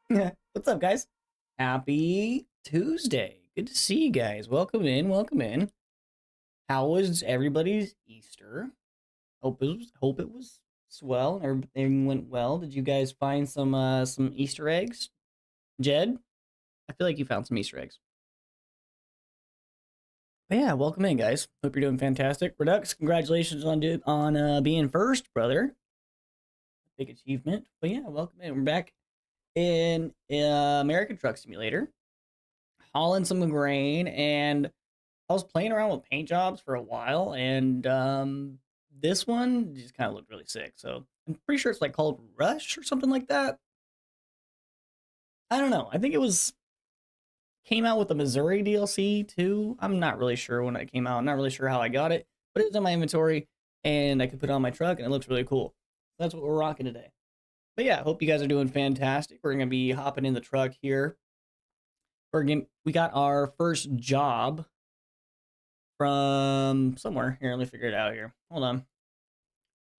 What's up, guys? Happy Tuesday. Good to see you guys. Welcome in. Welcome in. How was everybody's Easter? Hope it was swell. Everything went well. Did you guys find some Easter eggs? Jed, I feel like you found some Easter eggs. But yeah, welcome in, guys. Hope you're doing fantastic. Redux, congratulations on being first, brother. Big achievement. But yeah, welcome in. We're back in American Truck Simulator, hauling some grain, and I was playing around with paint jobs for a while, and this one just kind of looked really sick. So I'm pretty sure it's like called Rush or something like that. I don't know. I think it was came out with the Missouri DLC too. I'm not really sure when it came out. I'm not really sure how I got it, but it was in my inventory, and I could put it on my truck, and it looks really cool. That's what we're rocking today. But yeah, hope you guys are doing fantastic. We're gonna be hopping in the truck here. We got our first job from somewhere. Here, let me figure it out here. Hold on.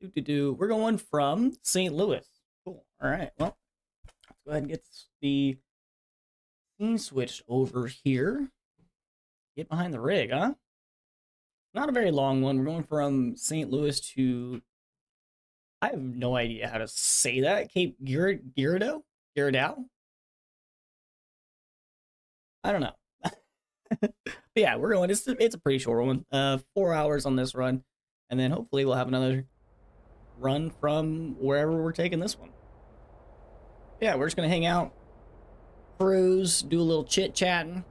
We're going from St. Louis. Cool. All right. Well, let's go ahead and get the scene switched over here. Get behind the rig, huh? Not a very long one. We're going from St. Louis to, I have no idea how to say that. Cape Girardeau? I don't know. But yeah, we're going. It's a pretty short one. 4 hours on this run, and then hopefully we'll have another run from wherever we're taking this one. Yeah, we're just gonna hang out, cruise, do a little chit chatting.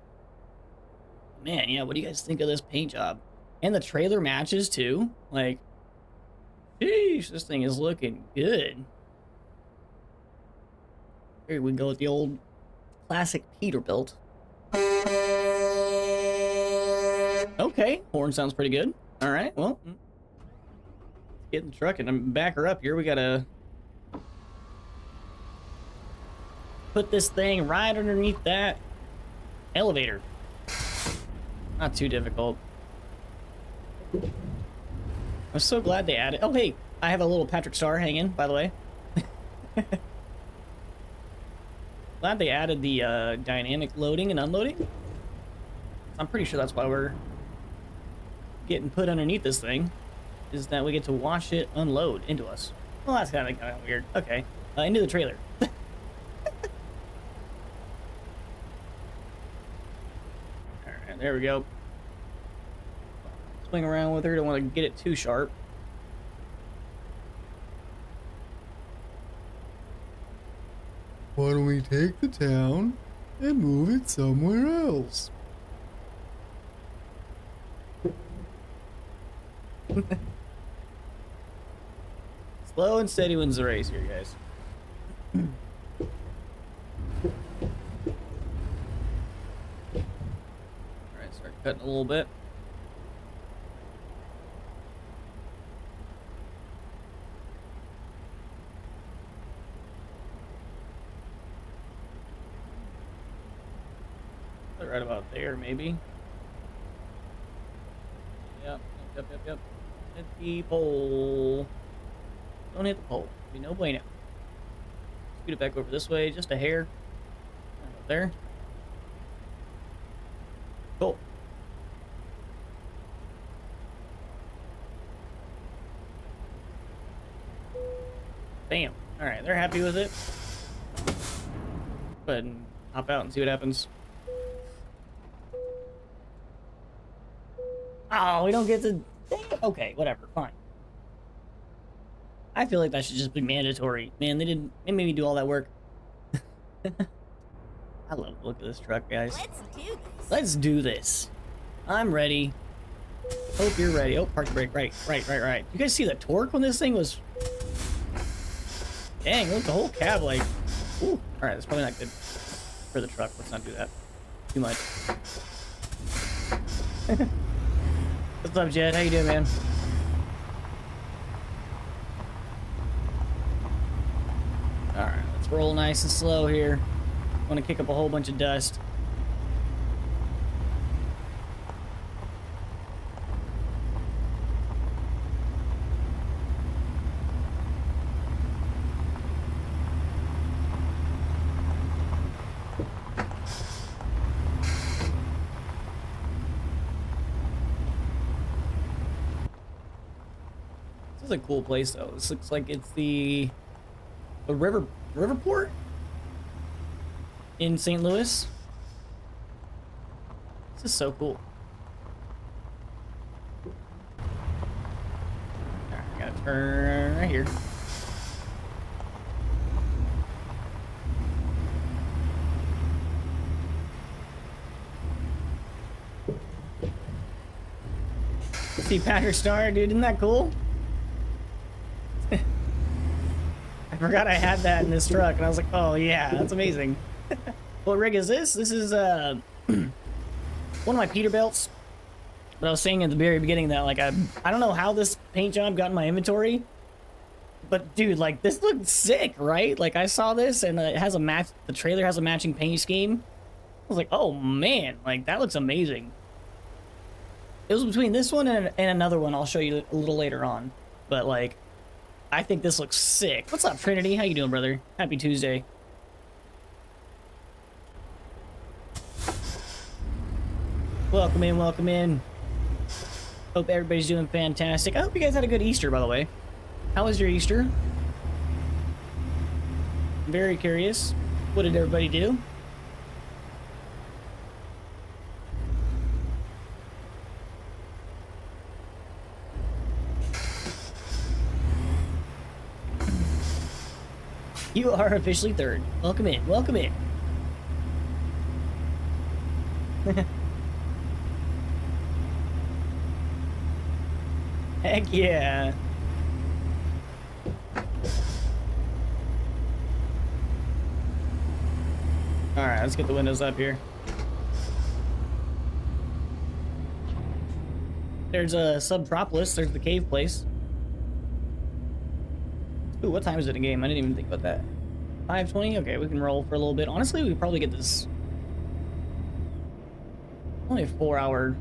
Man, yeah, what do you guys think of this paint job? And the trailer matches too. Like, sheesh, this thing is looking good. Here we go with the old classic Peterbilt. Okay, horn sounds pretty good. All right, well, let's get in the truck and back her up here. We gotta put this thing right underneath that elevator. Not too difficult. I'm so glad they added. Oh, hey, I have a little Patrick Star hanging, by the way. Glad they added the dynamic loading and unloading. I'm pretty sure that's why we're getting put underneath this thing, is that we get to watch it unload into us. Well, that's kind of weird. Okay, into the trailer. All right, there we go. Swing around with her. Don't want to get it too sharp. Why don't we take the town and move it somewhere else? Slow and steady wins the race here, guys. Alright, start cutting a little bit. Right about there, maybe. Yep. Hit the pole. Don't hit the pole. Be no bueno. Scoot it back over this way, just a hair. Right there. Cool. Bam. All right, they're happy with it. Go ahead and hop out and see what happens. Oh, we don't get to... Okay, whatever, fine. I feel like that should just be mandatory. Man, they made me do all that work. I love the look of this truck, guys. Let's do this. I'm ready. Hope you're ready. Oh, park brake. Right. You guys see the torque when this thing was... Dang, look, the whole cab, like... Ooh. Alright, that's probably not good for the truck. Let's not do that. Too much. What's up, Jed? How you doing, man? Alright, let's roll nice and slow here. Want to kick up a whole bunch of dust. a cool place though. This looks like it's the Riverport in St. Louis. This is so cool. Alright, I gotta turn right here. See Patrick Star, dude, isn't that cool? I forgot I had that in this truck, and I was like, oh yeah, that's amazing. What rig is this? This is one of my Peterbilts. But I was saying at the very beginning that like I don't know how this paint job got in my inventory, but dude, like this looked sick, right? Like I saw this and it has a match. The trailer has a matching paint scheme. I was like, oh man, like that looks amazing. It was between this one and another one I'll show you a little later on. But, like, I think this looks sick. What's up, Trinity? How you doing, brother? Happy Tuesday. Welcome in, welcome in. Hope everybody's doing fantastic. I hope you guys had a good Easter, by the way. How was your Easter? Very curious. What did everybody do? You are officially third. Welcome in. Welcome in. Heck yeah. Alright, let's get the windows up here. There's a Subtropolis. There's the cave place. Ooh, what time is it in game? I didn't even think about that. 5:20? Okay, we can roll for a little bit. Honestly, we could probably get this... Only a 4-hour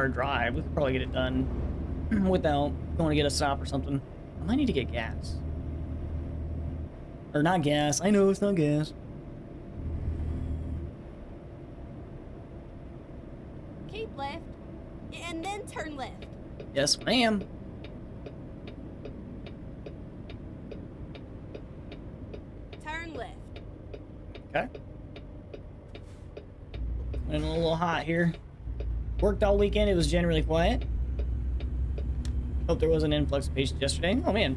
drive. We could probably get it done without going to get a stop or something. I might need to get gas. Or not gas. I know it's not gas. Keep left, and then turn left. Yes, ma'am. Turn left. Okay. Went a little hot here. Worked all weekend. It was generally quiet. Hope there was an influx of patients yesterday. Oh, man.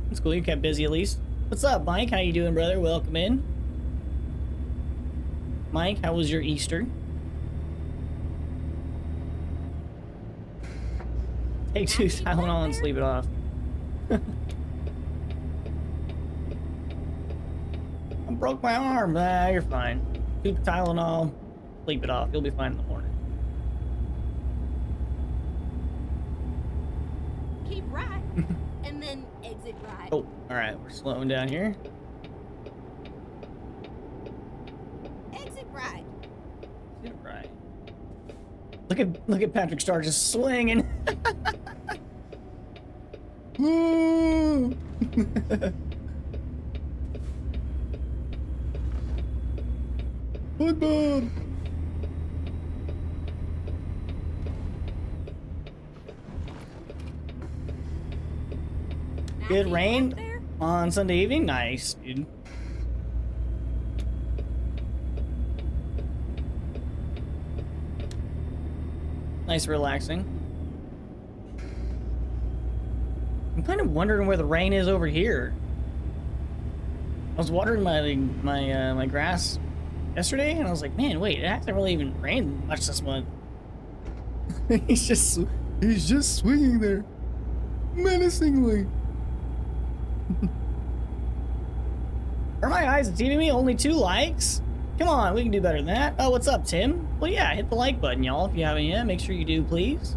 That's cool. You kept busy at least. What's up, Mike? How you doing, brother? Welcome in. Mike, how was your Easter? Take 2 Tylenol and sleep it off. I broke my arm. Ah, you're fine. 2 Tylenol, sleep it off. You'll be fine in the morning. Keep right, and then exit right. Oh, all right. We're slowing down here. Exit right. Yeah, right. Look at Patrick Star just swinging. Woo! Football! Good keep rain left there. on Sunday evening. Nice, dude. Nice, relaxing. I'm kind of wondering where the rain is over here. I was watering my grass yesterday, and I was like, man, wait, it hasn't really even rained much this month. he's just swinging there, menacingly. Are my eyes deceiving me? Only 2 likes? Come on, we can do better than that. Oh, what's up, Tim? Well, yeah, hit the like button, y'all, if you haven't yet. Make sure you do, please.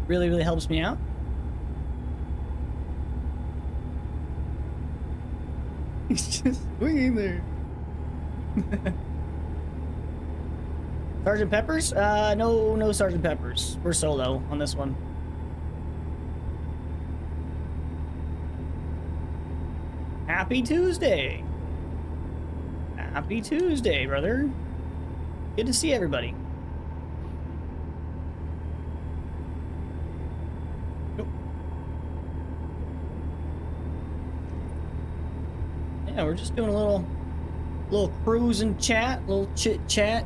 Really, really helps me out. He's just swinging there. Sergeant Peppers? No Sergeant Peppers. We're solo on this one. Happy Tuesday. Happy Tuesday, brother. Good to see everybody. Yeah, we're just doing a little cruise and chat, little chit chat,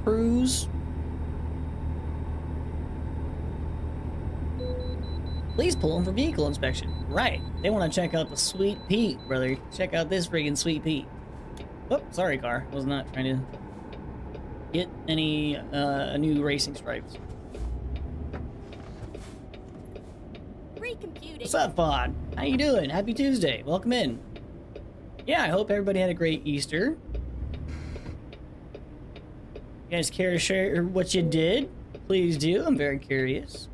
cruise. Please pull them for vehicle inspection. Right, they want to check out the Sweet Pete, brother. Check out this friggin' Sweet Pete. Oh, sorry, car. Was not trying to get any new racing stripes. Recomputing. What's up, Fod? How you doing? Happy Tuesday. Welcome in. Yeah, I hope everybody had a great Easter. You guys care to share what you did? Please do. I'm very curious.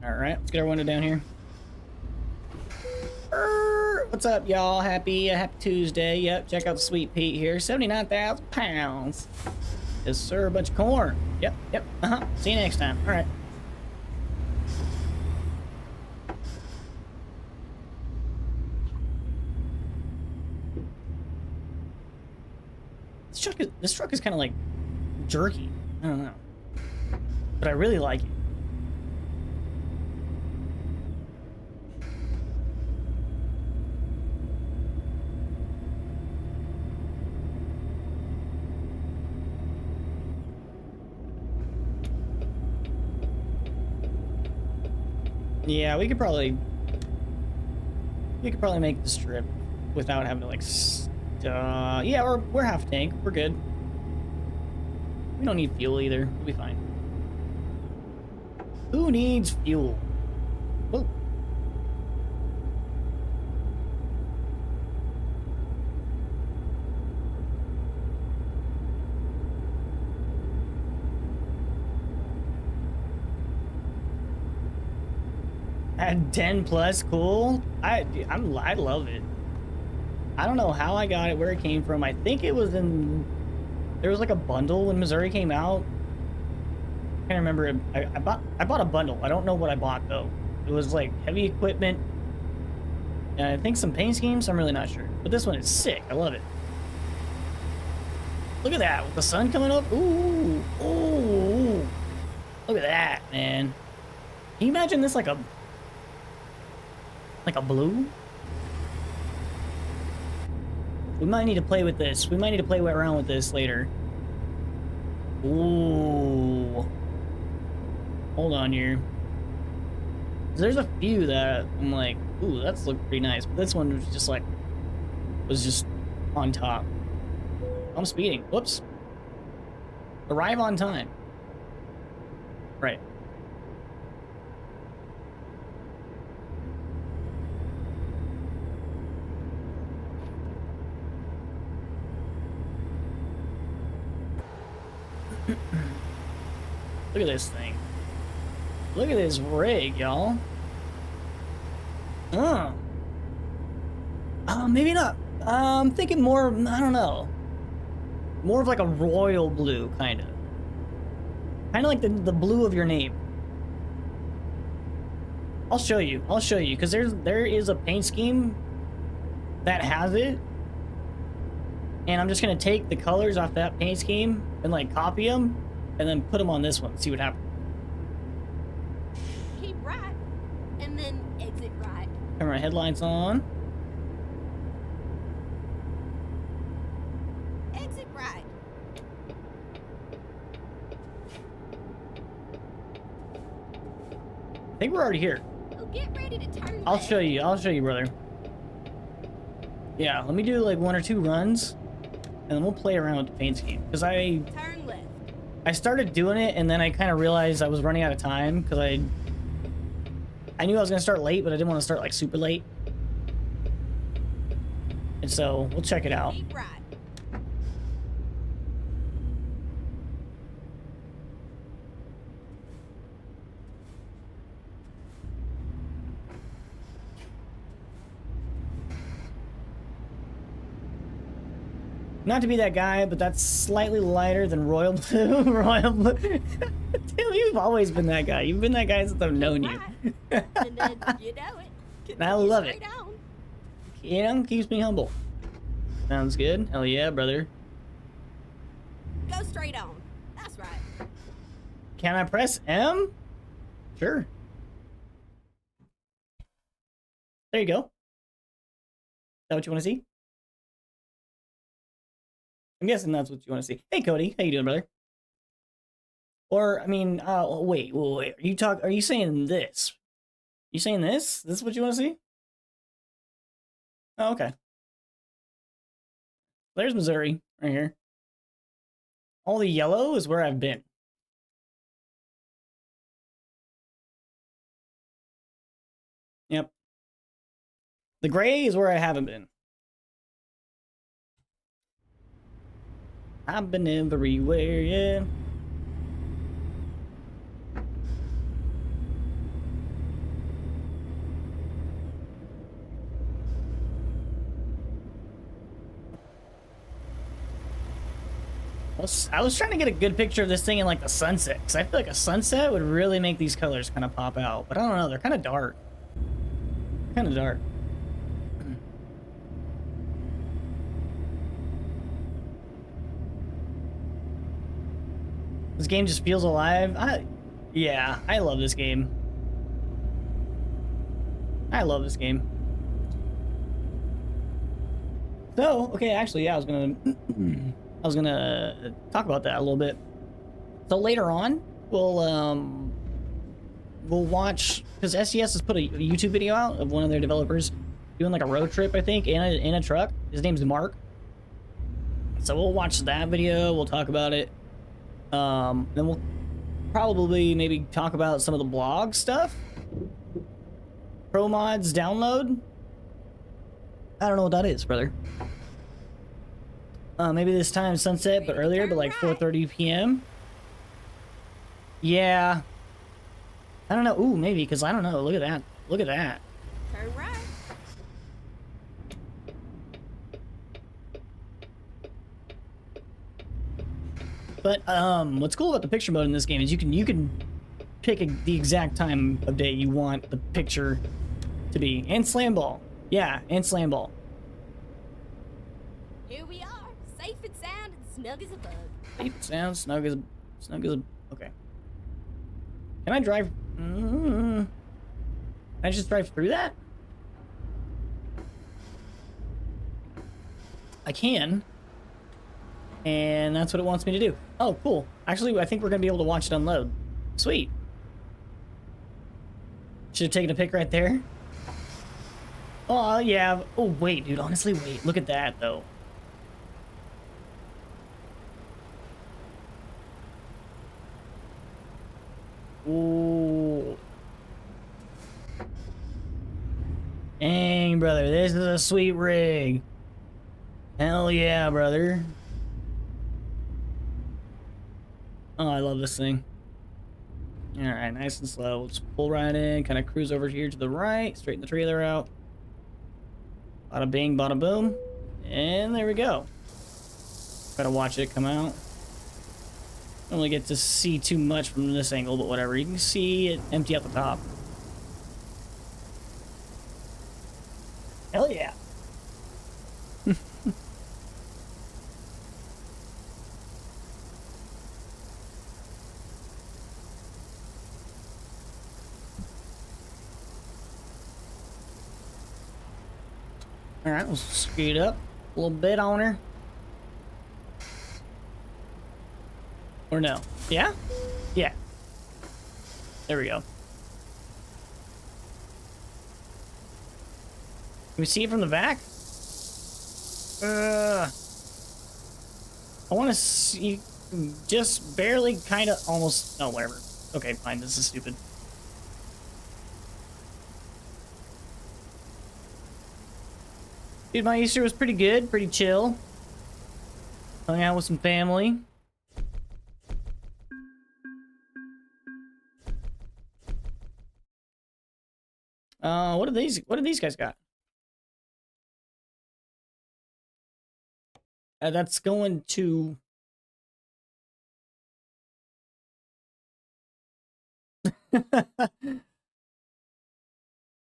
Alright, let's get our window down here. What's up, y'all? Happy Tuesday. Yep, check out the Sweet Pete here. 79,000 pounds. Yes, sir. A bunch of corn. Yep. See you next time. Alright. This truck is kind of like jerky. I don't know. But I really like it. Yeah, we could probably make this trip without having to like yeah, we're half tank. We're good. We don't need fuel either. We'll be fine. Who needs fuel? Whoa. At 10 plus, cool. I love it. I don't know how I got it, where it came from. I think it was in... There was like a bundle when Missouri came out. I can't remember. I bought a bundle. I don't know what I bought, though. It was like heavy equipment. And I think some paint schemes. I'm really not sure. But this one is sick. I love it. Look at that. With the sun coming up. Ooh. Ooh. Look at that, man. Can you imagine this like a blue? We might need to play with this. We might need to play around with this later. Ooh. Hold on here. There's a few that I'm like, ooh, that's looked pretty nice. But this one was just on top. I'm speeding. Whoops. Arrive on time. Right. Look at this thing. Look at this rig, y'all. Maybe not. I'm thinking more, I don't know. More of like a royal blue, kind of. Kind of like the blue of your name. I'll show you, because there is a paint scheme that has it. And I'm just gonna take the colors off that paint scheme and like copy them and then put them on this one, see what happens. Keep right, and then exit right. Turn my headlights on. Exit right. I think we're already here. Oh, get ready to turn I'll left. show you, brother. Yeah, let me do like 1 or 2 runs, and then we'll play around with the paint scheme. Because Turn left. I started doing it, and then I kind of realized I was running out of time, because I knew I was going to start late, but I didn't want to start like super late. And so, we'll check it out. Keep right. Not to be that guy, but that's slightly lighter than Royal Blue. Royal Blue. Tim, you've always been that guy. You've been that guy since I've known you. Right. And then, you know it. I love it. Straight on. You know, keeps me humble. Sounds good. Hell yeah, brother. Go straight on. That's right. Can I press M? Sure. There you go. Is that what you want to see? I'm guessing that's what you want to see. Hey, Cody. How you doing, brother? Or, I mean, wait. Are you saying this? You saying this? This is what you want to see? Oh, okay. There's Missouri, right here. All the yellow is where I've been. Yep. The gray is where I haven't been. I've been everywhere, yeah. I was trying to get a good picture of this thing in like the sunset, because I feel like a sunset would really make these colors kind of pop out. But I don't know, they're kind of dark. Kind of dark. This game just feels alive. Yeah, I love this game. I love this game. So, okay, actually, yeah, I was gonna talk about that a little bit. So later on, we'll watch, because SES has put a YouTube video out of one of their developers doing like a road trip, I think, in a truck. His name's Mark. So we'll watch that video. We'll talk about it. Then we'll probably maybe talk about some of the blog stuff. Pro mods download. I don't know what that is, brother. Maybe this time sunset, but earlier, but like 4:30 p.m. Yeah. I don't know. Ooh, maybe, because I don't know. Look at that. Look at that. Turn right. But what's cool about the picture mode in this game is you can pick the exact time of day you want the picture to be. And slam ball. Yeah, and slam ball. Here we are, safe and sound and snug as a bug. Safe and sound, snug as a. Okay. Can I drive? Can I just drive through that? I can. And that's what it wants me to do. Oh, cool. Actually, I think we're going to be able to watch it unload. Sweet. Should have taken a pic right there. Oh, yeah. Oh, wait, dude. Honestly, wait. Look at that, though. Ooh. Dang, brother. This is a sweet rig. Hell yeah, brother. Oh, I love this thing. Alright, nice and slow. Let's pull right in, kind of cruise over here to the right, straighten the trailer out. Bada bing, bada boom. And there we go. Gotta watch it come out. Don't really get to see too much from this angle, but whatever. You can see it empty out the top. Hell yeah. Alright, we'll speed up a little bit on her. Or no? Yeah? Yeah. There we go. Can we see it from the back? I want to see just barely, kind of, almost. Oh, whatever. Okay, fine. This is stupid. Dude, my Easter was pretty good, pretty chill. Hung out with some family. What do these guys got? That's going to...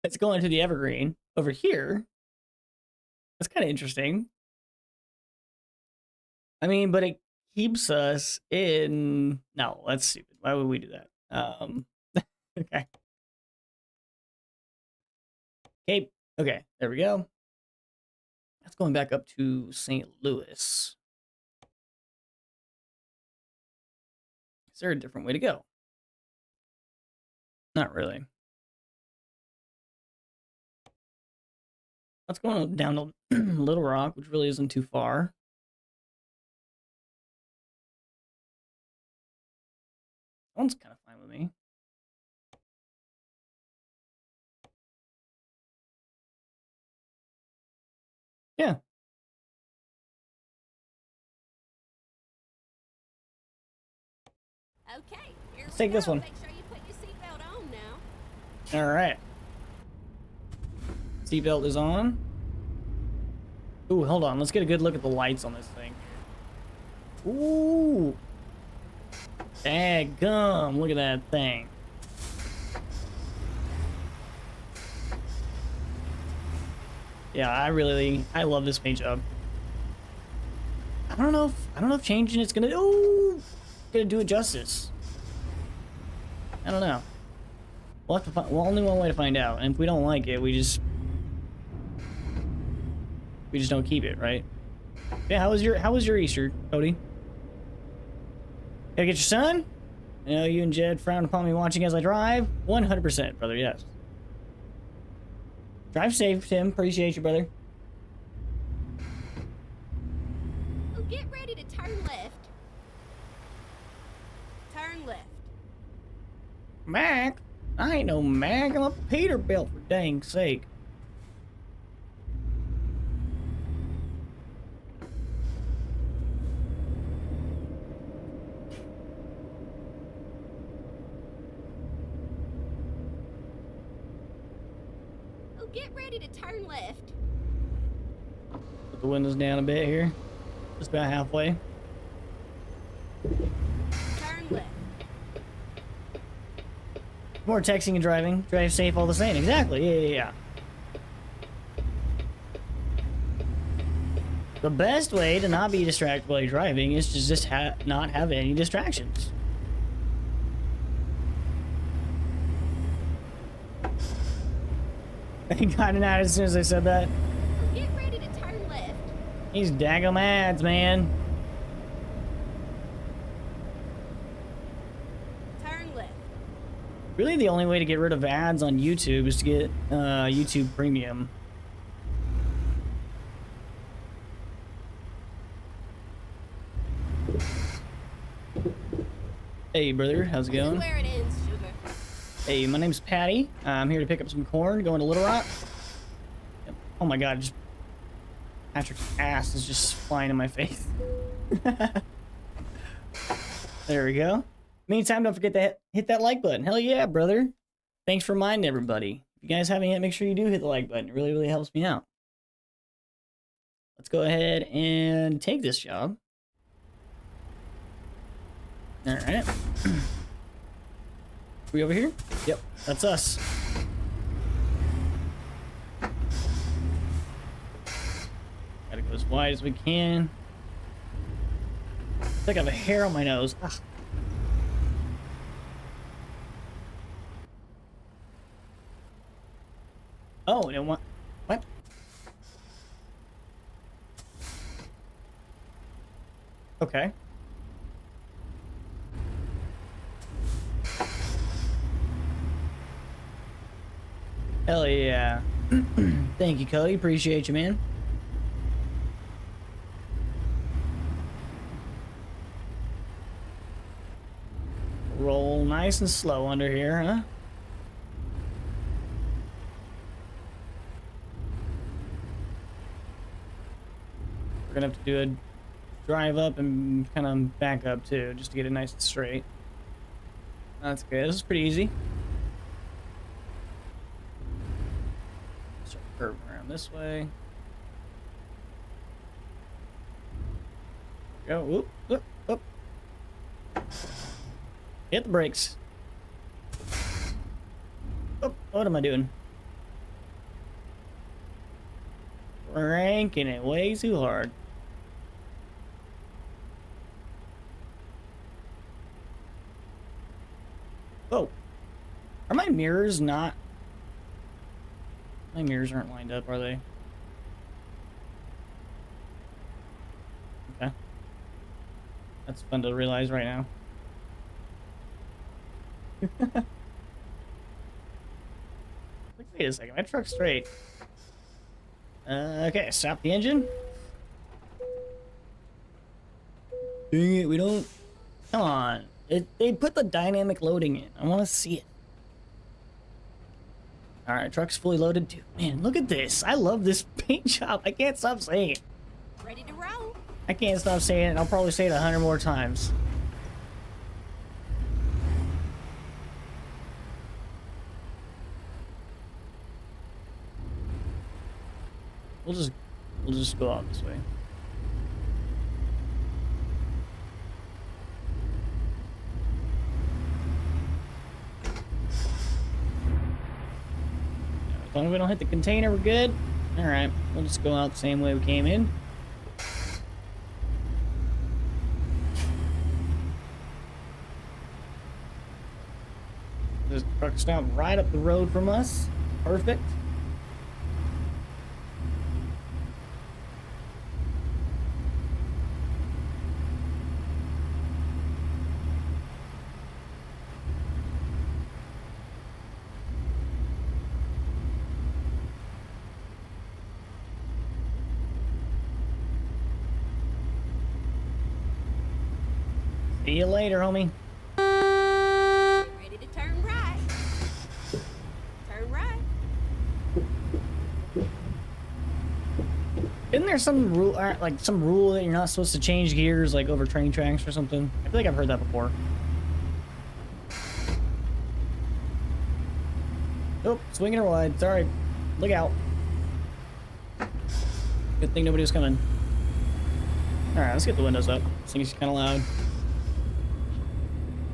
It's going to the Evergreen over here. That's kind of interesting. I mean, but it keeps us in... No, that's stupid. Why would we do that? Okay. Okay, Okay, there we go. That's going back up to St. Louis. Is there a different way to go? Not really. Let's go down to Little Rock, which really isn't too far. That one's kind of fine with me. Yeah. Okay, here Let's we take go. this one. Make sure you put your seatbelt on now. All right. Seatbelt is on. Ooh, hold on. Let's get a good look at the lights on this thing. Ooh. Daggum. Look at that thing. Yeah, I love this paint job. I don't know if changing it's gonna do it justice. I don't know. We'll have to find, well, only one way to find out, and if we don't like it, we just don't keep it, right? Yeah, how was your Easter, Cody? Gotta get your son? I know you and Jed frown upon me watching as I drive. 100%, brother, yes. Drive safe, Tim. Appreciate you, brother. Oh, get ready to turn left. Turn left. Mac? I ain't no Mac. I'm a Peterbilt, for dang sake. Oh, get ready to turn left. Put the windows down a bit here. Just about halfway. Turn left. More texting and driving. Drive safe all the same. Exactly. Yeah. The best way to not be distracted while you're driving is to just not have any distractions. He got it out as soon as I said that. Oh, get ready to turn left. These daggum ads, man. Turn left. Really, the only way to get rid of ads on YouTube is to get YouTube Premium. Hey, brother, how's it This is going? where it ends, sugar. Hey, my name's Patty. I'm here to pick up some corn, going to Little Rock. Yep. Oh my god, just Patrick's ass is just flying in my face. There we go. Meantime, don't forget to hit that like button. Hell yeah, brother. Thanks for reminding everybody. If you guys haven't yet, make sure you do hit the like button. It really, really helps me out. Let's go ahead and take this job. All right. We over here? Yep, that's us. Gotta go as wide as we can. I think I have a hair on my nose. Ugh. Oh, no, what? Okay. Hell yeah. Thank you, Cody. Appreciate you, man. Roll nice and slow under here, huh? We're gonna have to do a drive up and kind of back up too, just to get it nice and straight. That's good. This is pretty easy. Start curving around this way. Go. Whoop, whoop, whoop. Hit the brakes. Oh, what am I doing? Cranking it way too hard. Oh, are my mirrors not? My mirrors aren't lined up, are they? Okay. That's fun to realize right now. Wait a second, my truck's straight. Okay, stop the engine. Dang it, we don't... Come on. They put the dynamic loading in. I want to see it. Alright, truck's fully loaded too. Man, look at this. I love this paint job. I can't stop saying it. Ready to roll. I can't stop saying it, and I'll probably say it 100 more times. We'll just go out this way. As long as we don't hit the container, we're good. Alright, we'll just go out the same way we came in. This truck stopped right up the road from us. Perfect. See you later, homie. Ready to turn right. Turn right. Isn't there some rule, like some rule that you're not supposed to change gears, like over train tracks or something? I feel like I've heard that before. Oh, swinging her wide. Sorry. Look out. Good thing nobody was coming. Alright, let's get the windows up. This thing's kind of loud.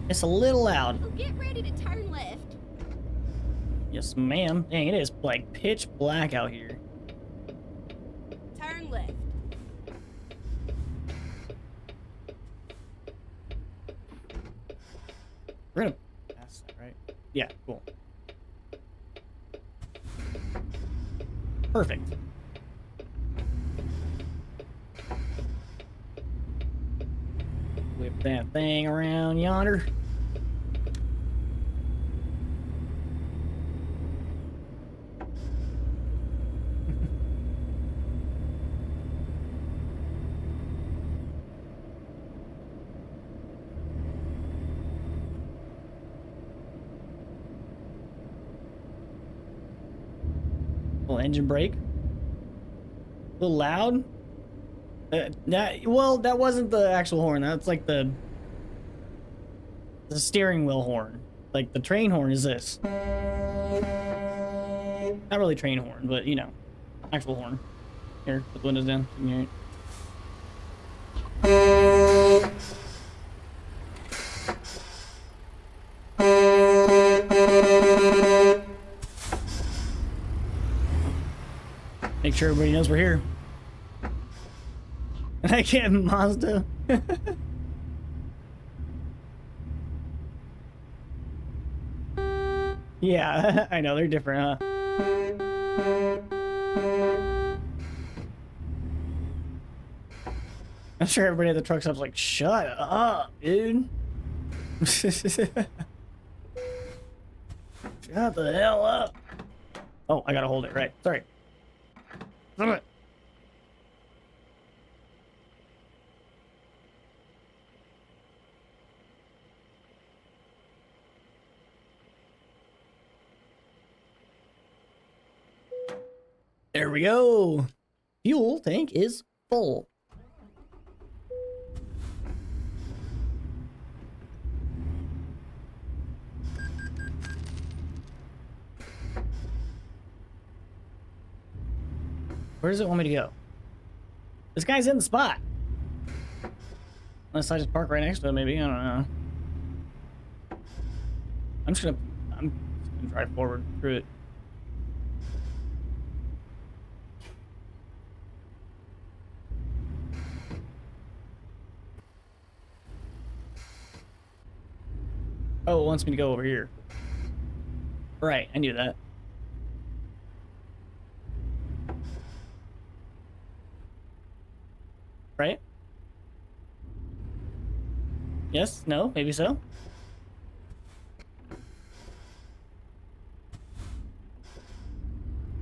It's a little loud. Oh, get ready to turn left. Yes, ma'am. Dang, it is like pitch black out here. Turn left. We're gonna pass that, right? Yeah, cool. Perfect. Whip that thing around yonder. Little engine brake. A little loud. Well, that wasn't the actual horn. That's like the steering wheel horn. Like the train horn is this. Not really train horn, but you know, actual horn. Here, put the windows down. You can hear it. Make sure everybody knows we're here. And I get Mazda. Yeah, I know, they're different, huh? I'm sure everybody at the truck stop's like, shut up, dude. Shut the hell up. Oh, I gotta hold it, right. Sorry. Damn it. There we go. Fuel tank is full. Where does it want me to go? This guy's in the spot. Unless I just park right next to him, maybe. I don't know. I'm just gonna drive forward through it. Oh, it wants me to go over here. Right, I knew that. right? Yes? No? Maybe so?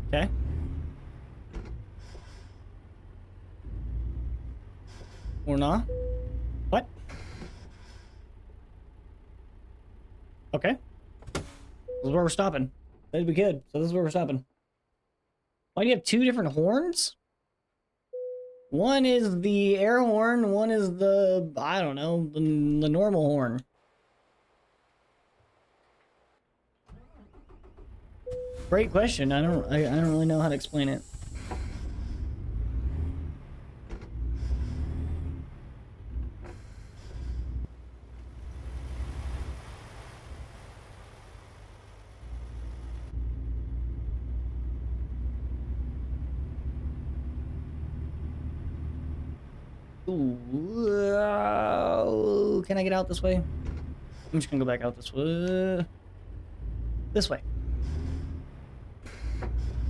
Okay. Or not? What? Okay. This is where we're stopping. That'd be good. So this is where we're stopping. Why do you have two different horns? One is the air horn, one is the, I don't know, the normal horn. Great question. I don't really know how to explain it. Ooh, can I get out this way? I'm just gonna go back out this way. This way.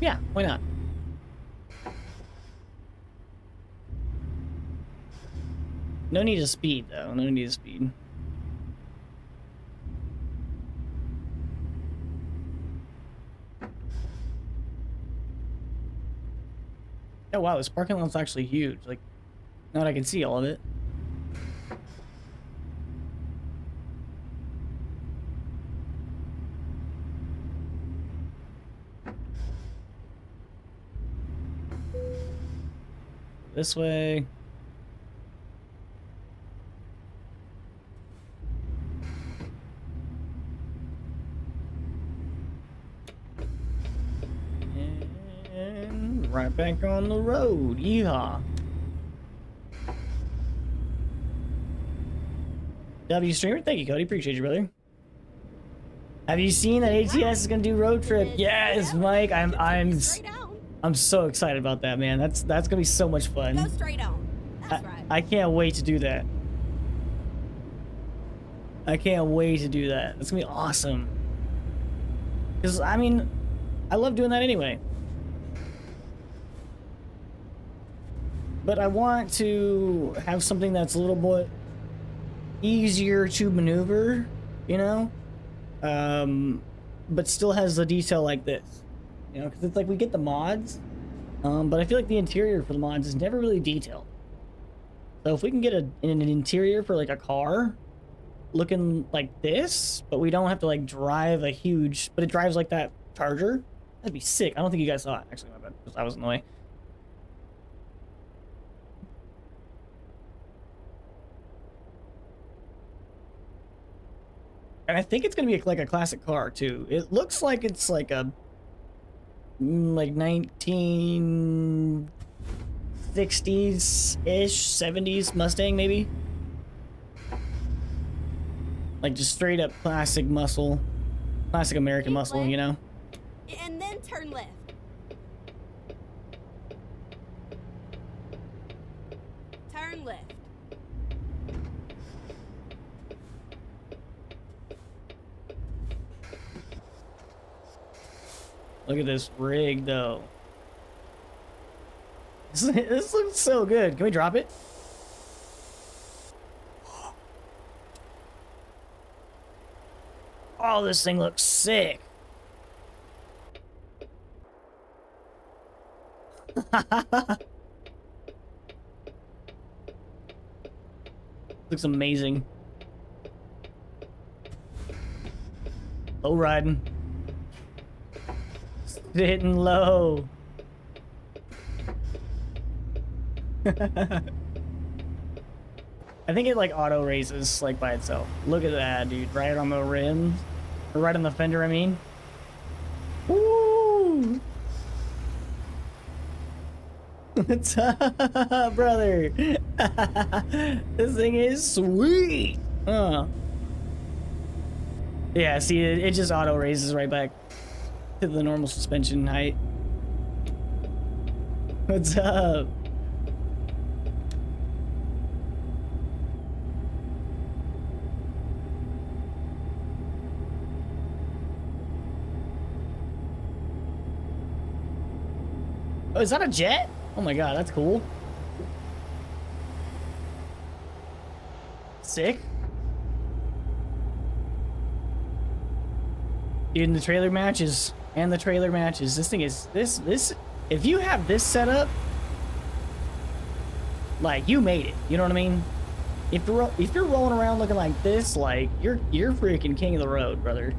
Yeah, why not? No need of speed, though. No need of speed. Oh, wow, this parking lot's actually huge. Like, now that I can see all of it. This way. And right back on the road. Yeehaw. W streamer, thank you, Cody. Appreciate you, brother. Have you seen that ATS is gonna do road trip? Yes, Mike. I'm so excited about that, man. That's gonna be so much fun. Go straight on. That's right. I can't wait to do that. I can't wait to do that. That's gonna be awesome. Because, I mean, I love doing that anyway. But I want to have something that's a little bit easier to maneuver, you know? But still has the detail like this. You know, because it's like we get the mods, but I feel like the interior for the mods is never really detailed. So if we can get an interior for like a car looking like this, but we don't have to like drive a huge, but it drives like that Charger, that'd be sick. I don't think you guys saw it. Actually, my bad, because I was in the way. And I think it's gonna be like a classic car too. It looks like it's like a like 1960s ish, 70s Mustang maybe. Like just straight up classic muscle, classic American muscle, you know. And then turn left. Turn left. Look at this rig, though. This looks so good. Can we drop it? Oh, this thing looks sick. Looks amazing. Low riding. Hitting low. I think it like auto raises like by itself. Look at that, dude. Right on the rim. Or right on the fender, I mean. Woo! What's up, brother? This thing is sweet. Yeah, see, it just auto raises right back to the normal suspension height. What's up? Oh, is that a jet? Oh my god, that's cool. Sick. Dude, the trailer matches. And the trailer matches. This thing is... This... If you have this set up... Like, you made it. You know what I mean? If you're rolling around looking like this, like, you're freaking king of the road, brother.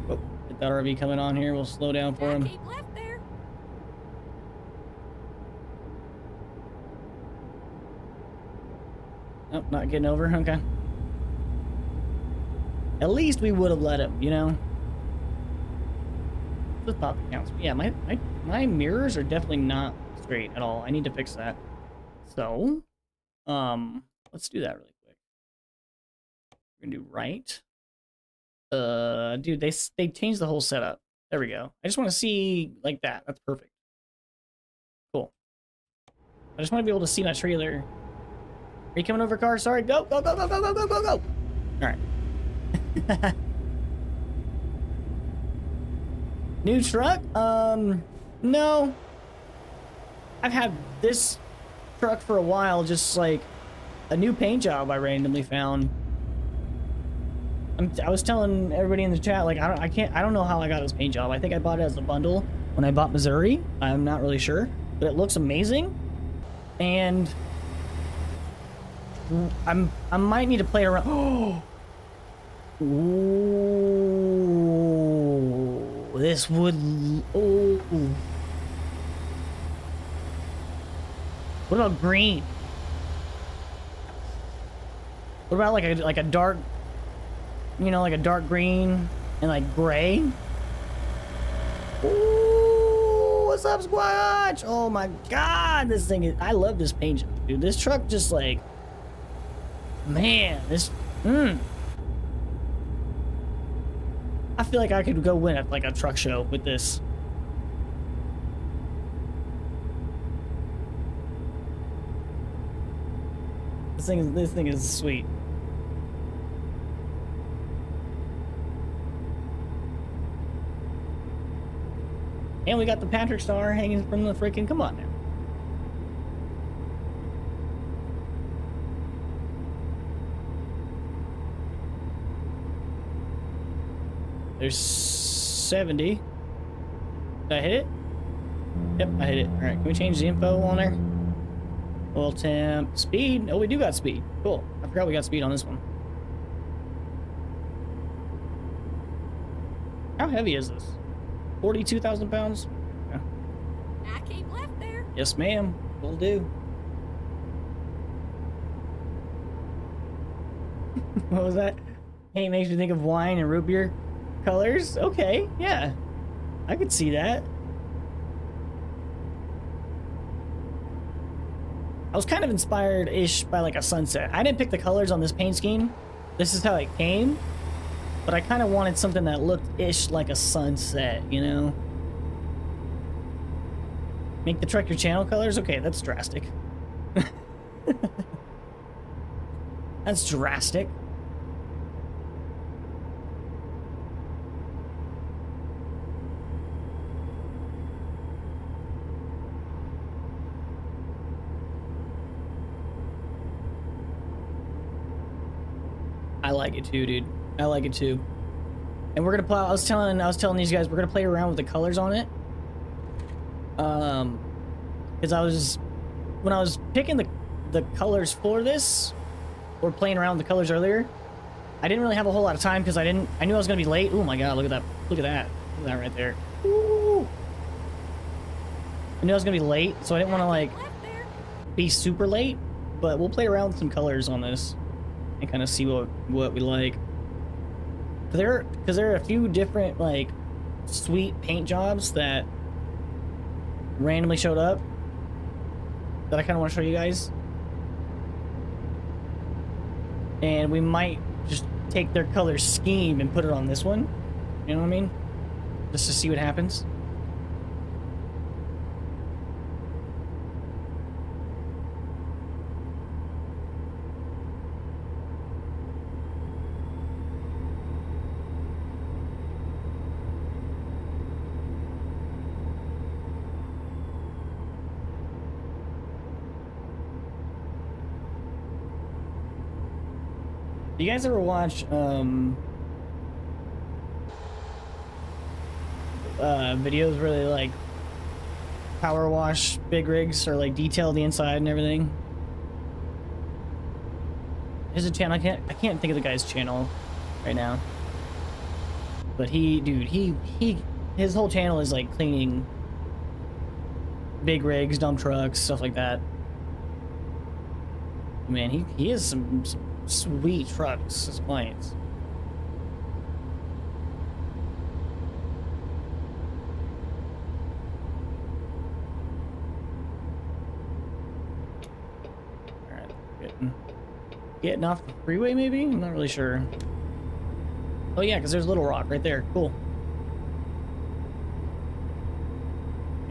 Oh, get that RV coming on here. We'll slow down for him. Keep left there. Nope, not getting over. Okay. At least we would have let him, you know? The thought that counts. Yeah, my mirrors are definitely not straight at all. I need to fix that. So, let's do that really quick. We're gonna do right. Dude, they changed the whole setup. There we go. I just want to see like that. That's perfect. Cool. I just want to be able to see my trailer. Are you coming over, car? Sorry. Go, go, go, go, go, go, go, go, go. All right. New truck? No. I've had this truck for a while, just like a new paint job I randomly found. I was telling everybody in the chat, like, I don't know how I got this paint job. I think I bought it as a bundle when I bought Missouri. I'm not really sure, but it looks amazing. And I might need to play around. Oh, ooh, this would. Oh, what about green? What about like a dark, you know, like a dark green and like gray? Ooh, what's up, Squatch? Oh my God, this thing is. I love this paint job, dude. This truck just like. Man, this. I feel like I could go win at like a truck show with this. This thing is sweet. And we got the Patrick Star hanging from the freaking. Come on now. There's 70. Did I hit it? Yep, I hit it. All right, can we change the info on there? Oil temp, speed. Oh, we do got speed. Cool. I forgot we got speed on this one. How heavy is this? 42,000 pounds? Yeah. I keep left there. Yes, ma'am. Will do. What was that? Hey, it makes me think of wine and root beer colors. Okay, yeah. I could see that. I was kind of inspired-ish by like a sunset. I didn't pick the colors on this paint scheme. This is how it came. But I kind of wanted something that looked-ish like a sunset, you know? Make the truck your channel colors? Okay, that's drastic. That's drastic. I like it too, dude. I like it too. And we're gonna play. I was telling these guys we're gonna play around with the colors on it. Because when I was picking the colors for this, or playing around with the colors earlier, I didn't really have a whole lot of time because I knew I was gonna be late. Oh my God, look at that! Look at that! Look at that right there! Ooh. I knew I was gonna be late, so I didn't want to like be super late. But we'll play around with some colors on this and kind of see what we like. Because there are a few different like sweet paint jobs that randomly showed up that I kind of want to show you guys, and we might just take their color scheme and put it on this one. You know what I mean? Just to see what happens. Do you guys ever watch videos where they like power wash big rigs or like detail the inside and everything? There's a channel, I can't think of the guy's channel right now. But his whole channel is like cleaning big rigs, dump trucks, stuff like that. Man, he has some sweet trucks as clients. Alright, getting off the freeway maybe? I'm not really sure. Oh yeah, because there's Little Rock right there. Cool.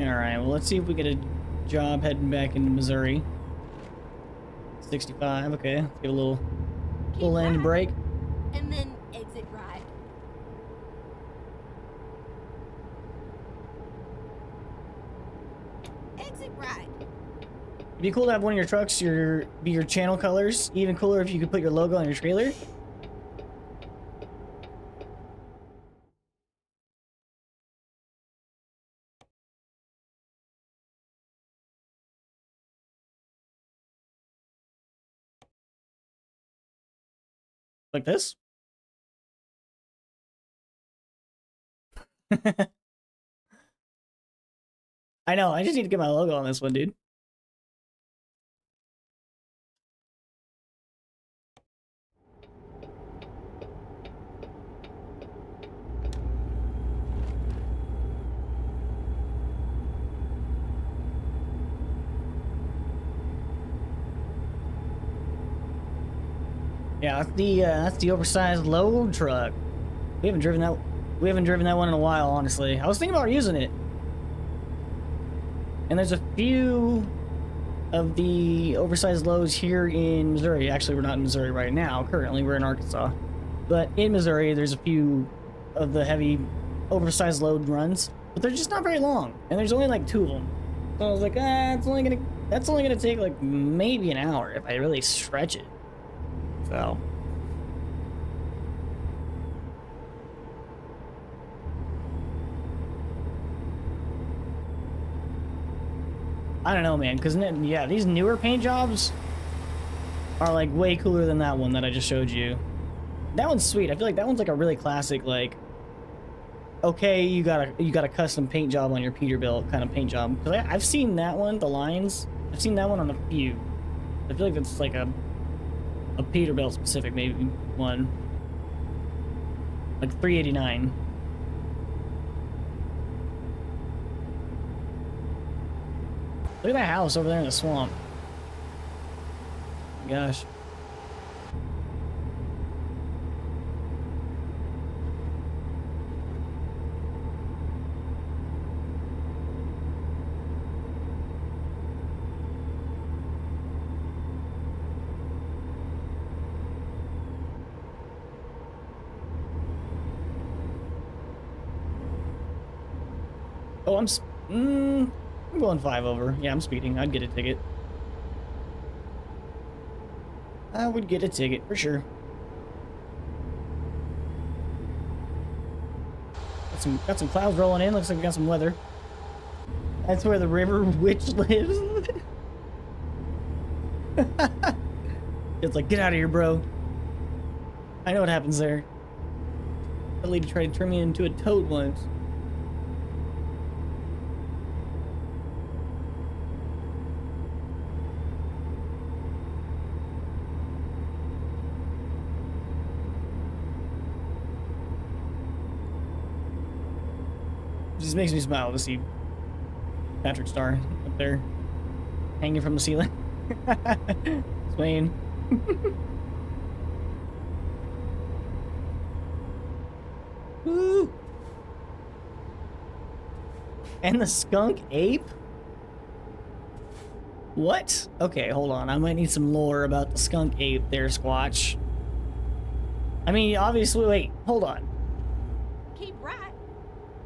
Alright, well let's see if we get a job heading back into Missouri. 65, okay. Let's give a little end break. And then exit right. Exit right. It'd be cool to have one of your trucks be your channel colors. Even cooler if you could put your logo on your trailer. Like this. I know, I just need to get my logo on this one, dude. Yeah, that's the oversized load truck. We haven't driven that one in a while, honestly. I was thinking about using it. And there's a few of the oversized loads here in Missouri. Actually, we're not in Missouri right now. Currently, we're in Arkansas. But in Missouri, there's a few of the heavy oversized load runs, but they're just not very long. And there's only like 2 of them. So I was like, that's only gonna take like maybe an hour if I really stretch it. So I don't know, man, because yeah, these newer paint jobs are like way cooler than that one that I just showed you. That one's sweet. I feel like that one's like a really classic, like, okay, you got a custom paint job on your Peterbilt kind of paint job. Because I've seen that one, the lines. I've seen that one on a few. I feel like that's like a Peterbilt specific maybe one. Like 389. Look at that house over there in the swamp. Oh my gosh. Oh, I'm going 5 over. Yeah, I'm speeding. I'd get a ticket. I would get a ticket for sure. Got some clouds rolling in. Looks like we got some weather. That's where the river witch lives. It's like, get out of here, bro. I know what happens there. That lady tried to turn me into a toad once. It just makes me smile to see Patrick Star up there hanging from the ceiling. Swaying. Woo! And the skunk ape? What? Okay, hold on. I might need some lore about the skunk ape there, Squatch. I mean, obviously, wait, hold on. Keep right,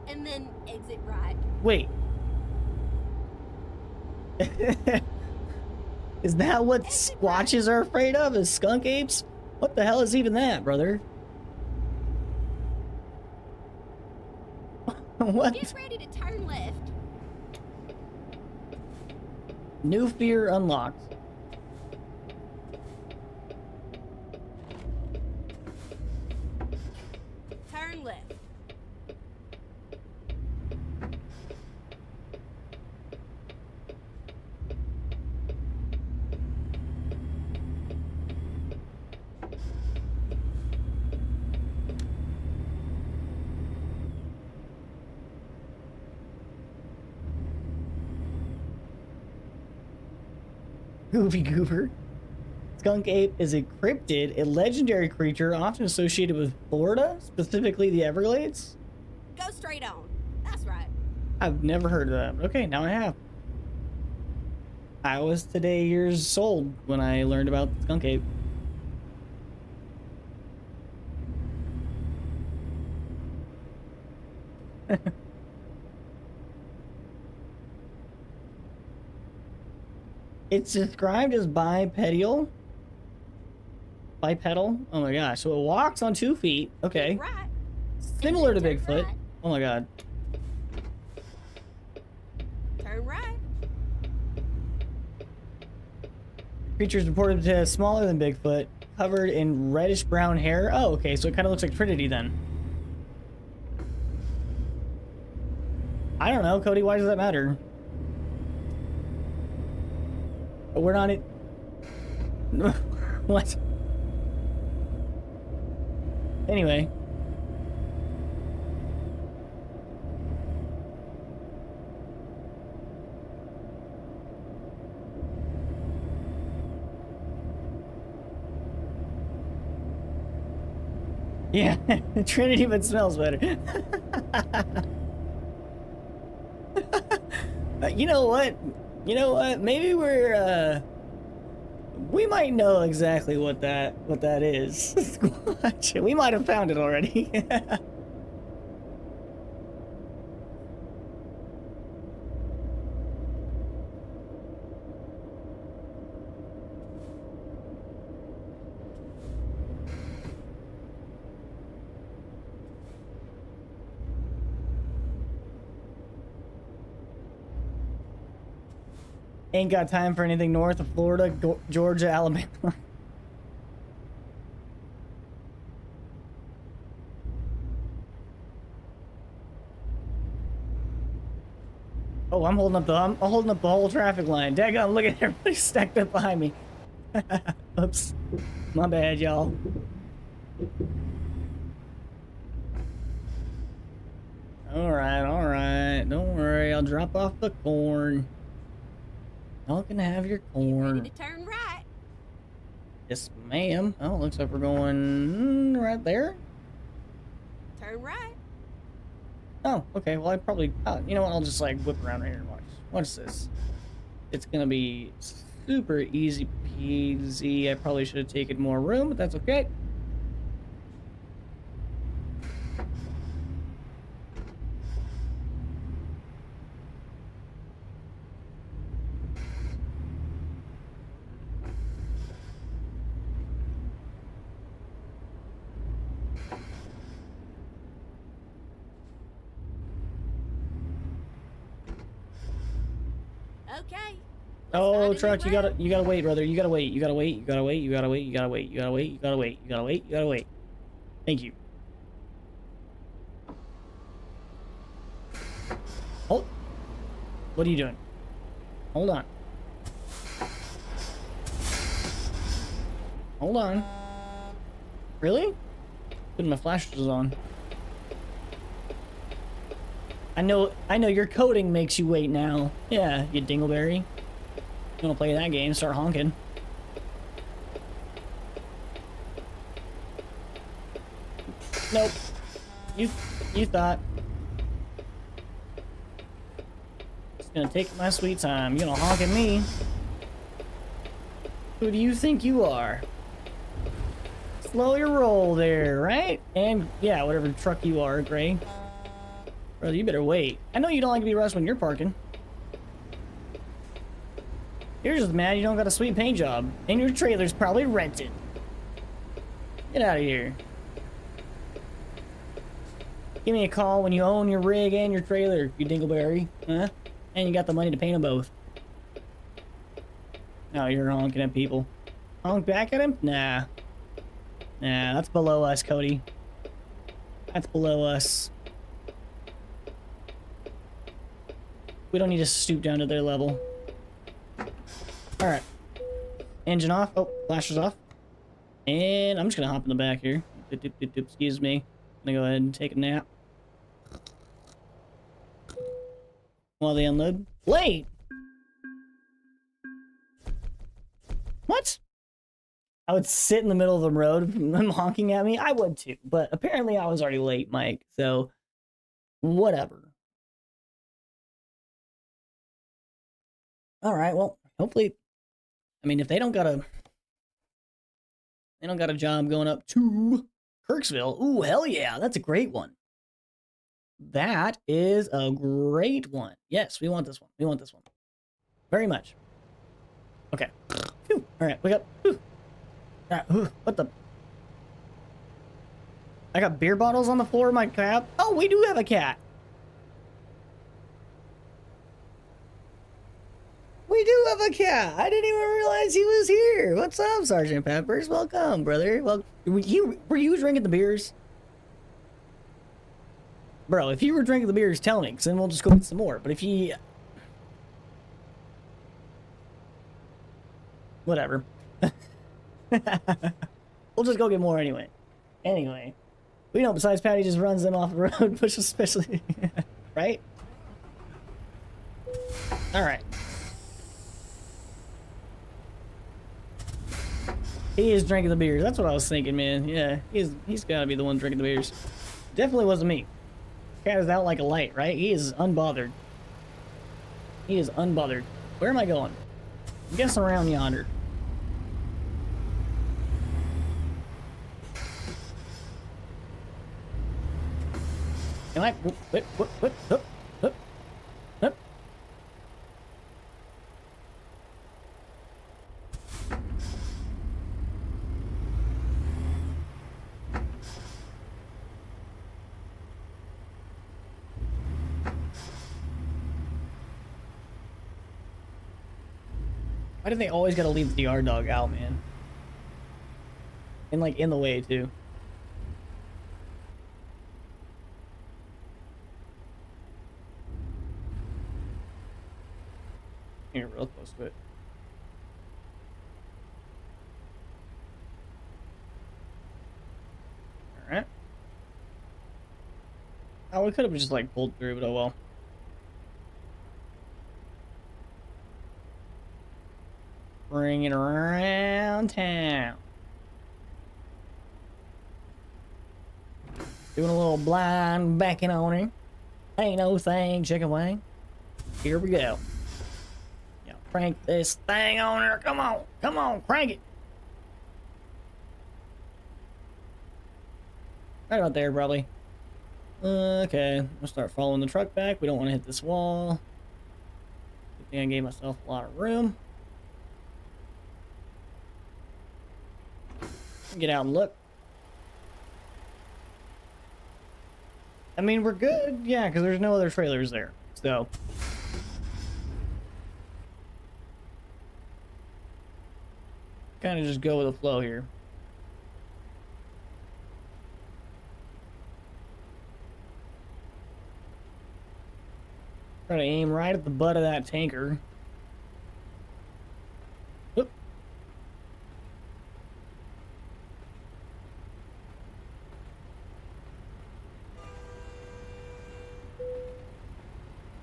and then exit right. Wait. Is that what squatches are afraid of? Is skunk apes? What the hell is even that, brother? What? Get ready to turn left. New fear unlocked. Turn left. Goofy Goober. Skunk ape is a cryptid, a legendary creature often associated with Florida, specifically the Everglades. Go straight on. That's right. I've never heard of that. Okay, now I have. I was today years old when I learned about skunk ape. It's described as bipedal. Bipedal? Oh my gosh. So it walks on 2 feet. Okay. Keep right. Similar to Turn Bigfoot. right. Oh my god. Turn right. Creature's reported to smaller than Bigfoot, covered in reddish brown hair. Oh, okay. So it kind of looks like Trinity then. I don't know, Cody. Why does that matter? We're not in... What? Anyway. Yeah, Trinity but smells better. You know what? You know what? Maybe we might know exactly what that is. Squatch. We might have found it already. Ain't got time for anything north of Florida, Georgia, Alabama. Oh, I'm holding up the whole traffic line. Daggone, look at everybody stacked up behind me. Oops. My bad, y'all. Alright. Don't worry, I'll drop off the corn. Y'all can have your corn. Ready to turn right. Yes, ma'am. Oh, looks like we're going right there. Turn right. Oh, okay. Well, I probably... you know what? I'll just, like, whip around right here and watch. Watch this. It's gonna be super easy peasy. I probably should have taken more room, but that's okay. Okay. Oh, truck, you gotta wait, brother. You gotta wait. Thank you. Hold. What are you doing? Hold on. Hold on. Really? Putting my flashes on. I know your coding makes you wait now. Yeah, you dingleberry. You wanna play that game, start honking. Nope. You thought. Just gonna take my sweet time. You're gonna honk at me. Who do you think you are? Slow your roll there, right? And yeah, whatever truck you are, Gray. Brother, you better wait. I know you don't like to be rushed when you're parking. You're just mad you don't got a sweet paint job. And your trailer's probably rented. Get out of here. Give me a call when you own your rig and your trailer, you dingleberry. Huh? And you got the money to paint them both. No, you're honking at people. Honk back at him? Nah. Nah, that's below us, Cody. That's below us. We don't need to stoop down to their level. Alright. Engine off. Oh, flashers off. And I'm just gonna hop in the back here. Excuse me. I'm gonna go ahead and take a nap. While they unload. Late! What? I would sit in the middle of the road from them honking at me. I would too, but apparently I was already late, Mike. So, whatever. All right. Well, hopefully, I mean, if they don't got a job going up to Kirksville. Ooh, hell yeah, that's a great one. That is a great one. Yes, we want this one. We want this one very much. Okay. Whew. All right, wake up. Whew. All right. Whew. What the? I got beer bottles on the floor of my cab. Oh, we do have a cat. We do have a cat. I didn't even realize he was here. What's up, Sergeant Peppers? Welcome, brother. Well, were you drinking the beers? Bro, if you were drinking the beers, tell me, because then we'll just go get some more. But if you... Whatever. We'll just go get more anyway. Anyway. We know besides Patty just runs them off the road, which especially... right? Alright. He is drinking the beers. That's what I was thinking, man. Yeah, he's got to be the one drinking the beers. Definitely wasn't me. Cat is out like a light, right? He is unbothered. He is unbothered. Where am I going? I'm guessing around yonder. Am I? Whip. Why do they always gotta leave the yard dog out, man? And like in the way too. You're real close to it. Alright. Oh, we could have just like pulled through, but oh well. Bring it around town. Doing a little blind backing on him. Ain't no thing, chicken wing. Here we go. Yeah, crank this thing on her. Come on, crank it. Right about there, probably. Okay, I'll start following the truck back. We don't want to hit this wall. Good thing I gave myself a lot of room. Get out and look. I mean, we're good. Yeah, because there's no other trailers there. So. Kind of just go with the flow here. Try to aim right at the butt of that tanker. Oop.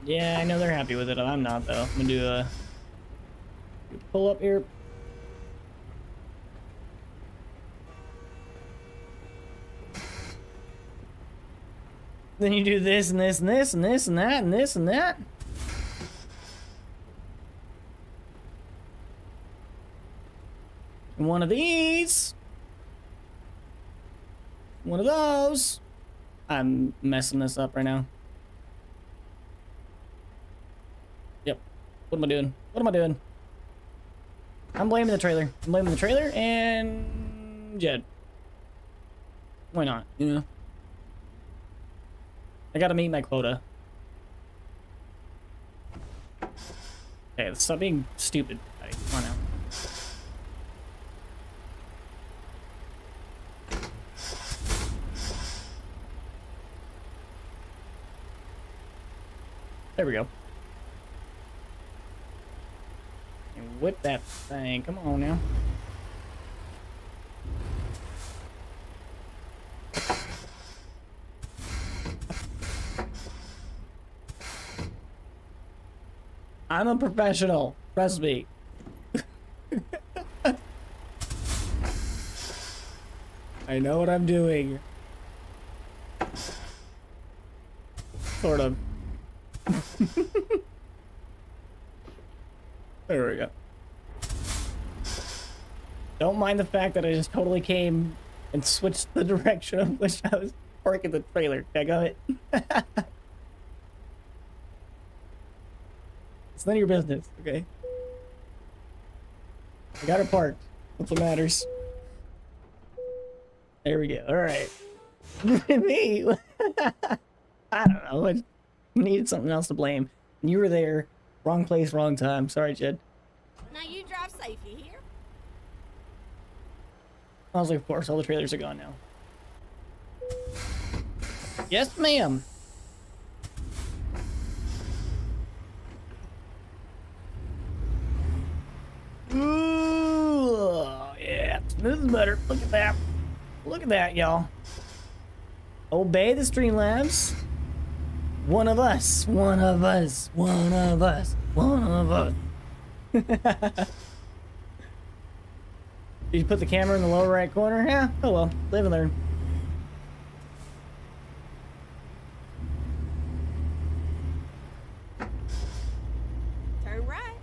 Yeah, I know they're happy with it. I'm not, though. I'm gonna do a pull up here. Then you do this and this and this and this and that and this and that. And one of these. One of those. I'm messing this up right now. Yep. What am I doing? What am I doing? I'm blaming the trailer. I'm blaming the trailer and Jed. Why not? You know? I gotta meet my quota. Okay, stop being stupid. Right, come on now. There we go. And whip that thing. Come on now. I'm a professional. Trust me. I know what I'm doing. Sort of. There we go. Don't mind the fact that I just totally came and switched the direction of which I was parking the trailer. I got it. It's none of your business, okay? I got it parked. That's what matters. There we go. All right. Me. I don't know. I needed something else to blame. And you were there. Wrong place, wrong time. Sorry, Jed. Now you drive safe, you hear? I was like, of course, all the trailers are gone now. Yes, ma'am. Ooh, yeah. This is better. Look at that. Look at that, y'all. Obey the Streamlabs. One of us. One of us. One of us. One of us. Did you put the camera in the lower right corner? Yeah. Oh well. Live and learn. Turn right.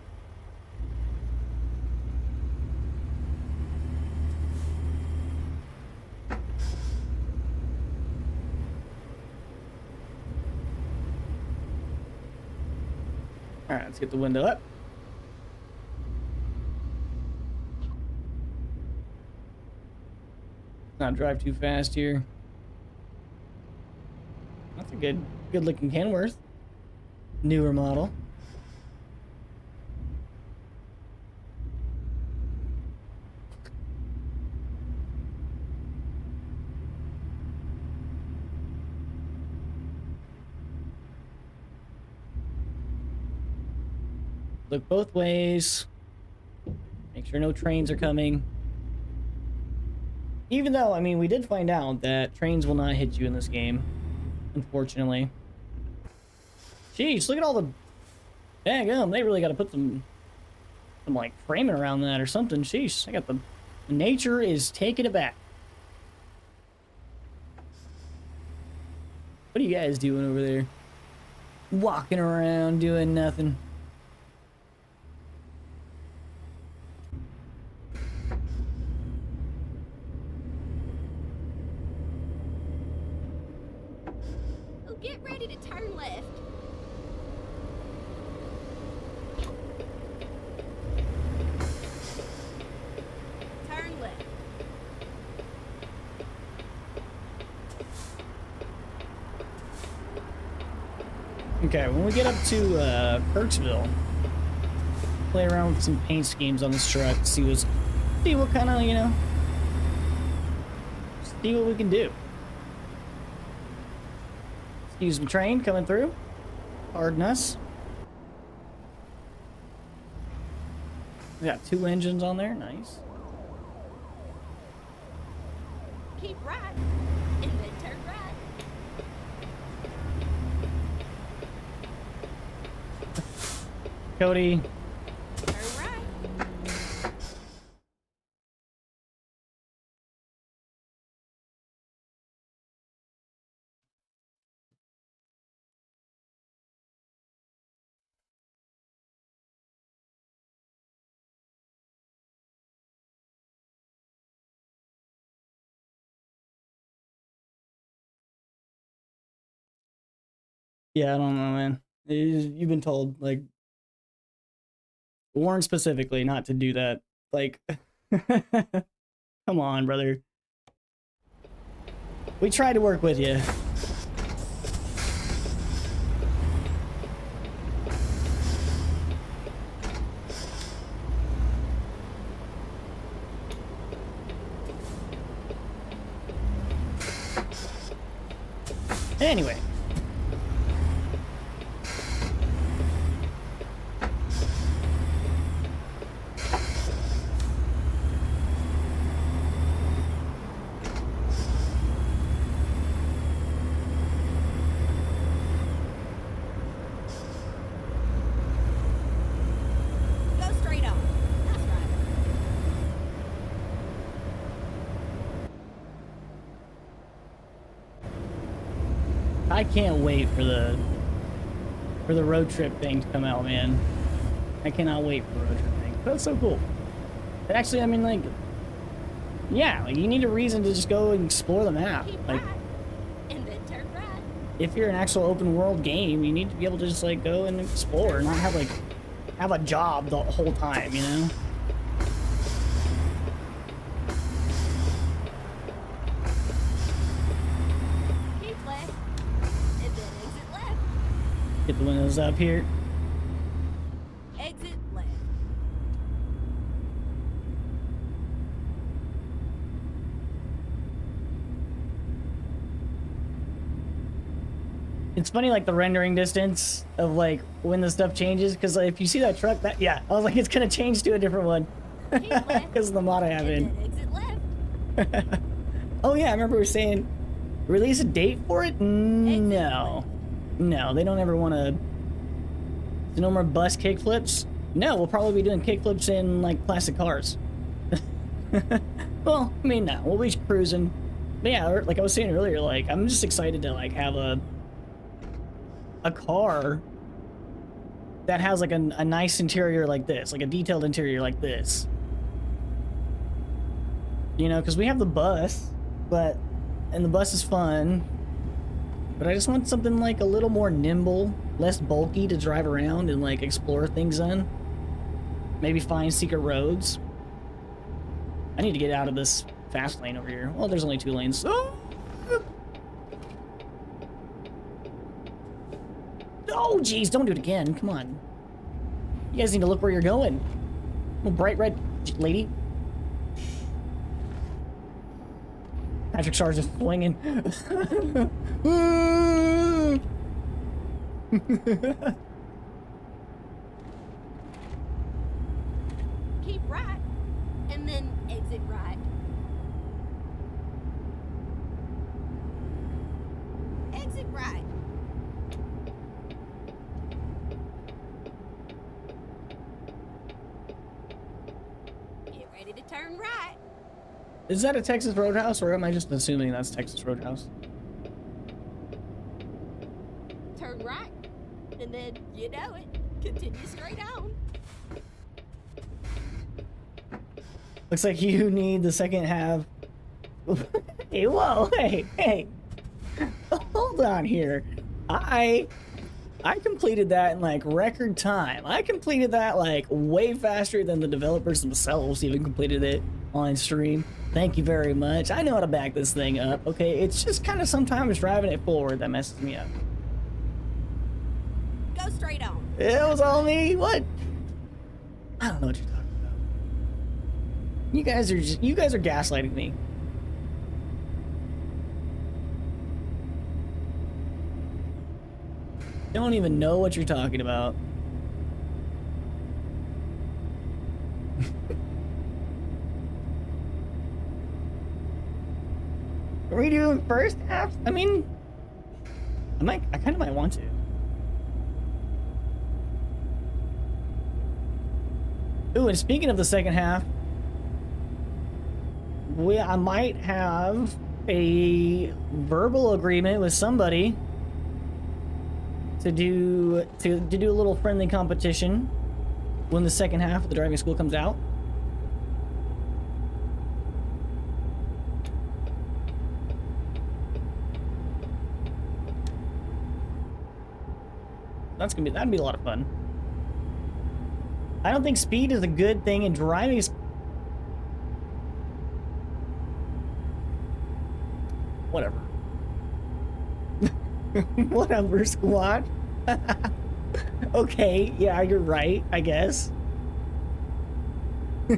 All right, let's get the window up. Not drive too fast here. That's a good looking Kenworth. Newer model. Look both ways. Make sure no trains are coming. Even though, I mean, we did find out that trains will not hit you in this game, unfortunately. Jeez, look at all the... Daggum, they really got to put some like, framing around that or something. Sheesh, I got the... Nature is taking it back. What are you guys doing over there? Walking around, doing nothing. Get ready to turn left. Turn left. Okay, when we get up to Kirksville, play around with some paint schemes on this truck, see what kind of, you know, see what we can do. Excuse me, train coming through. Pardon us. We got 2 engines on there, nice. Keep right. And then turn right. Cody. Turn right. Yeah, I don't know, man. You've been told, like, warned specifically not to do that. Like, come on, brother. We tried to work with you. Anyway. Go straight on. That's right. I can't wait for the road trip thing to come out, man. I cannot wait for the road trip thing. That's so cool. But actually, I mean, like, yeah, like you need a reason to just go and explore the map. Keep Like, right. And then turn right. if you're an actual open world game, you need to be able to just like go and explore, not have like have a job the whole time, you know? Keep left. And then exit left. Get the windows up here. Exit left. It's funny, like the rendering distance of like when the stuff changes, because like, if you see that truck, that yeah, I was like, it's gonna change to a different one Keep left. because of the mod I have And in. then exit left. Oh yeah, I remember we were saying release a date for it. No, they don't ever want to. No more bus kickflips. No, we'll probably be doing kickflips in like classic cars. Well, I mean, no, we'll be cruising. But yeah, like I was saying earlier, like I'm just excited to like have a car that has like a nice interior like this, like a detailed interior like this. You know, because we have the bus, and the bus is fun, but I just want something like a little more nimble, less bulky to drive around and like explore things on. Maybe find secret roads. I need to get out of this fast lane over here. Well, there's only 2 lanes. Oh! Oh, geez, don't do it again. Come on. You guys need to look where you're going. Oh, bright red lady. Patrick Starr's just swinging. Keep right. And then exit right. Exit right. Get ready to turn right. Is that a Texas Roadhouse, or am I just assuming that's Texas Roadhouse? Turn right. And then, you know it, continue straight on. Looks like you need the second half. Hey, whoa, hey. Hold on here. I completed that in like record time. I completed that like way faster than the developers themselves even completed it on stream. Thank you very much. I know how to back this thing up. Okay, it's just kind of sometimes driving it forward that messes me up. Go straight on. It was all me. What? I don't know what you're talking about. You guys are gaslighting me. Don't even know what you're talking about. Are we doing first half? I mean, I kind of might want to. Ooh, and speaking of the second half, I might have a verbal agreement with somebody to do a little friendly competition when the second half of the driving school comes out. That'd be a lot of fun. I don't think speed is a good thing in driving. whatever. Whatever, squad. Okay, yeah, you're right, I guess. Go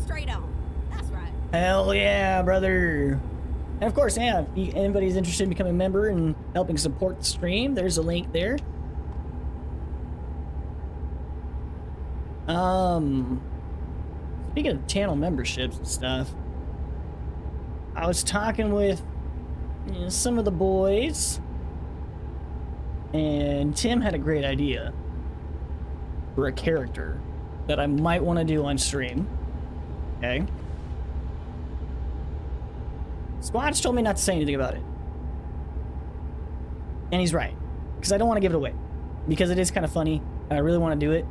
straight on. That's right. Hell yeah, brother. And of course, yeah, if anybody's interested in becoming a member and helping support the stream, there's a link there. Speaking of channel memberships and stuff, I was talking with some of the boys, and Tim had a great idea for a character that I might want to do on stream. Okay. Squatch told me not to say anything about it. And he's right. Because I don't want to give it away. Because it is kind of funny. And I really want to do it.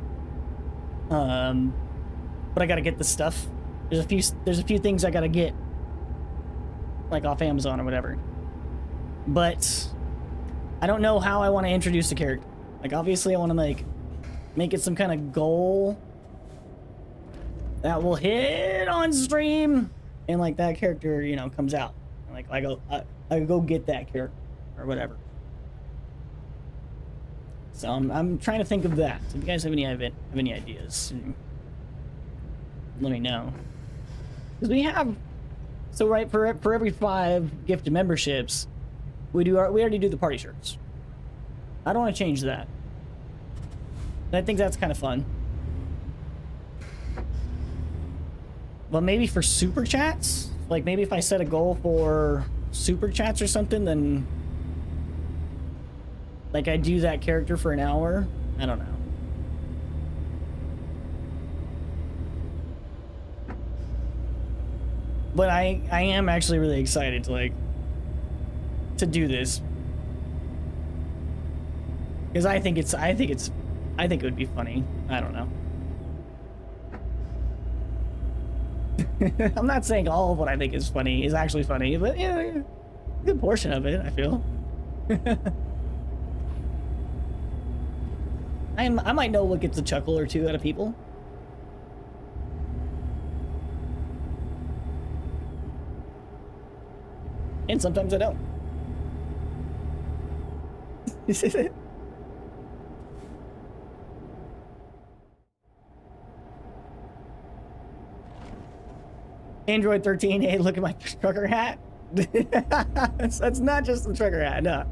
But I gotta get the stuff. There's a few things I gotta get. Like off Amazon or whatever. But I don't know how I want to introduce the character. Like obviously I want to make it some kind of goal that will hit on stream. And like that character, you know, comes out. Like I go get that character or whatever. So I'm trying to think of that. So if you guys have any ideas, let me know. Because we have, so right for every 5 gifted memberships, we already do the party shirts. I don't want to change that. I think that's kind of fun. But maybe for super chats, like maybe if I set a goal for super chats or something, then like I do that character for an hour. I don't know. But I am actually really excited to do this. Because I think it would be funny. I don't know. I'm not saying all of what I think is funny is actually funny, but yeah, a good portion of it, I feel. I might know what gets a chuckle or two out of people. And sometimes I don't. Android 13, hey, look at my trucker hat. That's not just the trucker hat, no.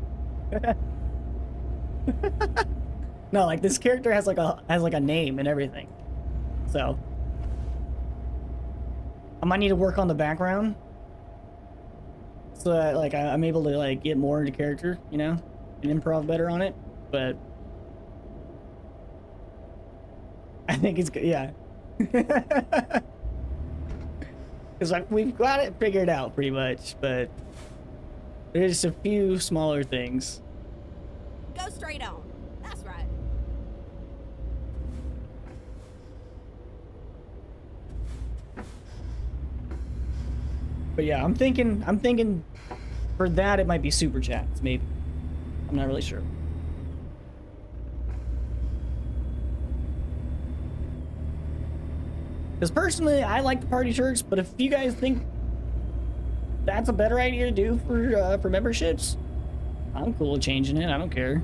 No, like this character has like a name and everything. So I might need to work on the background so that like I'm able to like get more into character, you know, and improv better on it. But I think it's good, yeah. Because we've got it figured out pretty much, but there's just a few smaller things. Go straight on. That's right. But yeah, I'm thinking for that it might be super chats, maybe. I'm not really sure. Because personally, I like the party shirts, but if you guys think that's a better idea to do for memberships, I'm cool with changing it. I don't care.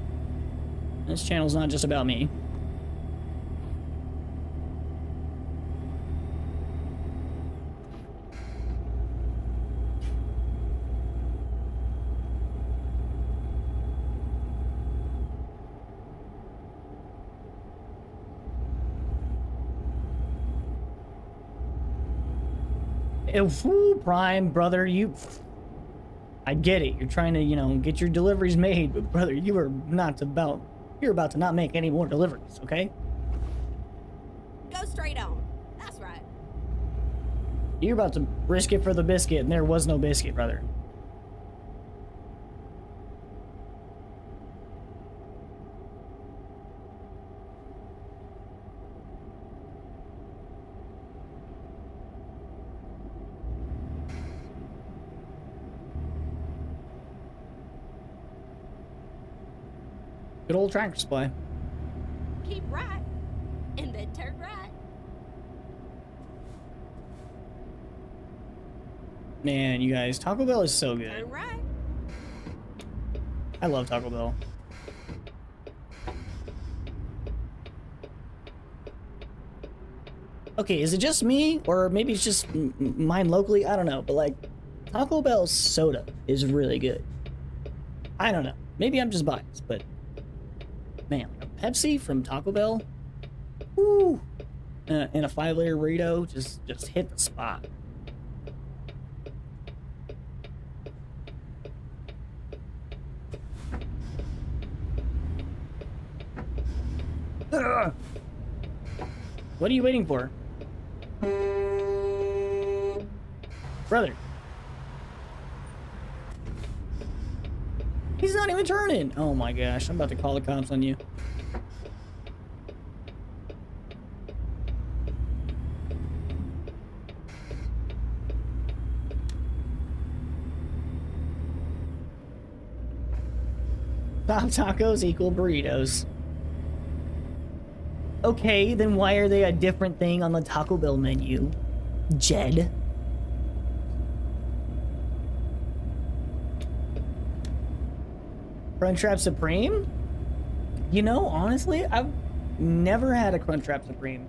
This channel's not just about me. Woo, Prime, brother, I get it. You're trying to, you know, get your deliveries made, but brother, you're about to not make any more deliveries, okay? Go straight on. That's right. You're about to risk it for the biscuit, and there was no biscuit, brother. Good old Tractor Supply. Keep right, and then turn right. Man, you guys, Taco Bell is so good. Turn right. I love Taco Bell. Okay, is it just me, or maybe it's just mine locally? I don't know, but like, Taco Bell's soda is really good. I don't know. Maybe I'm just biased, but man, like a Pepsi from Taco Bell, woo, and a 5-layer burrito just hit the spot. Ugh. What are you waiting for? Brother. He's not even turning. Oh my gosh, I'm about to call the cops on you. Top tacos equal burritos. Okay, then why are they a different thing on the Taco Bell menu? Jed. Crunchwrap Supreme? You know, honestly, I've never had a Crunchwrap Supreme.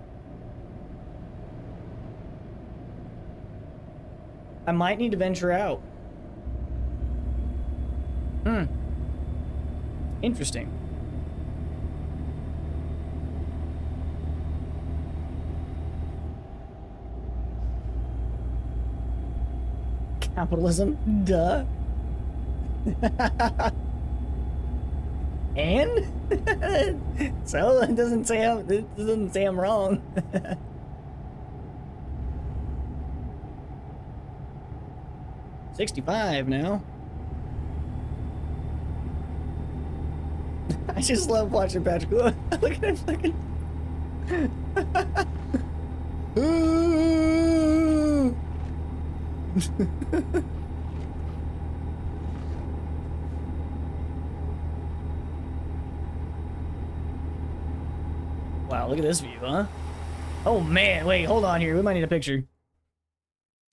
I might need to venture out. Interesting. Capitalism? Duh. And? So it doesn't say I'm wrong. $65 now. I just love watching Patrick. Look at him fucking. Wow, look at this view, huh? Oh man, wait, hold on here. We might need a picture.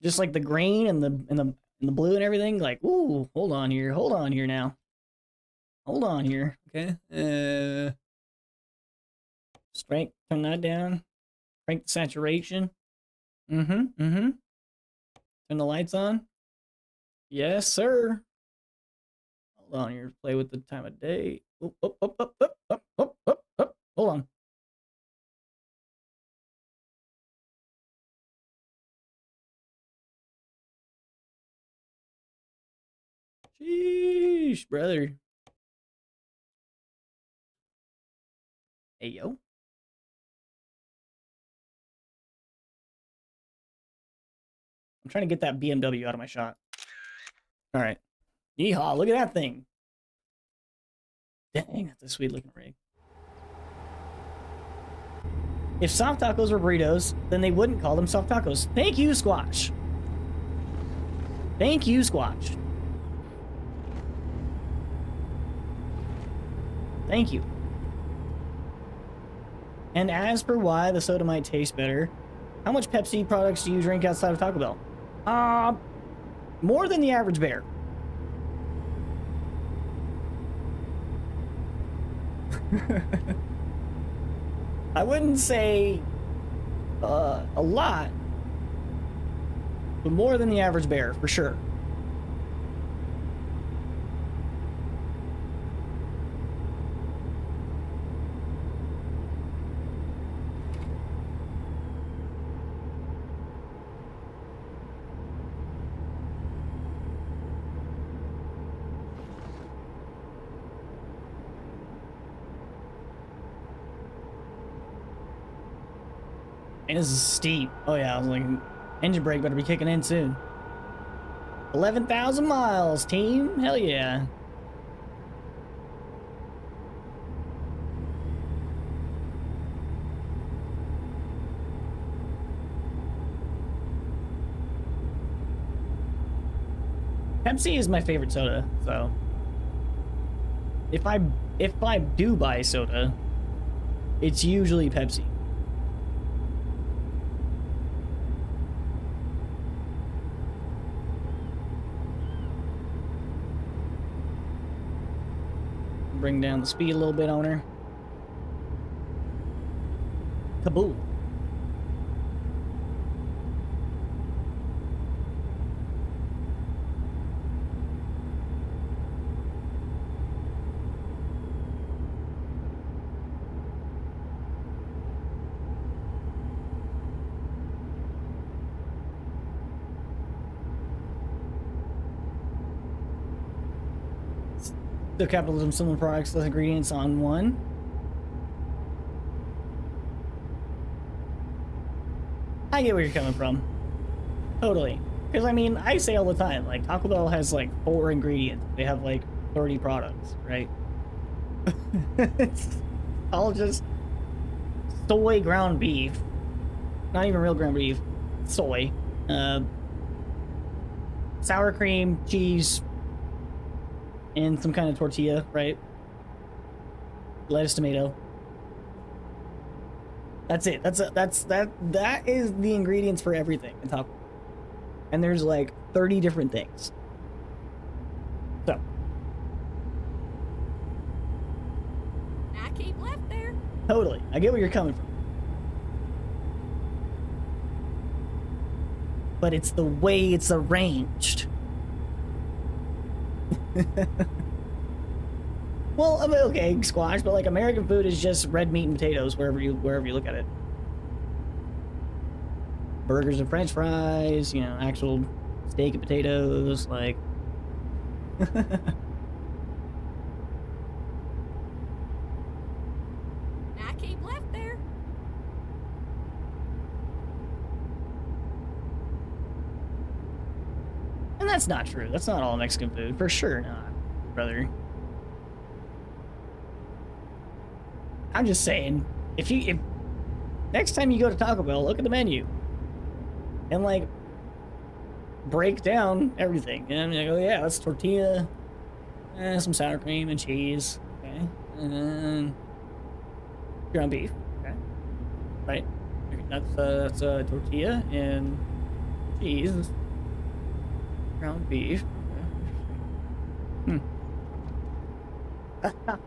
Just like the green and the blue and everything. Like, ooh, hold on here now. Hold on here, okay? Strength, turn that down. Crank the saturation. Turn the lights on. Yes, sir. Hold on here. Play with the time of day. Hold on. Sheesh, brother. Hey, yo. I'm trying to get that BMW out of my shot. All right. Yeehaw, look at that thing. Dang, that's a sweet looking rig. If soft tacos were burritos, then they wouldn't call them soft tacos. Thank you, Squash. Thank you, Squash. Thank you. And as per why the soda might taste better, how much Pepsi products do you drink outside of Taco Bell? More than the average bear. I wouldn't say a lot, but more than the average bear, for sure. And this is steep. Oh yeah, I was like, engine brake better be kicking in soon. 11,000 miles, team. Hell yeah. Pepsi is my favorite soda, so. If I do buy soda, it's usually Pepsi. Bring down the speed a little bit on her. Kaboom. The capitalism, similar products, less ingredients on one. I get where you're coming from. Totally. Because, I mean, I say all the time, like, Taco Bell has, like, 4 ingredients. They have, like, 30 products, right? It's all just soy ground beef. Not even real ground beef. Soy. Sour cream, cheese, and some kind of tortilla, right? Lettuce, tomato. That's it. That is the ingredients for everything in Taco Bell. And there's like 30 different things. So. I keep left there. Totally. I get where you're coming from. But it's the way it's arranged. Well, I mean, okay, squash, but like American food is just red meat and potatoes wherever you look at it. Burgers and French fries, you know, actual steak and potatoes, like. I keep left there. And that's not true. That's not all Mexican food, for sure not, brother. I'm just saying, if next time you go to Taco Bell, look at the menu and like break down everything. And you go, yeah, that's tortilla, some sour cream and cheese, okay, and then ground beef, okay, right? That's tortilla and cheese, ground beef. Okay.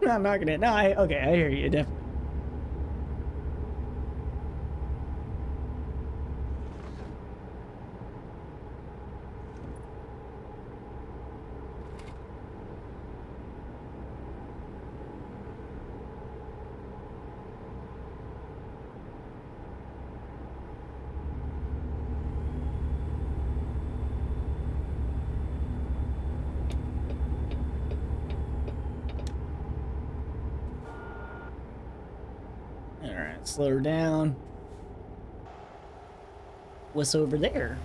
I'm not gonna. No, okay, I hear you definitely. Alright, slow her down. What's over there?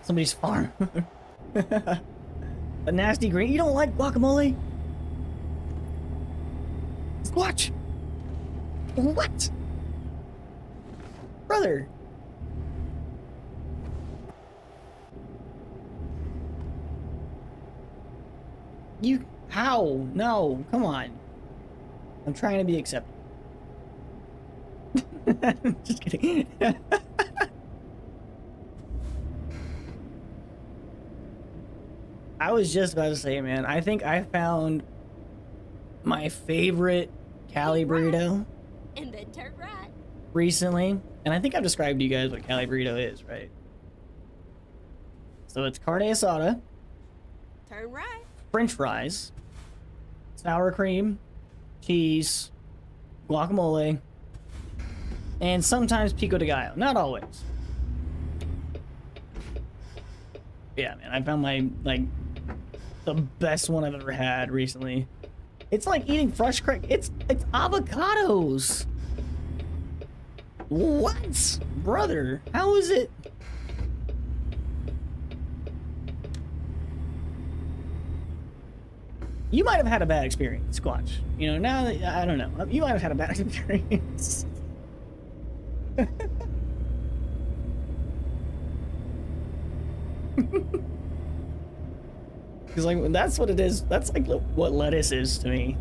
Somebody's farm. A nasty green. You don't like guacamole? Squatch! What? Brother! You. How? No, come on. I'm trying to be acceptable. Just kidding. I was just about to say, man, I think I found my favorite Cali burrito And then turn right. recently, and I think I've described to you guys what Cali burrito is, right? So it's carne asada, Turn right. French fries, sour cream, cheese, guacamole, and sometimes pico de gallo. Not always. Yeah, man, I found my, like, the best one I've ever had recently. It's like eating fresh crack. It's avocados. What? Brother, how is it? You might have had a bad experience, Squatch. You know, now that, I don't know. You might have had a bad experience. Because like that's what it is. That's like what lettuce is to me.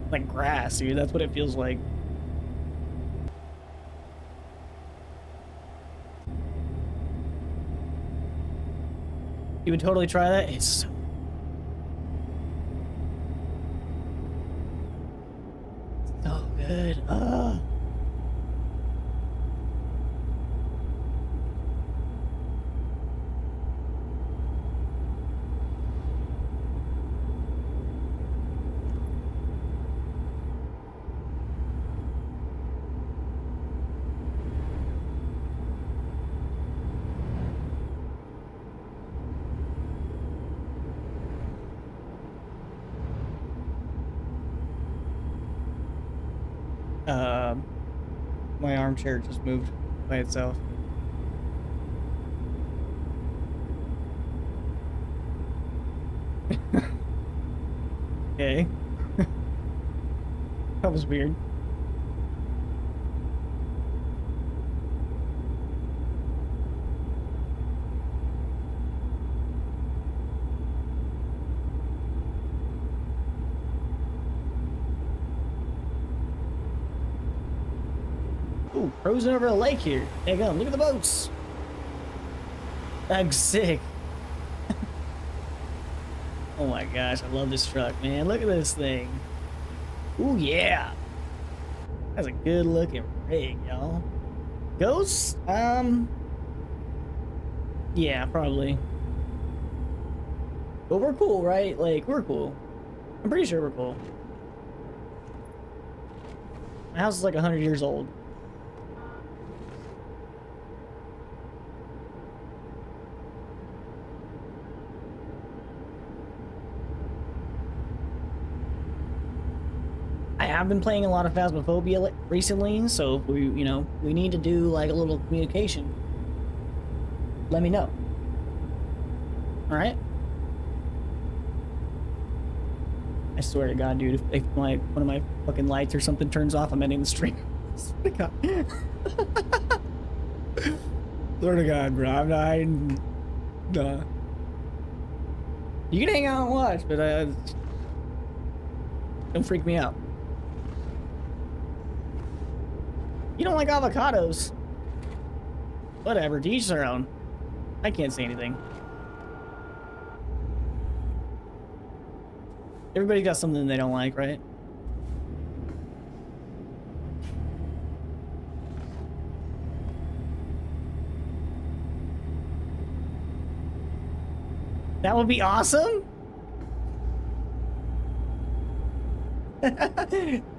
Like grass, dude. That's what it feels like. You would totally try that? It's so good. My armchair just moved by itself. Okay. That was weird. Ooh, cruising over a lake here. Hang on, look at the boats. That's sick. Oh my gosh, I love this truck, man. Look at this thing. Ooh, yeah. That's a good looking rig, y'all. Ghosts? Yeah, probably. But we're cool, right? Like, we're cool. I'm pretty sure we're cool. My house is like 100 years old. I have been playing a lot of Phasmophobia recently, so if we, we need to do like a little communication, let me know. All right? I swear to God, dude, if one of my fucking lights or something turns off, I'm ending the stream. Swear to God. Swear to God, bro. I'm not hiding. Duh. You can hang out and watch, but don't freak me out. You don't like avocados. Whatever, to each their own. I can't say anything. Everybody's got something they don't like, right? That would be awesome.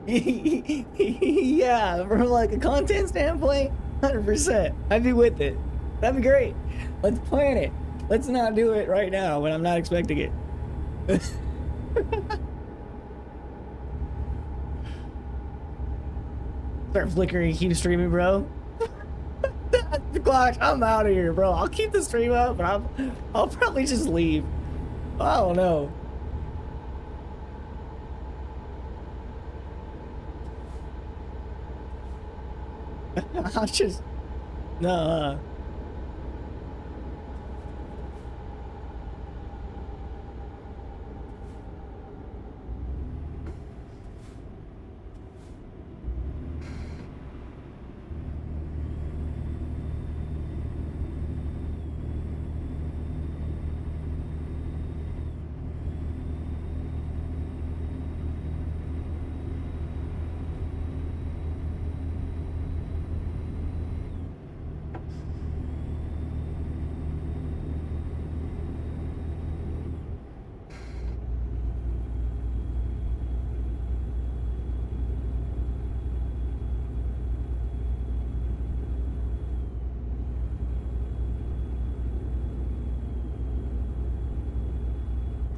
Yeah, from like a content standpoint, 100%. I'd be with it. That'd be great. Let's plan it. Let's not do it right now when I'm not expecting it. Start flickering, keep streaming, bro. Gosh, I'm out of here, bro. I'll keep the stream up, but I'll probably just leave. I don't know. I'll just no.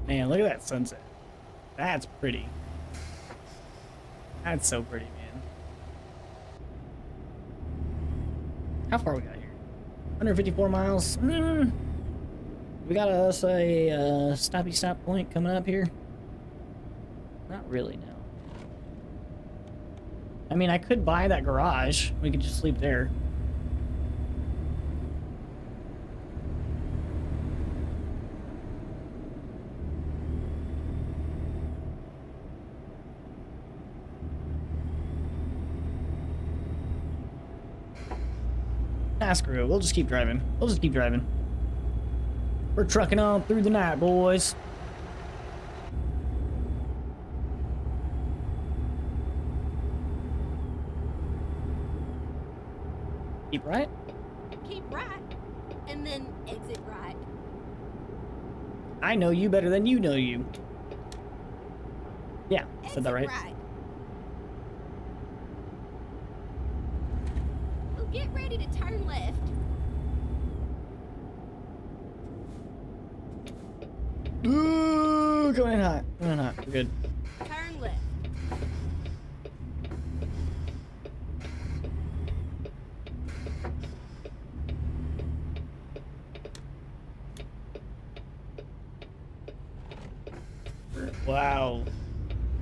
Man, look at that sunset. That's pretty. That's so pretty, man. How far we got here? 154 miles. We got us a stoppy stop point coming up here. Not really, no. I mean, I could buy that garage. We could just sleep there. Nah, screw it. We'll just keep driving. We'll just keep driving. We're trucking on through the night, boys. Keep right? Keep right, and then exit right. I know you better than you know you. Yeah, said that right. Well, get ready to turn left. Ooh, going in hot. Going in hot. We're good. Turn left. Wow.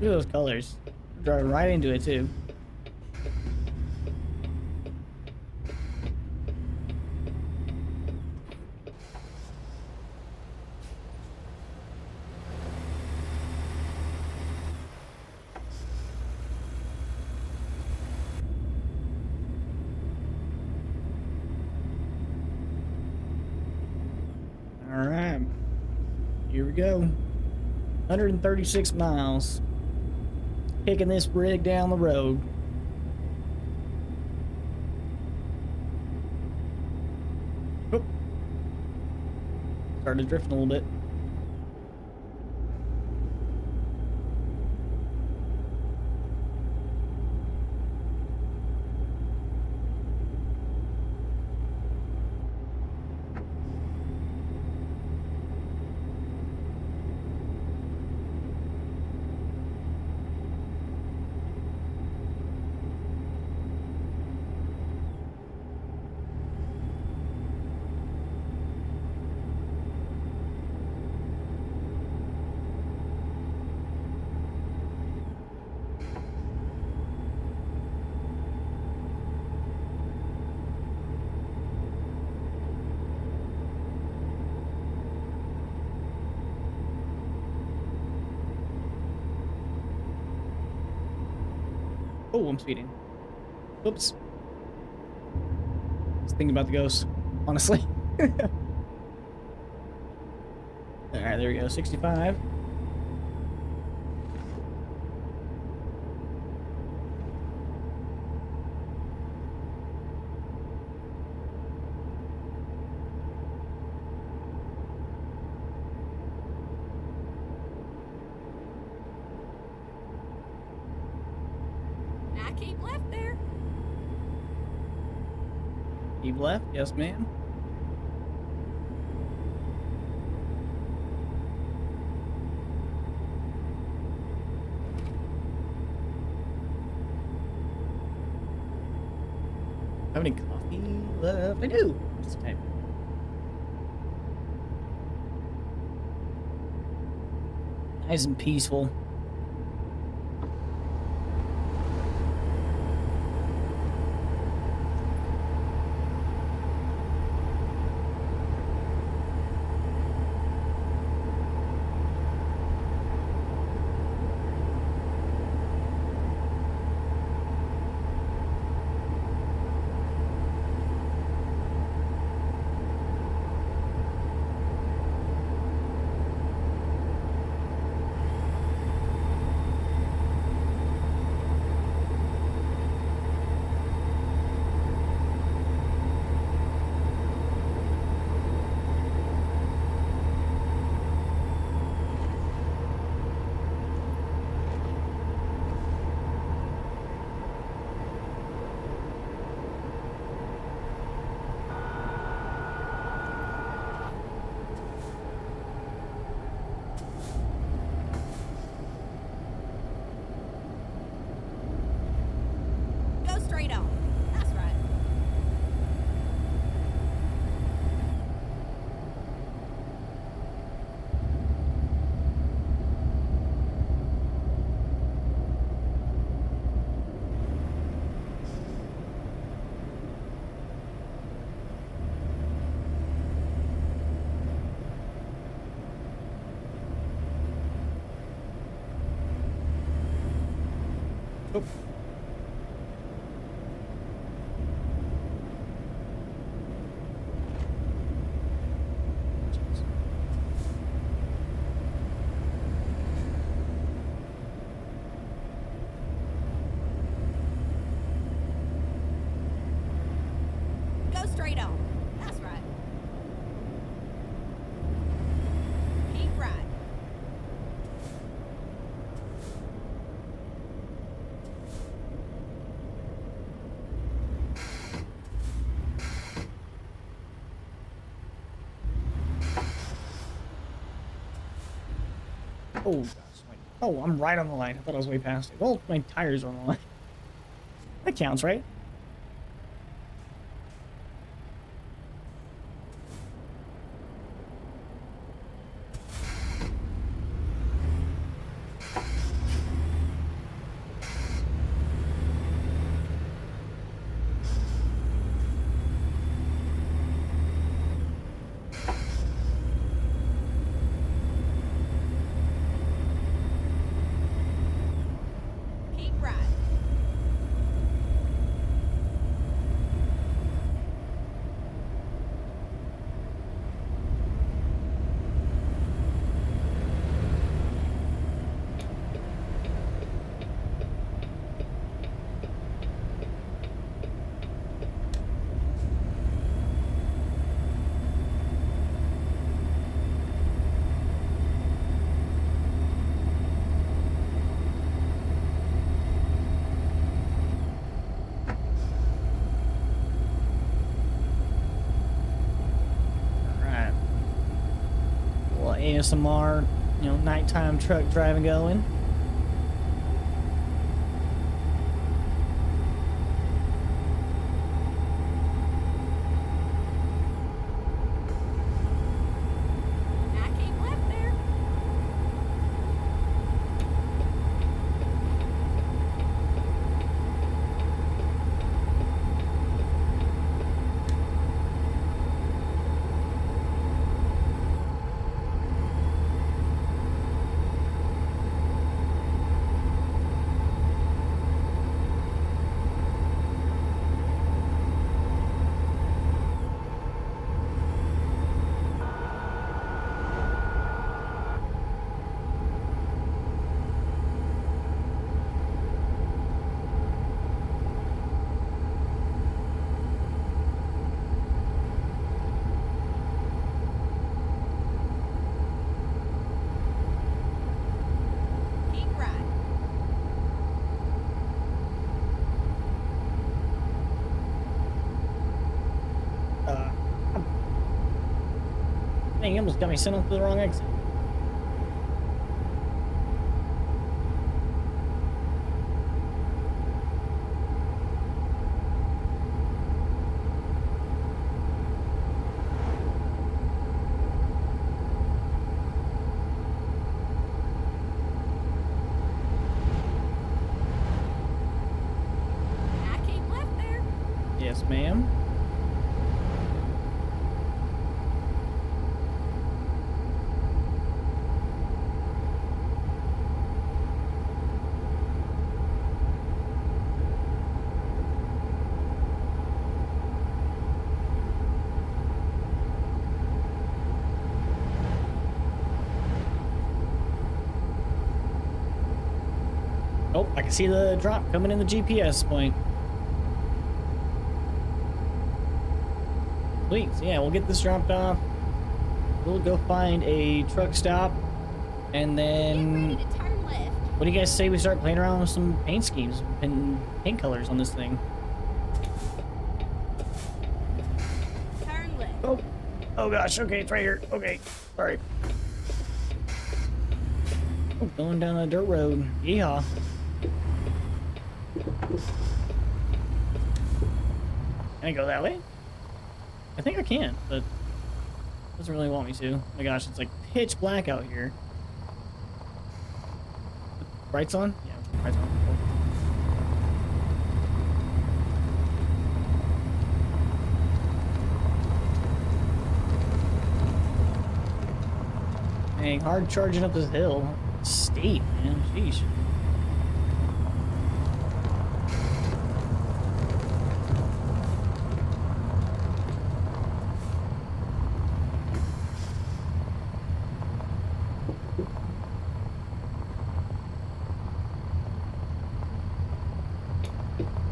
Look at those colors. We're driving right into it, too. All right. Here we go. 136 miles. Kicking this rig down the road. Oop. Started drifting a little bit. Oh, I'm speeding. Oops. I was thinking about the ghost, honestly. Alright, there we go. 65. Now keep left there. Keep left. Yes, ma'am. Have any coffee left? I do. Just a type. Nice and peaceful. Go straight on. That's right. Oh. Oh, gosh. Oh, I'm right on the line. I thought I was way past it. Well, my tires are on the line. That counts, right? Keep riding. Alright. Well, ASMR, you know, nighttime truck driving going. I keep left there. Keep riding. Uh, Dang, you almost got me sent off to the wrong exit. I keep left there. Yes, ma'am. Oh, I can see the drop coming in the GPS point. Sweet. So yeah, we'll get this dropped off. We'll go find a truck stop. And Get then, ready to turn left. what do you guys say we start playing around with some paint schemes and paint colors on this thing? Turn left. Oh, oh gosh. Okay, it's right here. Okay, sorry. Oh, going down a dirt road. Yeehaw. Can I go that way? I think I can, but it doesn't really want me to. Oh my gosh, it's like pitch black out here. Brights on? Yeah, brights on. Dang, hard charging up this hill. It's steep, man. Sheesh.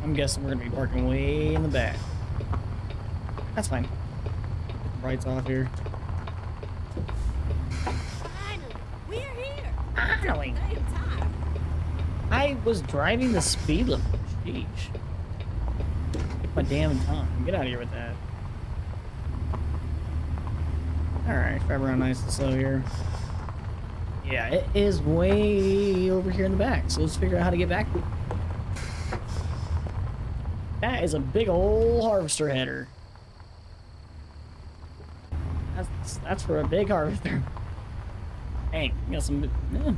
I'm guessing we're gonna be parking way in the back. That's fine. Get the brights off here. Finally, we're here. Finally! Same time. I was driving the speed limit. Sheesh. My damn time. Get out of here with that. Alright, drive around nice and slow here. Yeah, it is way over here in the back. So let's figure out how to get back. That is a big old harvester header. That's for a big harvester. Dang, you got some. Yeah.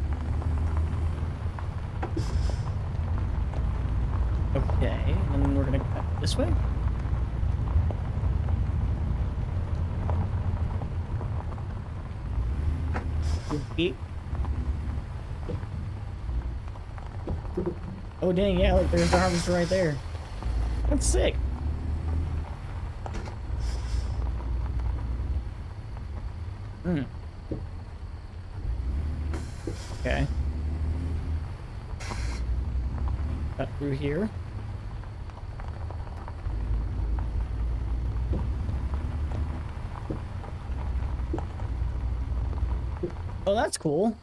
Okay, and then we're gonna cut this way. Okay. Oh dang, yeah, look, there's the harvester right there. That's sick. Hmm. Okay. Cut through here. Oh, that's cool.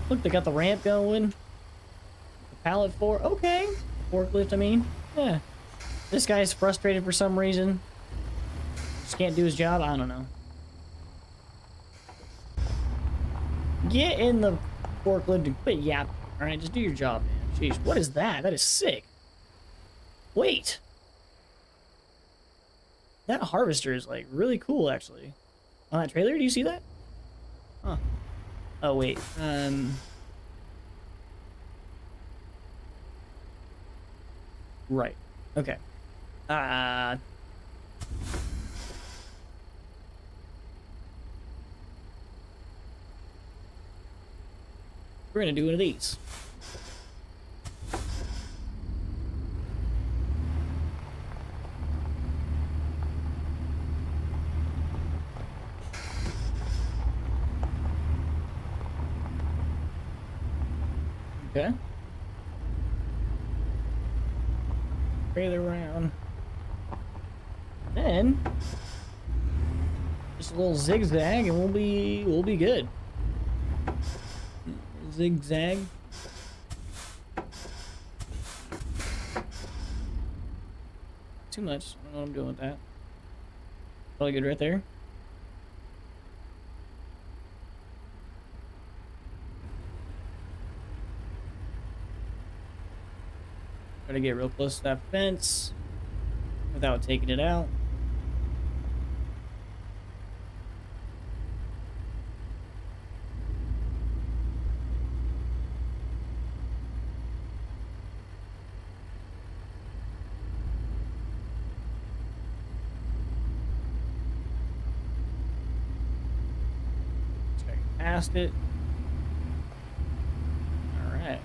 Look, they got the ramp going. The pallet for okay. Forklift, I mean. Yeah. This guy's frustrated for some reason. Just can't do his job. I don't know. Get in the forklift and quit yapping. Alright, just do your job, man. Jeez, what is that? That is sick. Wait. That harvester is, like, really cool, actually. On that trailer, do you see that? Huh. Oh, wait. Right. Okay. We're gonna do one of these. Okay. Trailer around. Then just a little zigzag and we'll be good. Zigzag. Too much. I don't know what I'm doing with that. Probably good right there. Try to get real close to that fence without taking it out. Check past it. All right.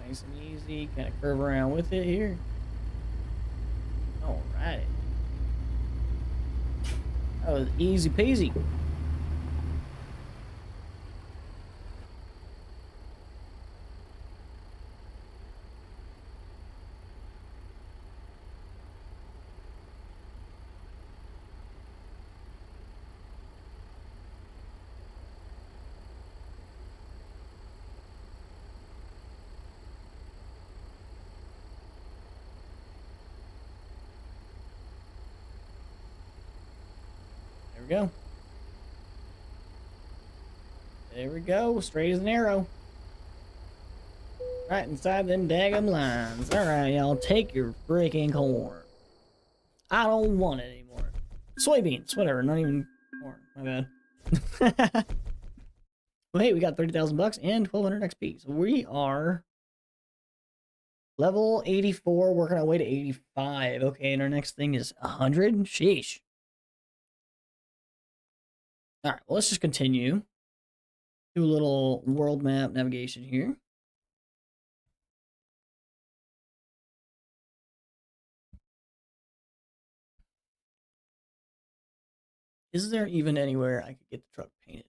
Nice and easy. Kind of curve around with it here. All right. That was easy peasy. There we go. There we go. Straight as an arrow. Right inside them daggum lines. Alright, y'all. Take your freaking corn. I don't want it anymore. Soybeans. Whatever. Not even corn. My bad. Well, hey, we got 30,000 bucks and 1,200 XP. So we are level 84, working our way to 85. Okay, and our next thing is 100. Sheesh. All right, well, let's just continue. Do a little world map navigation here. Is there even anywhere I could get the truck painted?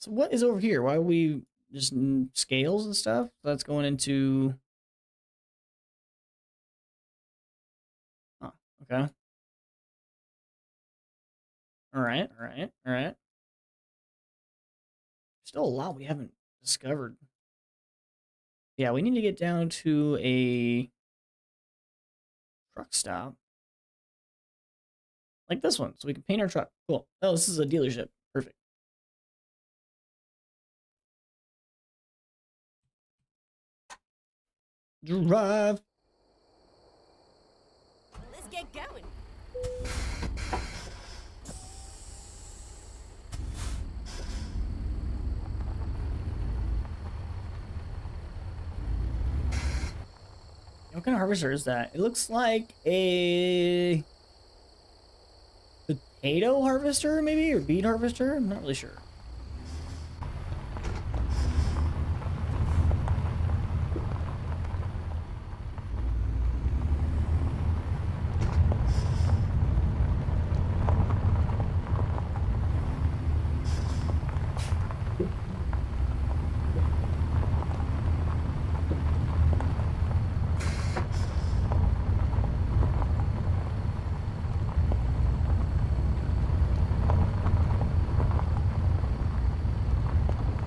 So what is over here? Why are we just scales and stuff? That's going into... Huh. Okay. All right. All right. All right. Still a lot we haven't discovered. Yeah, we need to get down to a truck stop. Like this one, so we can paint our truck. Cool. Oh, this is a dealership. Perfect. Drive. Let's get going. What kind of harvester is that? It looks like a potato harvester, maybe, or beet harvester. I'm not really sure.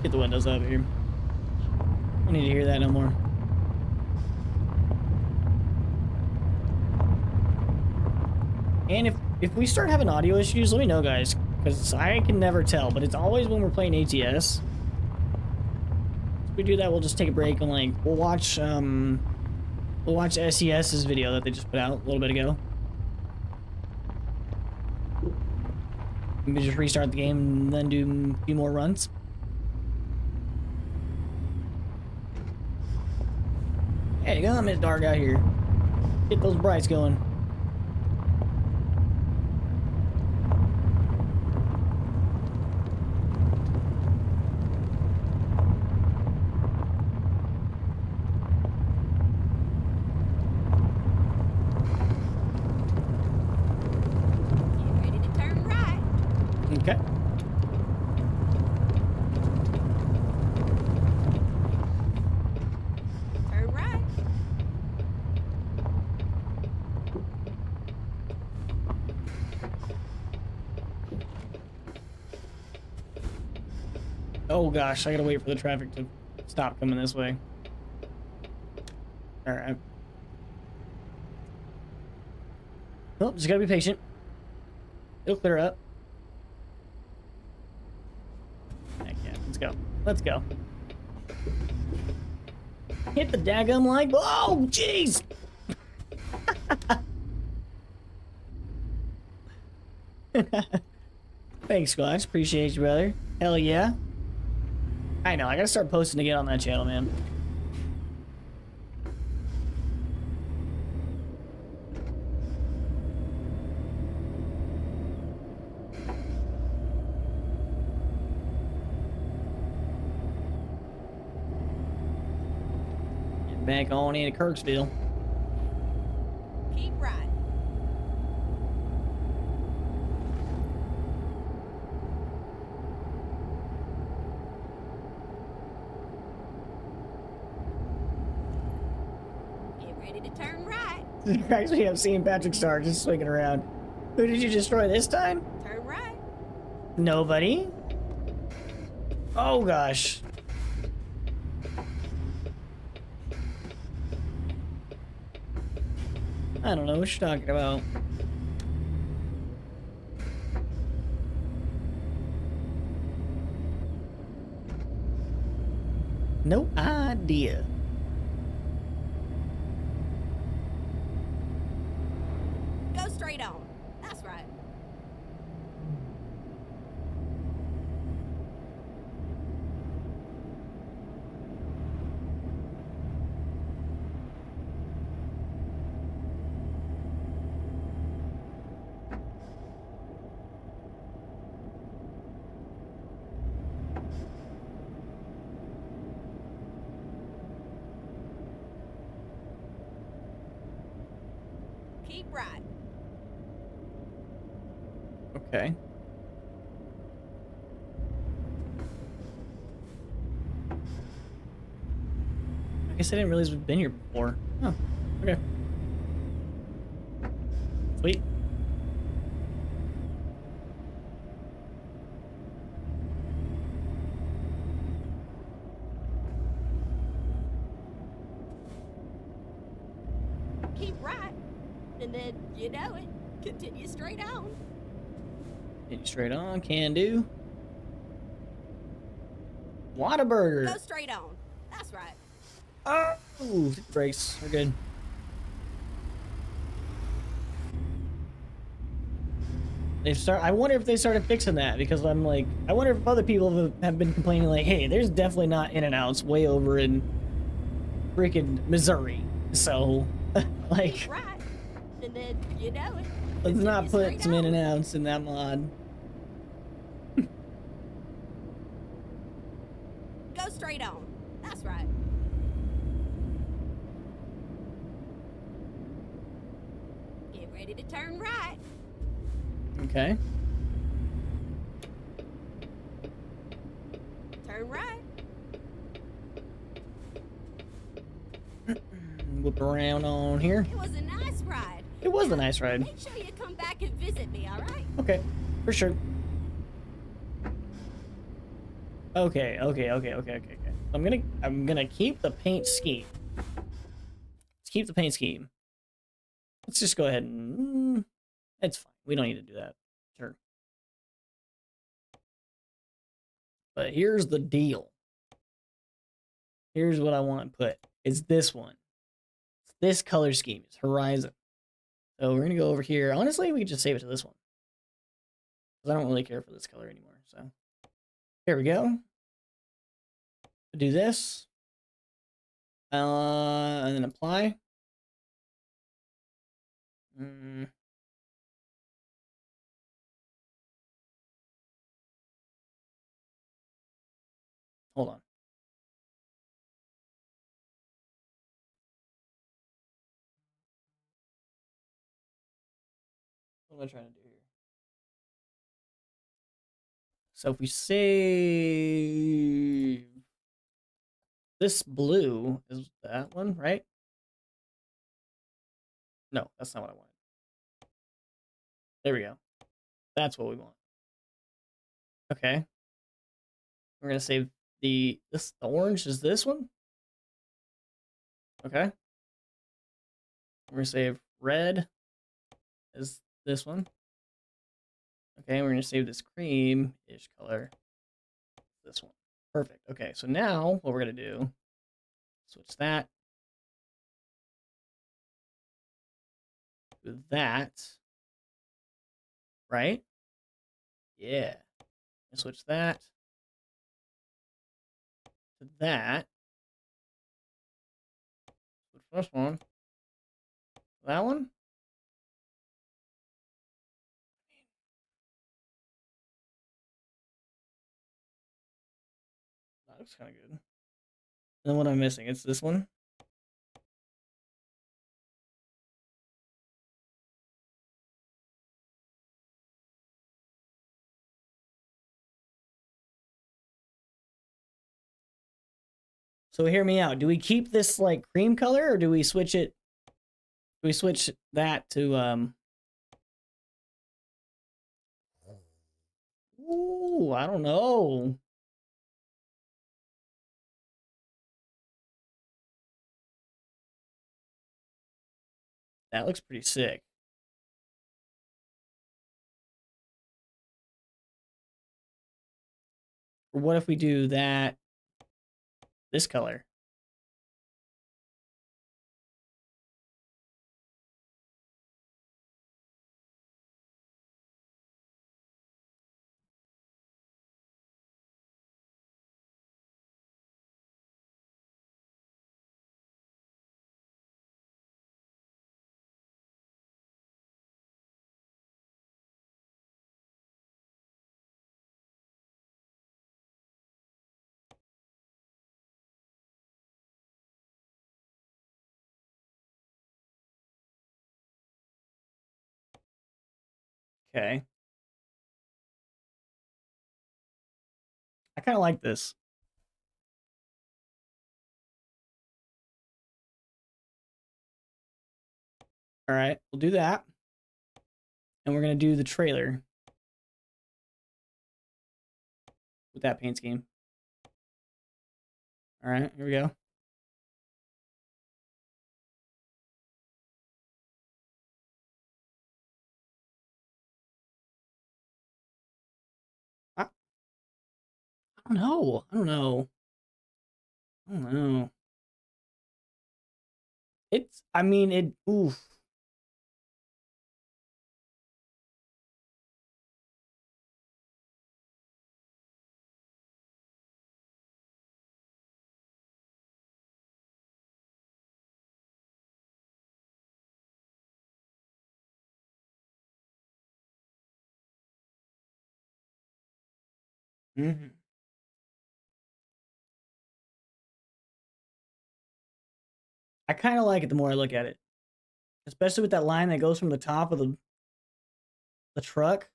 Get the windows up here. I don't need to hear that no more. And if we start having audio issues, let me know, guys, because I can never tell. But it's always when we're playing ATS. If we do that, we'll just take a break and like we'll watch SES's video that they just put out a little bit ago. Maybe just restart the game and then do a few more runs. Hey, come, it's dark out here. Get those brights going. Get ready to turn right. Okay. Turn right. Oh gosh, I gotta wait for the traffic to stop coming this way. Alright. Well, just gotta be patient. It'll clear up. Heck yeah, let's go. Let's go. Hit the daggum like. Oh, jeez! Thanks, Squatch. Appreciate you, brother. Hell yeah. I know, I gotta start posting again on that channel, man. Get back on into Kirksville. Keep right. Get ready to turn right. Actually, I'm seeing Patrick Star just swinging around. Who did you destroy this time? Turn right. Nobody? Oh gosh. I don't know what you're talking about. No idea. Go straight on. That's right. Keep right. Okay. I guess I didn't realize we've been here before. Oh, okay. Sweet. Keep right, and then, you know it, continue straight on. Continue straight on. Can do. Whataburger. Go straight on. That's right. Oh, brakes. We're good. I wonder if they started fixing that, because I'm like, I wonder if other people have been complaining like, hey, there's definitely not In-N-Outs way over in freaking Missouri. So, like, Keep right, and then, you know it, let's not continue put straight some on. In-N-Outs in that mod. Go straight on. That's right. Get ready to turn right. Okay. Turn right. Whip around on here. It was a nice ride. It was a nice ride. Make sure you come back and visit me, all right? Okay, for sure. Okay. I'm gonna keep the paint scheme. Let's keep the paint scheme. Let's just go ahead and it's fine. We don't need to do that. Sure. But here's the deal. Here's what I want to put. It's this one. It's this color scheme. It's Horizon. So we're gonna go over here. Honestly, we can just save it to this one, because I don't really care for this color anymore. So here we go. Do this. And then apply. Hold on. What am I trying to do here? So if we save this blue, is that one, right? No, that's not what I wanted. There we go. That's what we want. Okay. We're gonna save the orange is this one. Okay. We're gonna save red is this one. Okay, we're gonna save this cream-ish color. This one. Perfect. Okay, so now what we're gonna do, switch that with that. Right? Yeah. And switch that to that. Switch this one. That one. That looks kind of good. And then what I'm missing, it's this one. So hear me out. Do we keep this like cream color, or do we switch it? Do we switch that to Ooh, I don't know. That looks pretty sick. Or what if we do that this color? Okay. I kind of like this. All right, we'll do that. And we're going to do the trailer with that paint scheme. All right, here we go. I don't know. I don't know. I don't know. It's, I mean, it, oof. Mm-hmm. I kind of like it the more I look at it, especially with that line that goes from the top of the truck.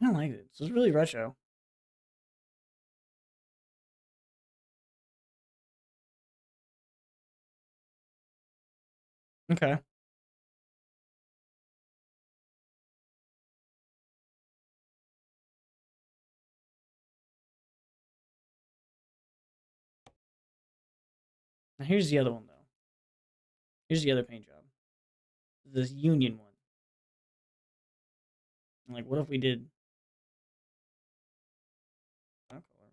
I don't like it. It's really retro. Okay. Now here's the other one though. Here's the other paint job. This Union one. Like, what if we did that color?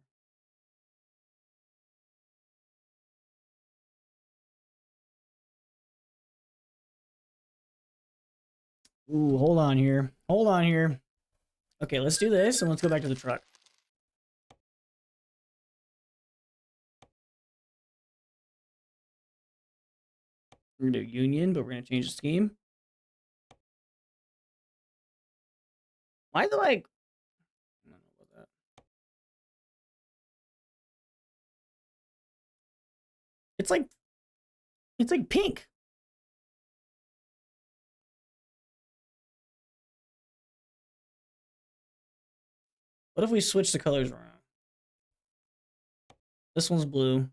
Ooh, hold on here. Hold on here. Okay, let's do this and let's go back to the truck. We're gonna do Union, but we're gonna change the scheme. Why the like? I don't know about that. It's like pink. What if we switch the colors around? This one's blue.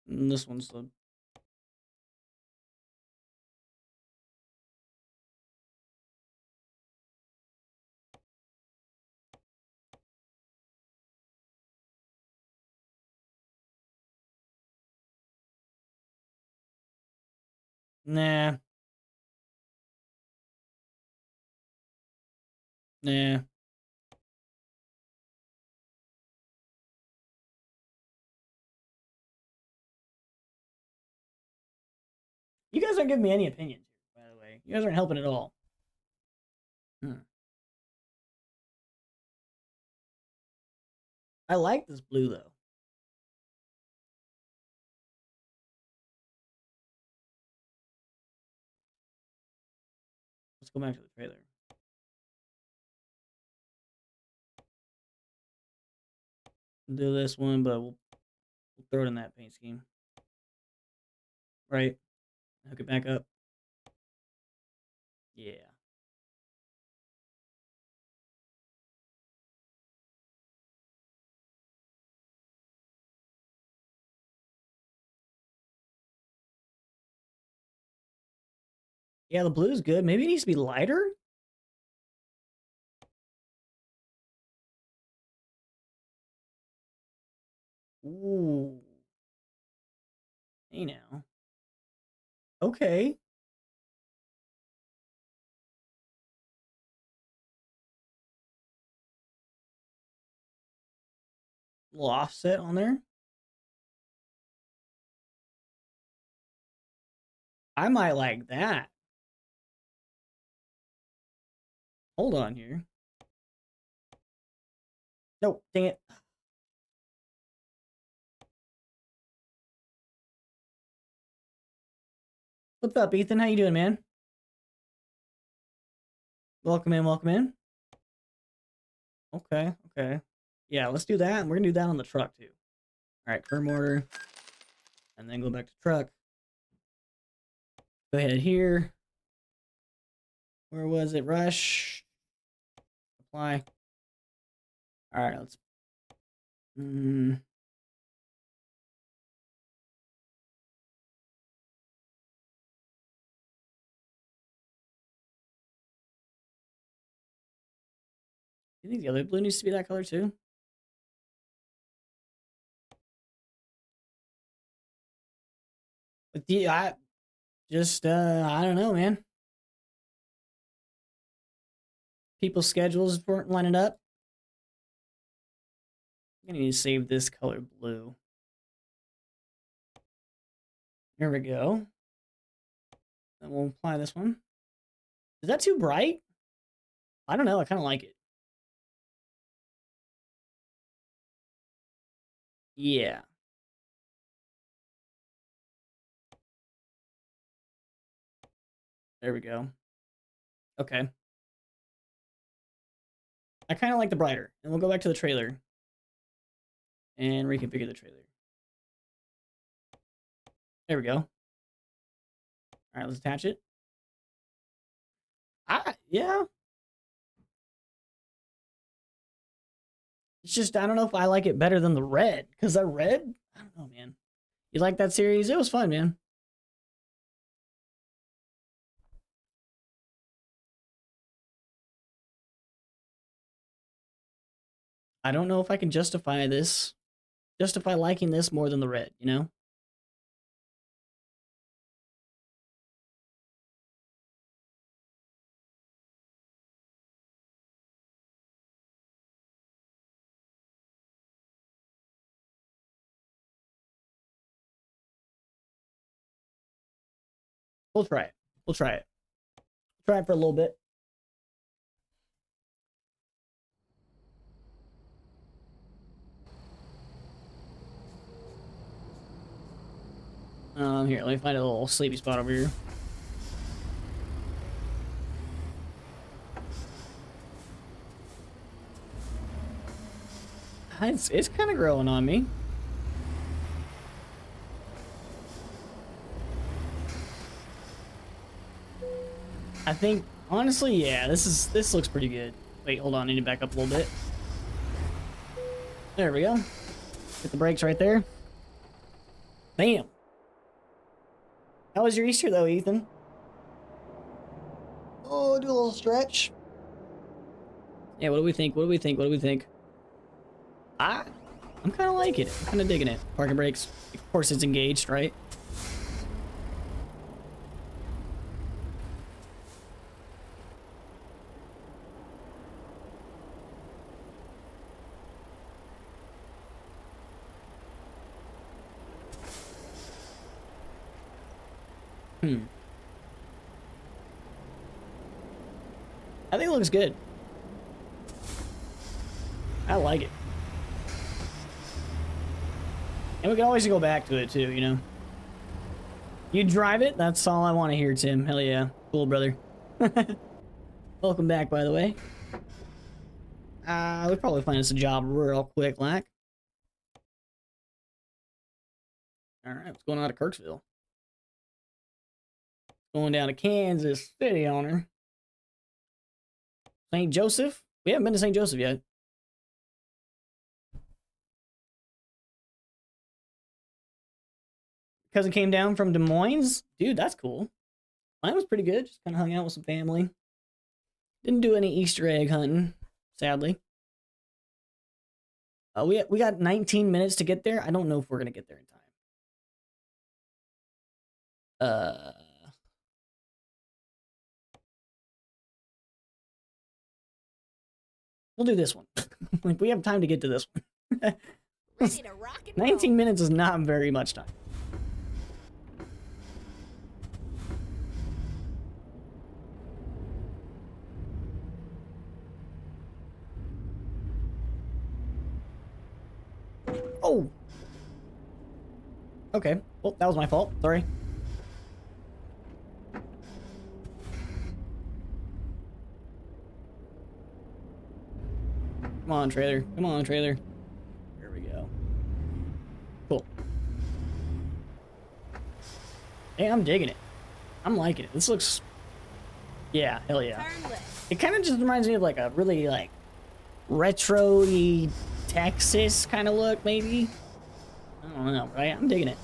And this one's the. Nah. Nah. You guys aren't giving me any opinions, by the way. You guys aren't helping at all. I like this blue though. Let's go back to the trailer. Do this one, but we'll throw it in that paint scheme. Right. Hook it back up. Yeah. Yeah, the blue's good. Maybe it needs to be lighter. Ooh. Hey now. Okay. A little offset on there. I might like that. Hold on here. No, dang it. What's up, Ethan? How you doing, man? Welcome in, welcome in. Okay, okay. Yeah, let's do that. And we're gonna do that on the truck too. All right, curve mortar. And then go back to truck. Go ahead here. Where was it? Rush. Apply. All right, let's. You think the other blue needs to be that color too? But I don't know, man. People's schedules weren't lining up. I'm gonna need to save this color blue. There we go. Then we'll apply this one. Is that too bright? I don't know. I kind of like it. Yeah. There we go. Okay. I kind of like the brighter. And we'll go back to the trailer. And reconfigure the trailer. There we go. All right, let's attach it. Yeah. It's just, I don't know if I like it better than the red. Because that red, I don't know, man. You like that series? It was fun, man. I don't know if I can justify this. Justify liking this more than the red, you know? We'll try it. We'll try it. Try it for a little bit. Here, let me find a little sleepy spot over here. It's kind of growing on me. I think, honestly, yeah, this looks pretty good. Wait, hold on, I need to back up a little bit. There we go. Hit the brakes right there. Bam. How was your Easter, though, Ethan? Oh, do a little stretch. Yeah, what do we think? What do we think? What do we think? I'm kind of liking it. I'm kind of digging it. Parking brakes. Of course, it's engaged, right? I think it looks good. I like it. And we can always go back to it too, you know? You drive it? That's all I want to hear, Tim. Hell yeah. Cool, brother. Welcome back, by the way. We'll probably find us a job real quick, like. Alright, what's going on to Kirksville? Going down to Kansas City on her. St. Joseph? We haven't been to St. Joseph yet. Cousin came down from Des Moines? Dude, that's cool. Mine was pretty good. Just kind of hung out with some family. Didn't do any Easter egg hunting, sadly. We got 19 minutes to get there. I don't know if we're going to get there in time. We'll do this one. Like, we have time to get to this one. Ready to rock and roll. 19 minutes is not very much time. Oh! Okay. Well, that was my fault. Sorry. Come on, trailer. Come on, trailer. There we go. Cool. Hey, I'm digging it. I'm liking it. This looks... Yeah, hell yeah. Turn left. It kind of just reminds me of like a really like retro-y Texas kind of look, maybe. I don't know, right? I'm digging it.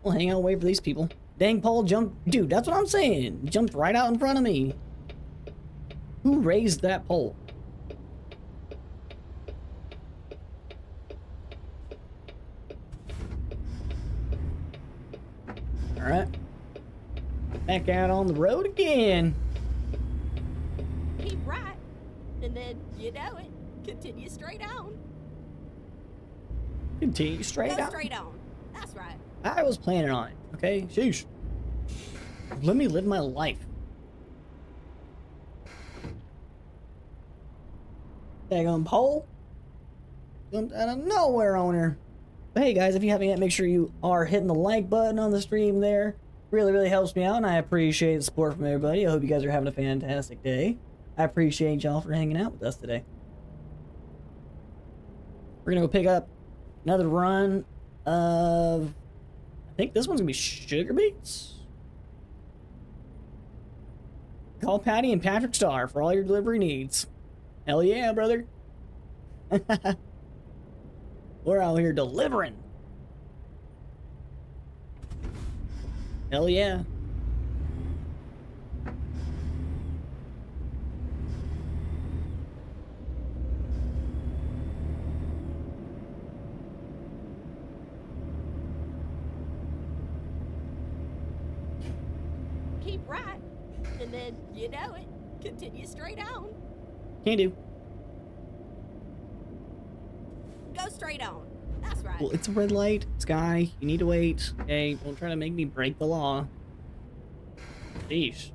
We'll hang out and wait for these people. Dang, Paul jumped. Dude, that's what I'm saying. Jumped right out in front of me. Who raised that pole? Alright. Back out on the road again. Keep right, and then, you know it, continue straight on. Continue straight Go out. straight on. That's right. I was planning on it, okay? Sheesh. Let me live my life. Daggone pole. Jumped out of nowhere on her. But hey guys, if you haven't yet, make sure you are hitting the like button on the stream there. Really, really helps me out, and I appreciate the support from everybody. I hope you guys are having a fantastic day. I appreciate y'all for hanging out with us today. We're gonna go pick up another run of... I think this one's gonna be sugar beets. Call Patty and Patrick Star for all your delivery needs. Hell yeah, brother. We're out here delivering. Hell yeah. Keep right, and then, you know it, continue straight on. Can do. Go straight on. That's right. Well, it's a red light, Sky. You need to wait. Okay, don't try to make me break the law. Sheesh.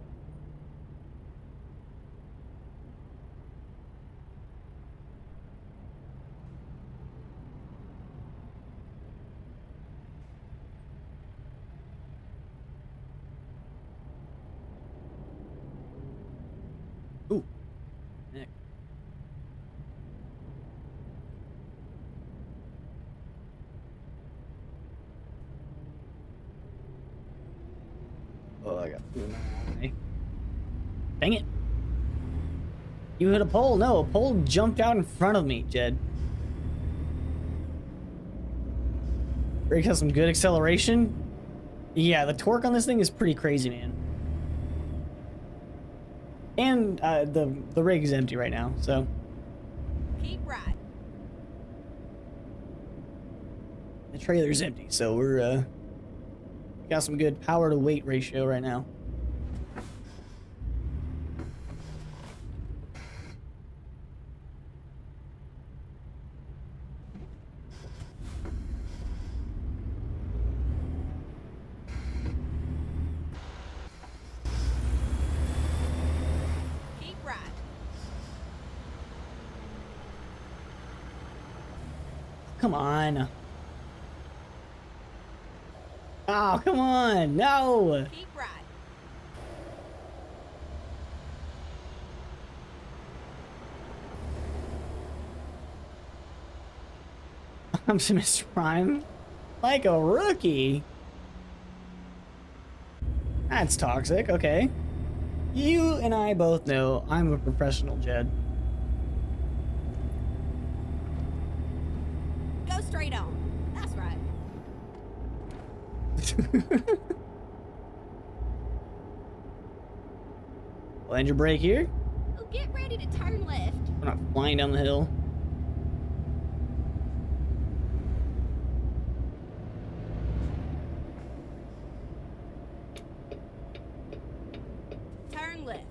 Ooh. Heck. Oh, I got food in my eye. Dang it. You hit a pole? No, a pole jumped out in front of me, Jed. Brake has some good acceleration. Yeah, the torque on this thing is pretty crazy, man. And the rig is empty right now, so. Keep right. The trailer's empty, so we're got some good power to weight ratio right now. Keep right. Come on. Oh, come on. No. Keep right. I'm Mr. Prime. Like a rookie. That's toxic. Okay. You and I both know I'm a professional, Jed. Go straight on. That's right. Land your brake here. Oh, get ready to turn left. We're not flying down the hill. Turn left.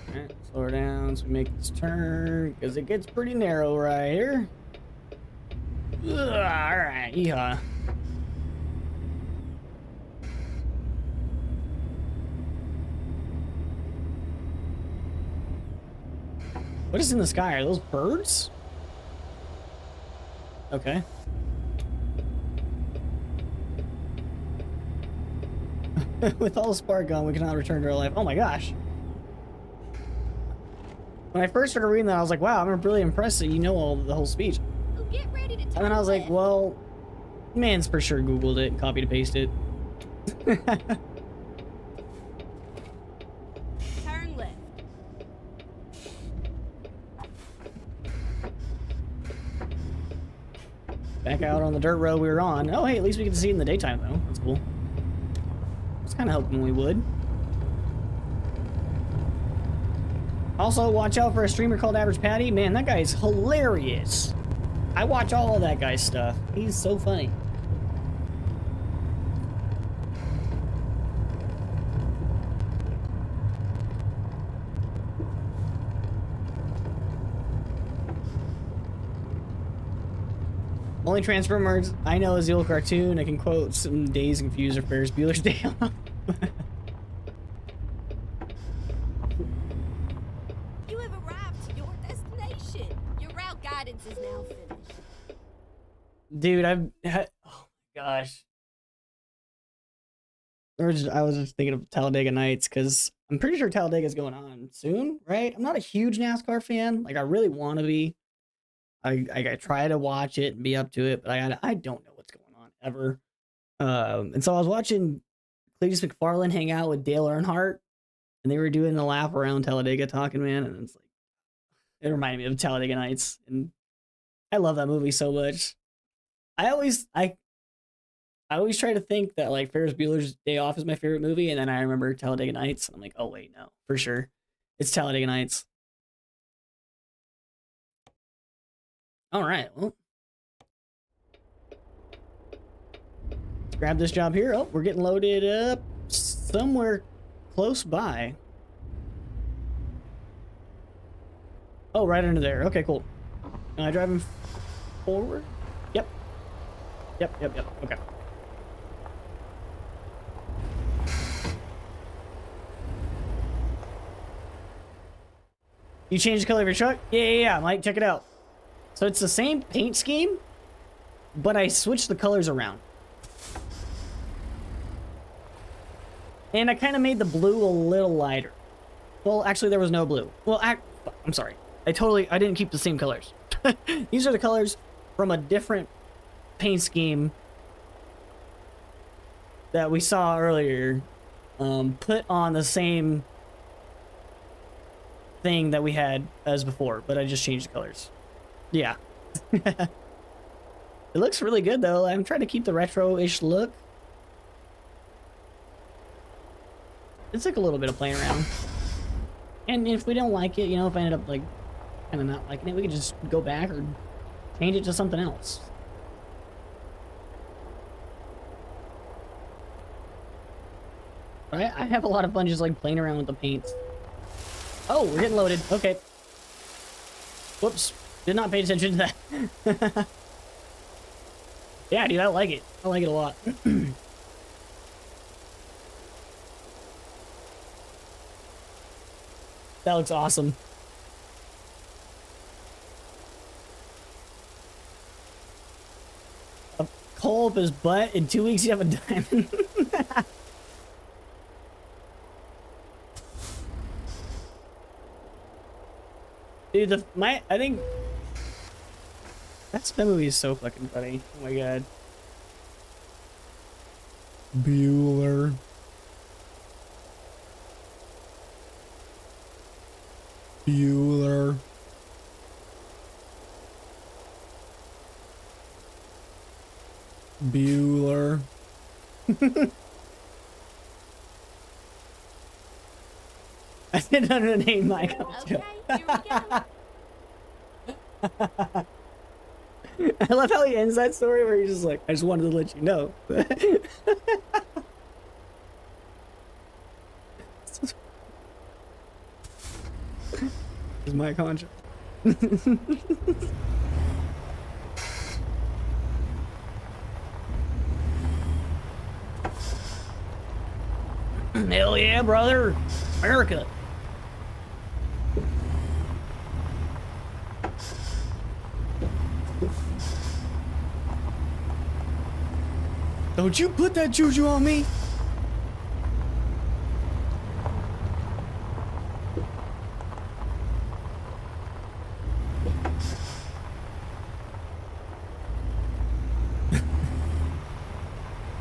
Alright, slow her down so we make this turn, because it gets pretty narrow right here. Alright, yeehaw. What is in the sky? Are those birds? Okay. With all the spark gone, we cannot return to our life. Oh my gosh. When I first started reading that, I was like, wow, I'm really impressed that you know the whole speech. Oh, get ready to And then I was like, left. well, man's for sure Googled it and copied and pasted it. Turn left. Back out on the dirt road we were on. Oh, hey, at least we get to see it in the daytime, though. That's cool. I was kind of hoping we would. Also, watch out for a streamer called Average Patty. Man, that guy's hilarious. I watch all of that guy's stuff. He's so funny. Only Transformers I know is the old cartoon. I can quote some Days Confused or Ferris Bueller's Day Off. You have arrived to your destination. Your route guidance is now finished. Dude, oh my gosh. I was just thinking of Talladega Nights because I'm pretty sure Talladega's going on soon, right? I'm not a huge NASCAR fan. Like, I really want to be. I try to watch it and be up to it, but I don't know what's going on ever. And so I was watching Cletus McFarlane hang out with Dale Earnhardt, and they were doing the lap around Talladega talking, man, and it's like, it reminded me of Talladega Nights, and I love that movie so much. I always try to think that like Ferris Bueller's Day Off is my favorite movie, and then I remember Talladega Nights, and I'm like, oh wait, no, for sure, it's Talladega Nights. All right, well, let's grab this job here. Oh, we're getting loaded up somewhere close by. Oh, right under there. Okay, cool. Am I driving forward? Yep. Yep. Okay. You changed the color of your truck? Yeah, Mike, check it out. So it's the same paint scheme, but I switched the colors around. And I kind of made the blue a little lighter. Well, actually, there was no blue. Well, I'm sorry. I didn't keep the same colors. These are the colors from a different paint scheme that we saw earlier, put on the same thing that we had as before, but I just changed the colors. Yeah. It looks really good, though. I'm trying to keep the retro-ish look. It's like a little bit of playing around. And if we don't like it, you know, if I end up, like, kind of not liking it, we can just go back or change it to something else. I have a lot of fun just, like, playing around with the paints. Oh, we're getting loaded. Okay. Whoops. Did not pay attention to that. Yeah, dude, I like it. I like it a lot. That looks awesome. A coal up his butt. In 2 weeks, you have a diamond. Dude, I think that movie is so fucking funny. Oh my god. Bueller. Bueller. Bueller. I didn't know the name, Mike. Okay, here we go. I love how he ends that story where he's just like, I just wanted to let you know. Is my contract. Hell yeah, brother. America. Don't you put that juju on me.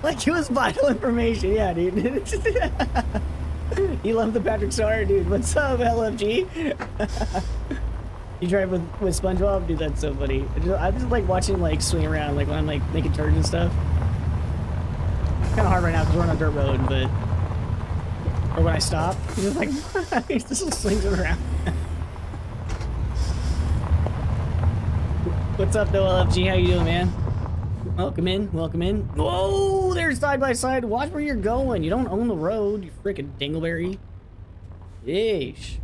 Like it was vital information. Yeah, dude. You love the Patrick Star, dude. What's up, LFG? You drive with SpongeBob? Dude, that's so funny. I just like watching him like swing around like when I'm like making turns and stuff. It's kind of hard right now because we're on a dirt road, but... Or when I stop, he's just like, he just swings it around. What's up, though, LFG? How you doing, man? Welcome in, welcome in. Whoa, they're side by side. Watch where you're going. You don't own the road, you freaking dingleberry. Yeesh.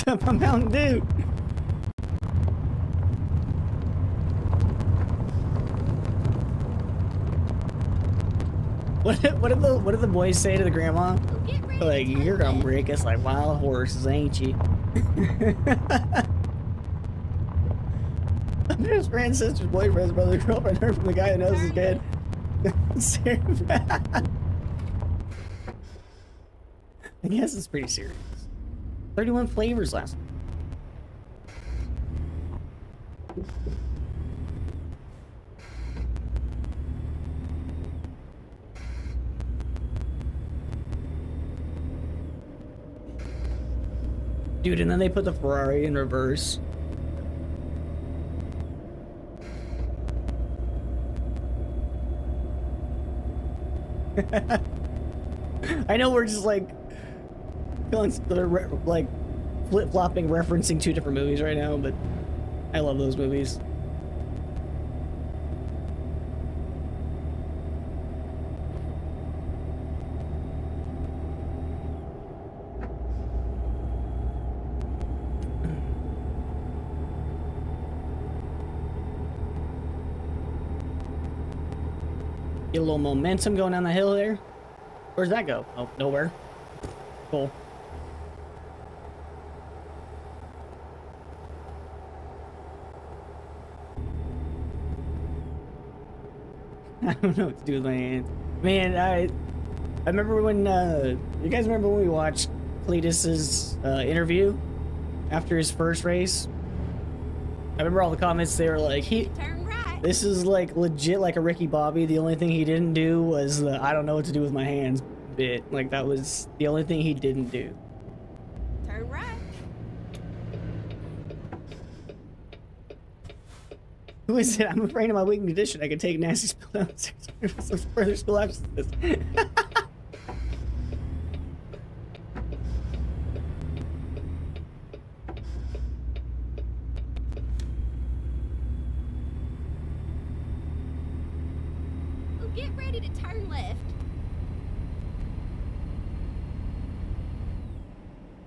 Up on Mountain Dew. What did the boys say to the grandma? Like, you're gonna break us like wild horses, ain't you? There's friend, sister's boyfriend's brother, girlfriend, heard from the guy who knows his kid. I guess it's pretty serious. 31 flavors last week. Dude, and then they put the Ferrari in reverse. I know we're just like like flip-flopping, referencing two different movies right now, but I love those movies. Get a little momentum going down the hill there. Where's that go? Oh, nowhere. Cool. I don't know what to do with my hands. Man, I remember when, you guys remember when we watched Cletus's interview after his first race? I remember all the comments, they were like, Turn right. this is like legit like a Ricky Bobby. The only thing he didn't do was the I don't know what to do with my hands bit. Like that was the only thing he didn't do. Turn right. Who is it? I'm afraid of my weakened condition. I can take nasty spill down some further spill absences. Well, get ready to turn left.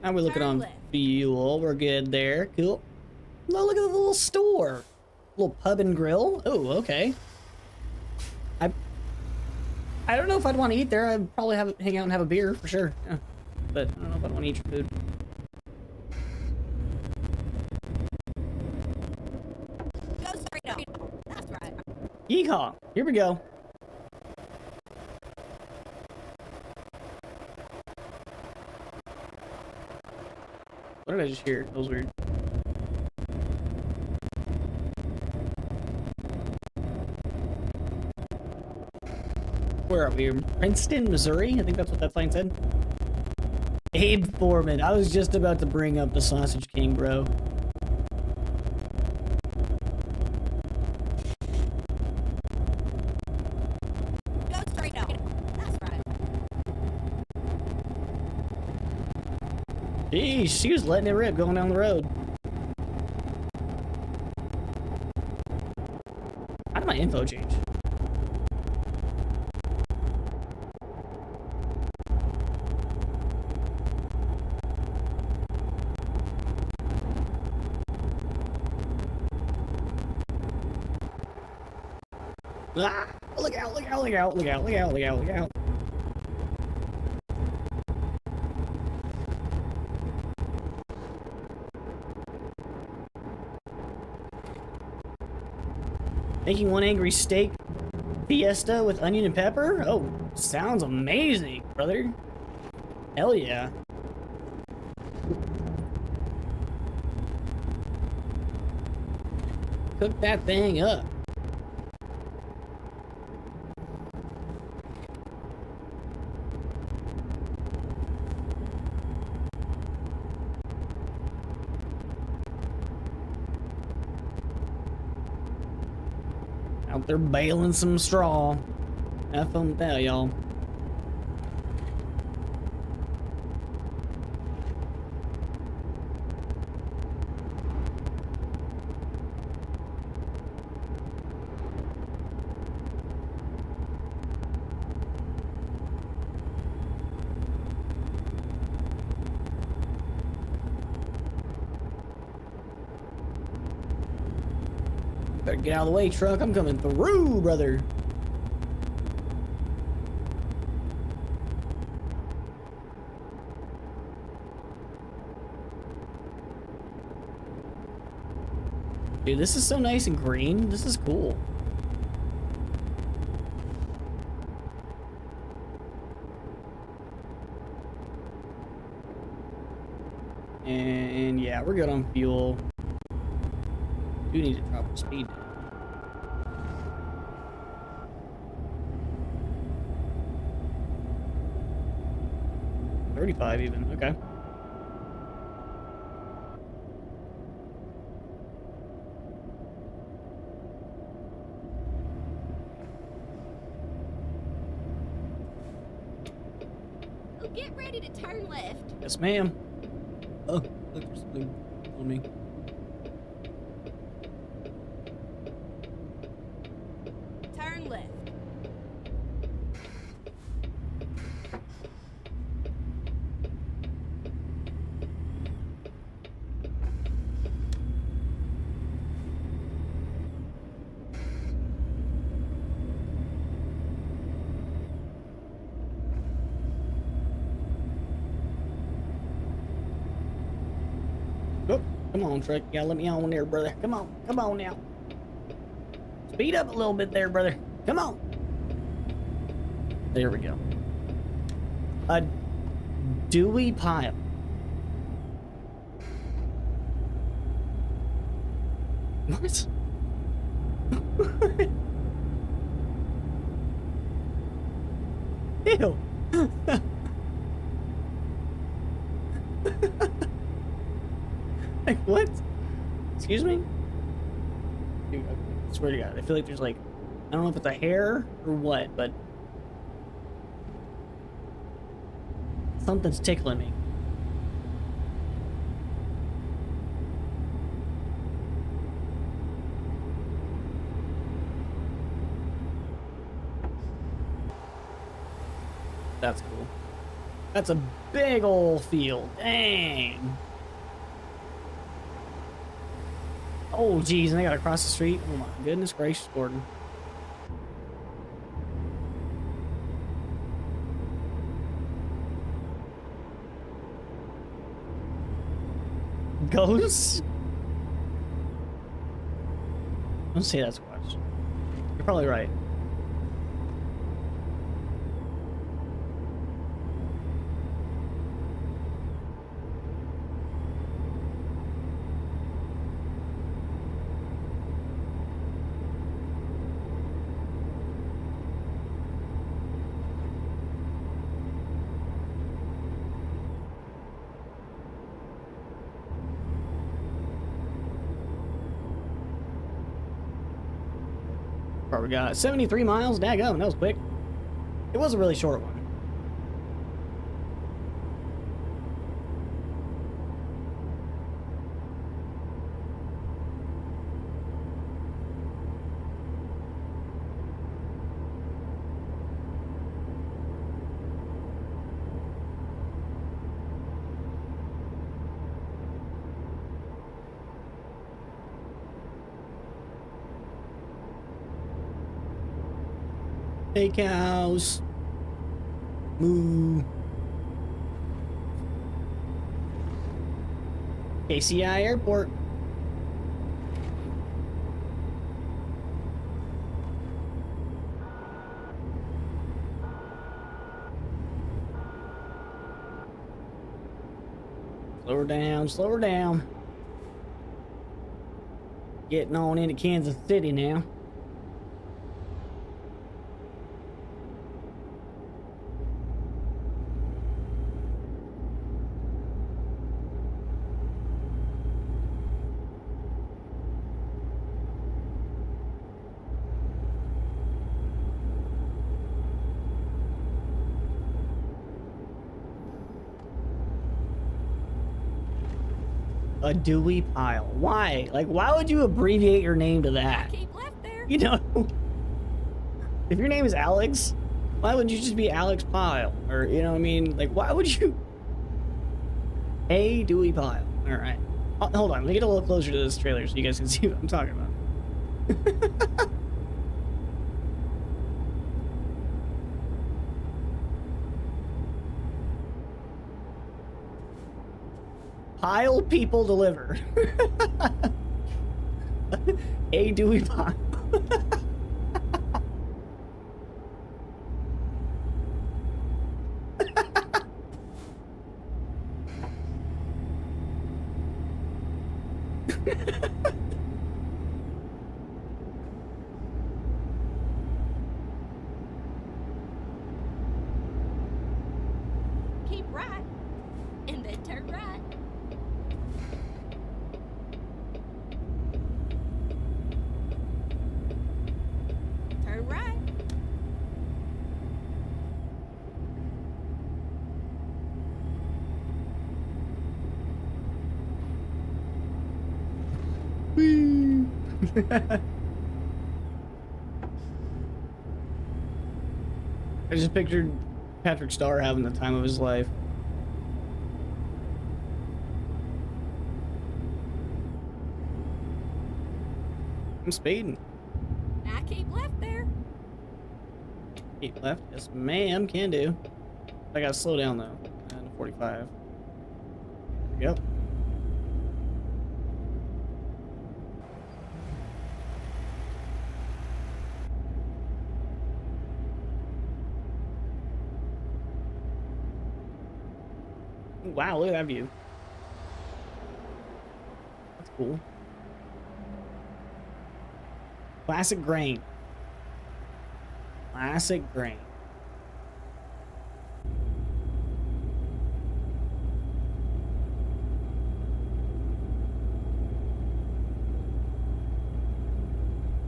Now we're looking on fuel. We're good there. Cool. No, look at the little store. Little pub and grill. Oh, okay. I don't know if I'd want to eat there. I'd probably hang out and have a beer for sure. Yeah. But I don't know if I'd want to eat your food. Go straight up. That's right. Yeehaw! Here we go. What did I just hear? That was weird. Where are we? Princeton, Missouri? I think that's what that sign said. Abe Foreman. I was just about to bring up the Sausage King, bro. Go straight up. That's right. Jeez, she was letting it rip going down the road. How did my info change? Ah, look out, look out, look out, look out, look out, look out, look out. Making one angry steak fiesta with onion and pepper? Oh, sounds amazing, brother. Hell yeah. Cook that thing up. Out there baling some straw. Have fun with that, y'all. Better get out of the way, truck. I'm coming through, brother. Dude, this is so nice and green. This is cool. And yeah, we're good on fuel. Do need to drop the speed down. $35 even, okay. Oh, get ready to turn left. Yes, ma'am. Oh, look, there's something on me. Turn left. Oh, come on, truck. You gotta let me on there, brother. Come on now. Speed up a little bit there, brother. Come on. There we go. A dewy pile. What? Ew. Like, what? Excuse me? Dude, I swear to God, I feel like there's like, I don't know if it's a hair or what, but something's tickling me. That's cool. That's a big old field. Dang. Oh, geez, and I gotta cross the street. Oh my goodness gracious, Gordon. Ghosts? Don't say that's watch. You're probably right. We got 73 miles. Daggone, that was quick. It was a really short one. Hey, cows. Moo. KCI Airport. Slow her down, slow her down. Getting on into Kansas City now. A Dewey Pile. Why? Like, why would you abbreviate your name to that? Keep left there. You know, if your name is Alex, why would you just be Alex Pile? Or, you know what I mean? Like, why would you? A Dewey Pile. All right. Oh, hold on. Let me get a little closer to this trailer so you guys can see what I'm talking about. Pile people deliver. A Dewey Pile. Keep right, and then turn right. Turn right. Whee! I just pictured Patrick Starr having the time of his life. I'm speeding. Now keep left there. Keep left. Yes, ma'am. Can do. I gotta slow down though. And 45. Yep. Wow, look at that view. That's cool. Classic grain. Classic grain.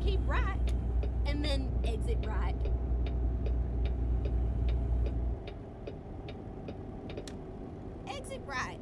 Keep right, and then exit right. Exit right.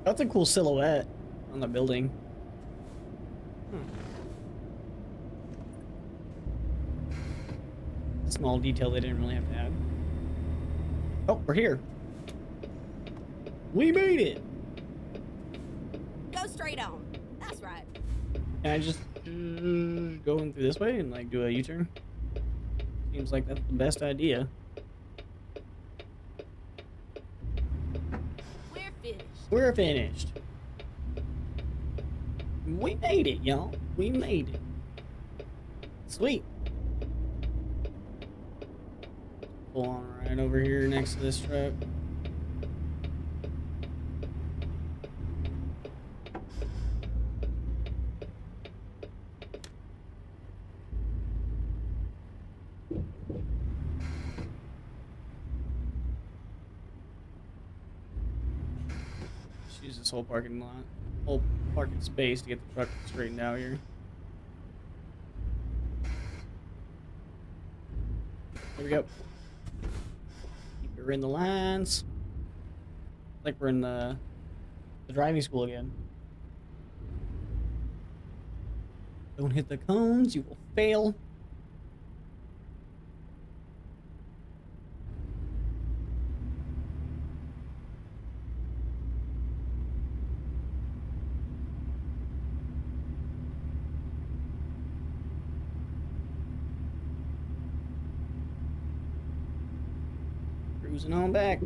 That's a cool silhouette on the building. Small detail they didn't really have to add. Oh, we're here. We made it. Go straight on. That's right. Can I just go in through this way and like do a U-turn? Seems like that's the best idea. We're finished. We're finished. We made it, y'all. We made it. Sweet. Pull on right over here next to this truck. Just use this whole parking lot, whole parking space to get the truck straightened out here. There we go. Keep her in the lines. Like we're in the driving school again. Don't hit the cones, you will fail. Cruising on back.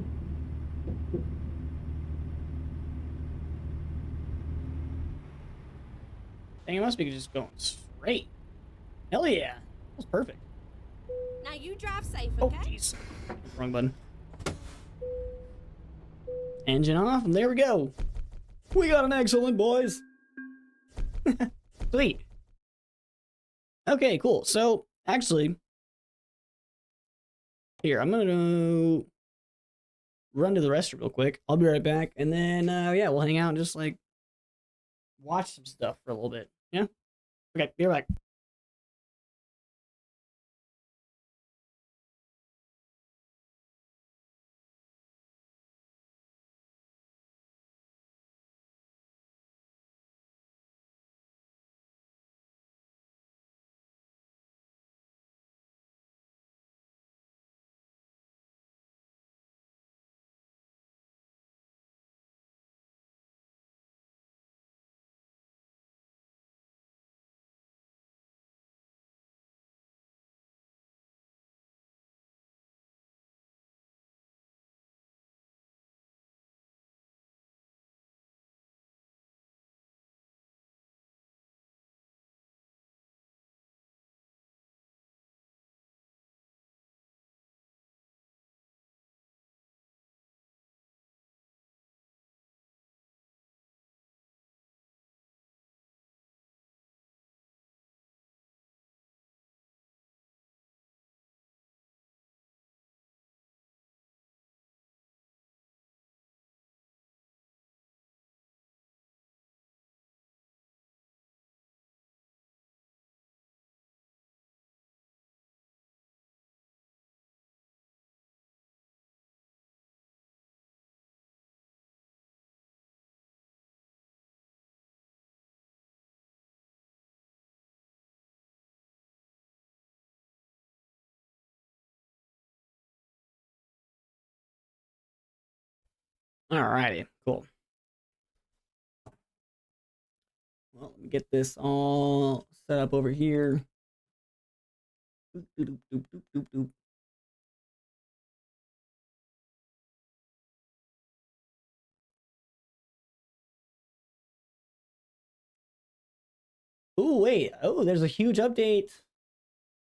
Dang, it must be just going straight. Hell yeah. That was perfect. Now you drive safe, Oh, okay? jeez. Wrong button. Engine off, and there we go. We got an excellent, boys. Sweet. Okay, cool. So, actually, here, I'm gonna run to the restroom real quick. I'll be right back, and then, yeah, we'll hang out and just, like, watch some stuff for a little bit. Yeah? Okay, be right back. Alrighty, cool. Well, let me get this all set up over here. Doop, doop, doop, doop, doop, doop. Ooh, wait. Oh, there's a huge update.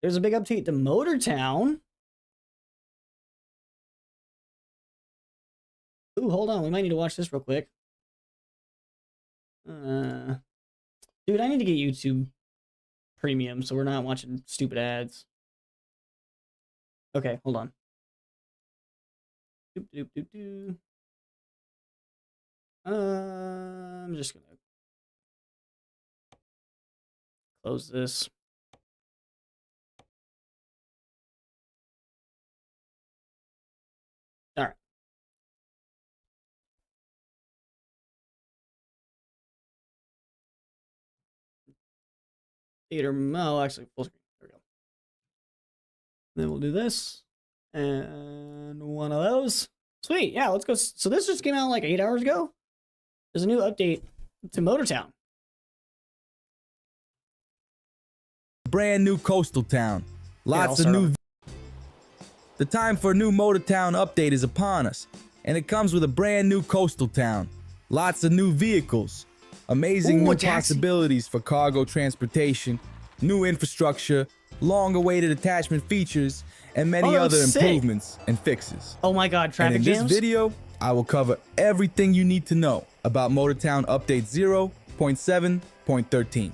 There's a big update to Motortown. Ooh, hold on. We might need to watch this real quick. Dude, I need to get YouTube Premium so we're not watching stupid ads. Okay, hold on. Doop, doop, doop, doop. I'm just gonna close this. All right. Theater, oh, actually, full screen. There we go. Then we'll do this. And one of those. Sweet, yeah, let's go. So this just came out like 8 hours ago. There's a new update to Motortown. Brand new coastal town. Lots of new. The time for a new Motortown update is upon us, and it comes with a brand new coastal town. Lots of new vehicles, amazing new possibilities for cargo transportation, new infrastructure, long-awaited attachment features, and many other improvements and fixes. Oh my God, traffic jams. In this video, I will cover everything you need to know about Motortown Update 0.7.13.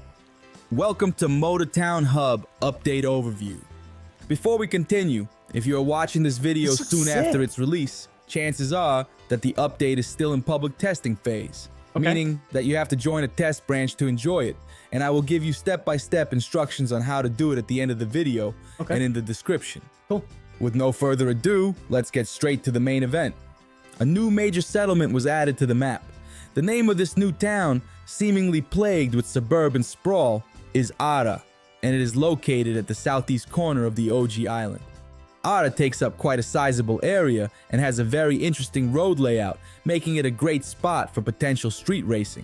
Welcome to Motortown Hub Update Overview. Before we continue, if you are watching this video soon after its release, chances are that the update is still in public testing phase, meaning that you have to join a test branch to enjoy it, and I will give you step-by-step instructions on how to do it at the end of the video and in the description. Cool. With no further ado, let's get straight to the main event. A new major settlement was added to the map. The name of this new town, seemingly plagued with suburban sprawl, is Ara, and it is located at the southeast corner of the OG island. Ara takes up quite a sizable area and has a very interesting road layout, making it a great spot for potential street racing.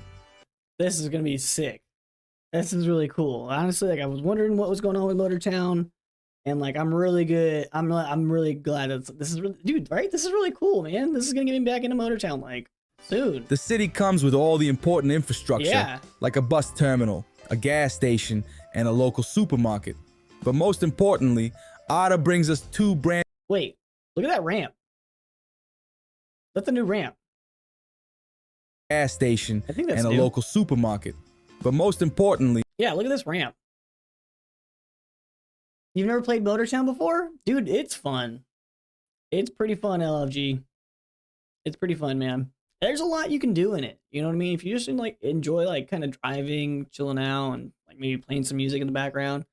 This is gonna be sick. This is really cool. Honestly, like I was wondering what was going on with Motortown. And like I'm really good. I'm really glad this is really, dude, right? This is really cool, man. This is gonna get me back into Motortown like soon. The city comes with all the important infrastructure, Yeah. like a bus terminal, a gas station, and a local supermarket. But most importantly, Ada brings us two brand Wait, look at that ramp. That's a new ramp. gas station I think that's and a new. local supermarket. But most importantly, Yeah, look at this ramp. You've never played Motortown before? Dude, it's fun. It's pretty fun, LFG. It's pretty fun, man. There's a lot you can do in it. You know what I mean? If you just like enjoy like kind of driving, chilling out, and like maybe playing some music in the background,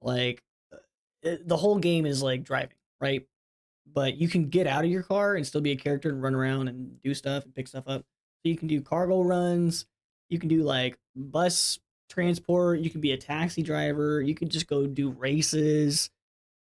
like the whole game is like driving, right? But you can get out of your car and still be a character and run around and do stuff and pick stuff up. So you can do cargo runs. You can do like bus transport. You can be a taxi driver. You could just go do races.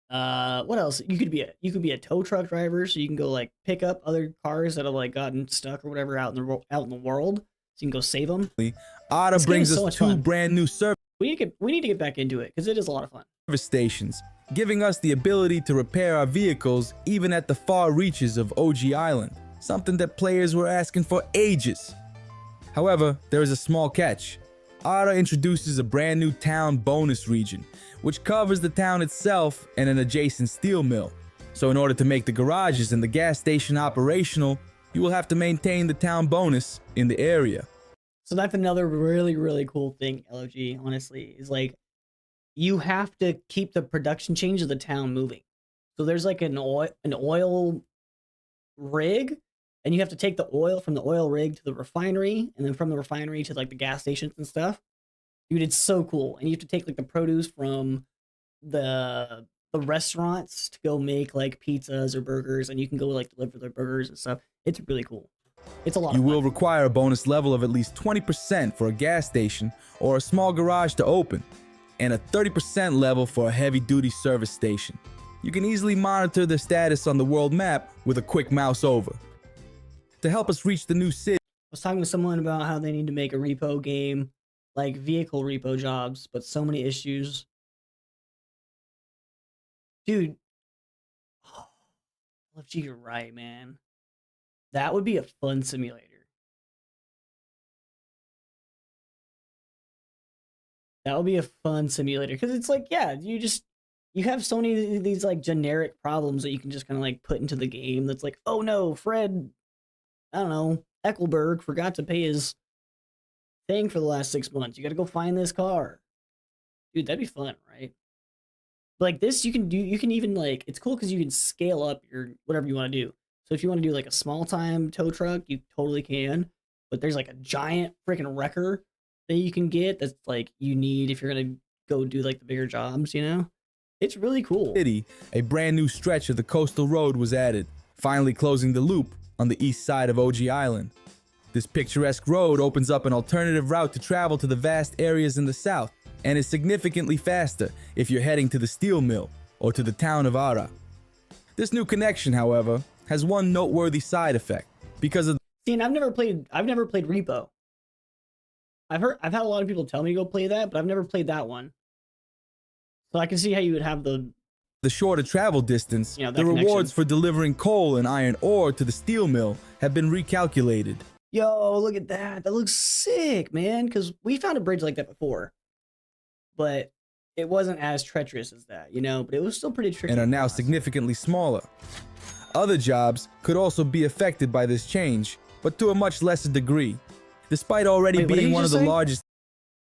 What else? You could be a tow truck driver, so you can go like pick up other cars that have like gotten stuck or whatever out in the world. So you can go save them. Ada brings so us much two fun. brand new service We need to get back into it because it is a lot of fun. stations, giving us the ability to repair our vehicles even at the far reaches of OG Island, something that players were asking for ages. However, there is a small catch. Ada introduces a brand new town bonus region, which covers the town itself and an adjacent steel mill. So in order to make the garages and the gas station operational, you will have to maintain the town bonus in the area. So that's another really, really cool thing, LOG, honestly, is like you have to keep the production chains of the town moving. So there's like an oil rig, and you have to take the oil from the oil rig to the refinery, and then from the refinery to like the gas stations and stuff. Dude, it's so cool. And you have to take like the produce from the restaurants to go make like pizzas or burgers, and you can go like deliver their burgers and stuff. It's really cool. It's a lot You of fun. will require a bonus level of at least 20% for a gas station or a small garage to open, and a 30% level for a heavy-duty service station. You can easily monitor the status on the world map with a quick mouse over. To help us reach the new city, I was talking to someone about how they need to make a repo game, like vehicle repo jobs, but so many issues. Dude, LFG, you're right, man. That would be a fun simulator. That would be a fun simulator because it's like, yeah, you have so many of these like generic problems that you can just kind of like put into the game. That's like, oh no, Fred, I don't know, Eckelberg forgot to pay his thing for the last 6 months. You got to go find this car, dude. That'd be fun, right? Like this, you can even like, it's cool because you can scale up your whatever you want to do. So if you want to do like a small time tow truck, you totally can. But there's like a giant freaking wrecker that you can get that's like you need if you're gonna go do like the bigger jobs, you know? It's really cool. a brand new stretch of the coastal road was added, finally closing the loop on the east side of OG Island. This picturesque road opens up an alternative route to travel to the vast areas in the south, and is significantly faster if you're heading to the steel mill or to the town of Ara. This new connection, however, has one noteworthy side effect. Because of See, and I've never played Repo. I've had a lot of people tell me to go play that, but I've never played that one. So I can see how you would have the shorter travel distance, that the connection. rewards for delivering coal and iron ore to the steel mill have been recalculated. Yo, look at that. That looks sick, man. Because we found a bridge like that before. But it wasn't as treacherous as that, you know? But it was still pretty tricky. And are now for us. significantly smaller. Other jobs could also be affected by this change, but to a much lesser degree. Despite already Wait, what did being you one of just the say? largest,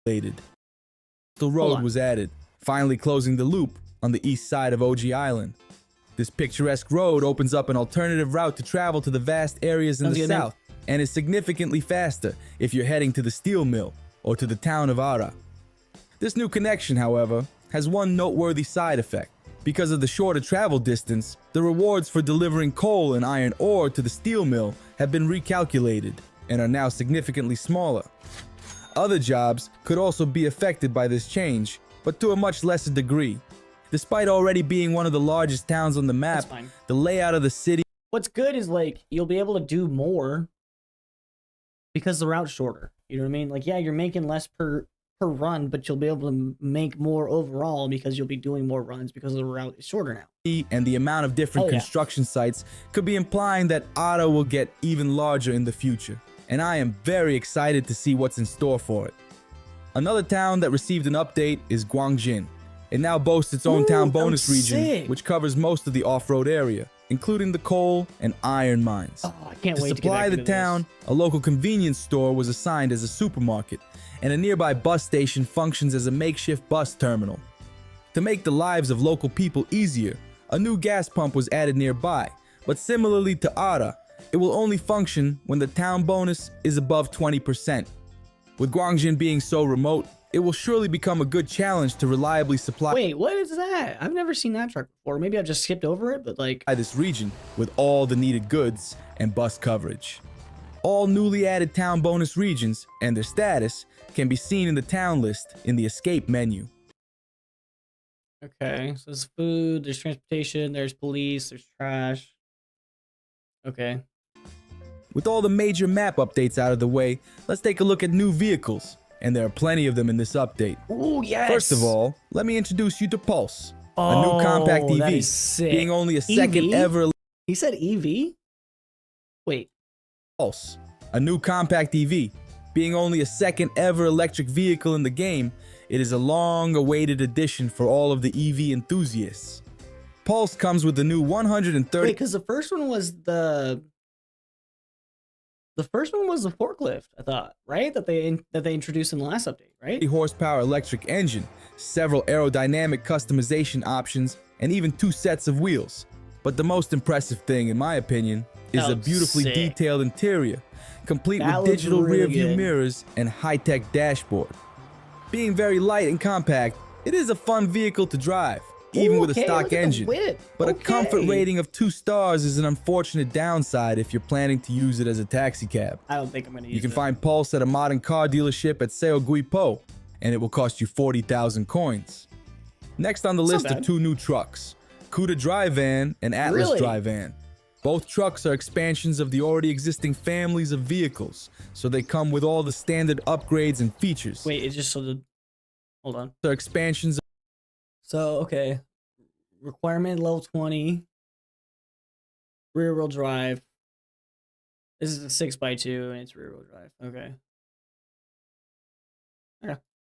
the road on. was added, finally closing the loop on the east side of OG Island. This picturesque road opens up an alternative route to travel to the vast areas in Sounds the good, man. south, and is significantly faster if you're heading to the steel mill or to the town of Ara. This new connection, however, has one noteworthy side effect. Because of the shorter travel distance, the rewards for delivering coal and iron ore to the steel mill have been recalculated and are now significantly smaller. Other jobs could also be affected by this change, but to a much lesser degree. Despite already being one of the largest towns on the map, That's fine. the layout of the city What's good is like you'll be able to do more because the route's shorter. You know what I mean? Like, yeah, you're making less per per run, but you'll be able to make more overall because you'll be doing more runs because the route is shorter now. And the amount of different construction sites could be implying that Ada will get even larger in the future. And I am very excited to see what's in store for it. Another town that received an update is Guangjin. It now boasts its own town bonus region, which covers most of the off-road area, including the coal and iron mines. Oh, I can't wait to supply the town, a local convenience store was assigned as a supermarket, and a nearby bus station functions as a makeshift bus terminal. To make the lives of local people easier, a new gas pump was added nearby, but similarly to Ada, it will only function when the town bonus is above 20%. With Guangjin being so remote, it will surely become a good challenge to reliably supply. Wait, what is that? I've never seen that truck before. Maybe I just skipped over it, but like this region with all the needed goods and bus coverage. All newly added town bonus regions and their status can be seen in the town list in the escape menu. Okay, so there's food, there's transportation, there's police, there's trash. Okay. With all the major map updates out of the way, let's take a look at new vehicles. And there are plenty of them in this update. Oh, yes. First of all, let me introduce you to Pulse, a new compact EV, that is sick. being only a second ever. He said EV? Wait. Pulse, a new compact EV, being only a second ever electric vehicle in the game. It is a long-awaited addition for all of the EV enthusiasts. Pulse comes with the new 130. Wait, because the first one was the first one was the forklift, I thought, right? That they introduced in the last update, right? Horsepower electric engine, several aerodynamic customization options, and even 2 sets of wheels. But the most impressive thing, in my opinion, is a beautifully detailed interior, complete with digital rear view mirrors and high-tech dashboard. Being very light and compact, it is a fun vehicle to drive, even with a stock engine. But a comfort rating of 2 stars is an unfortunate downside if you're planning to use it as a taxi cab. I don't think I'm going to use it. You can find Pulse at a modern car dealership at Seo Guipo, and it will cost you 40,000 coins. Next on the list are 2 new trucks, Cuda Dry Van and Atlas Dry Van. Both trucks are expansions of the already existing families of vehicles, so they come with all the standard upgrades and features. Wait, it's just so the... Hold on. They're expansions. So, okay. Requirement level 20. Rear wheel drive. This is a 6x2 and it's rear wheel drive. Okay.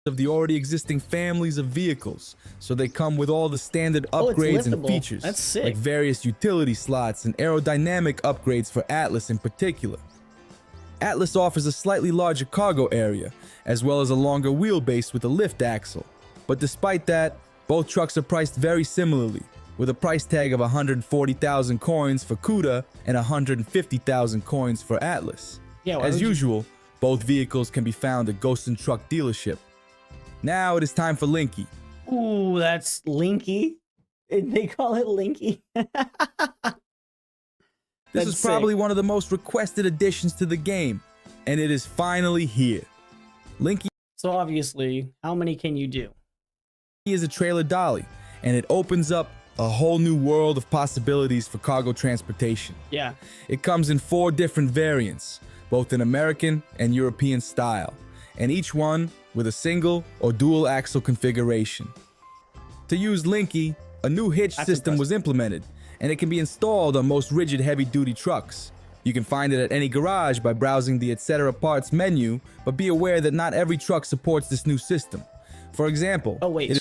Of the already existing families of vehicles, so they come with all the standard upgrades and features. That's sick. Like various utility slots and aerodynamic upgrades for Atlas in particular. Atlas offers a slightly larger cargo area, as well as a longer wheelbase with a lift axle. But despite that, both trucks are priced very similarly, with a price tag of 140,000 coins for Cuda and 150,000 coins for Atlas. Yeah, as usual, both vehicles can be found at Ghost & Truck dealership. Now it is time for Linky. Ooh, that's Linky. They call it Linky. This is probably one of the most requested additions to the game, and it is finally here. Linky. So obviously, how many can you do? Is a trailer dolly, and it opens up a whole new world of possibilities for cargo transportation. Yeah. It comes in 4 different variants, both in American and European style, and each one with a single or dual axle configuration. To use Linky, a new hitch system was implemented, and it can be installed on most rigid heavy-duty trucks. You can find it at any garage by browsing the Etc. Parts menu, but be aware that not every truck supports this new system. For example, Garage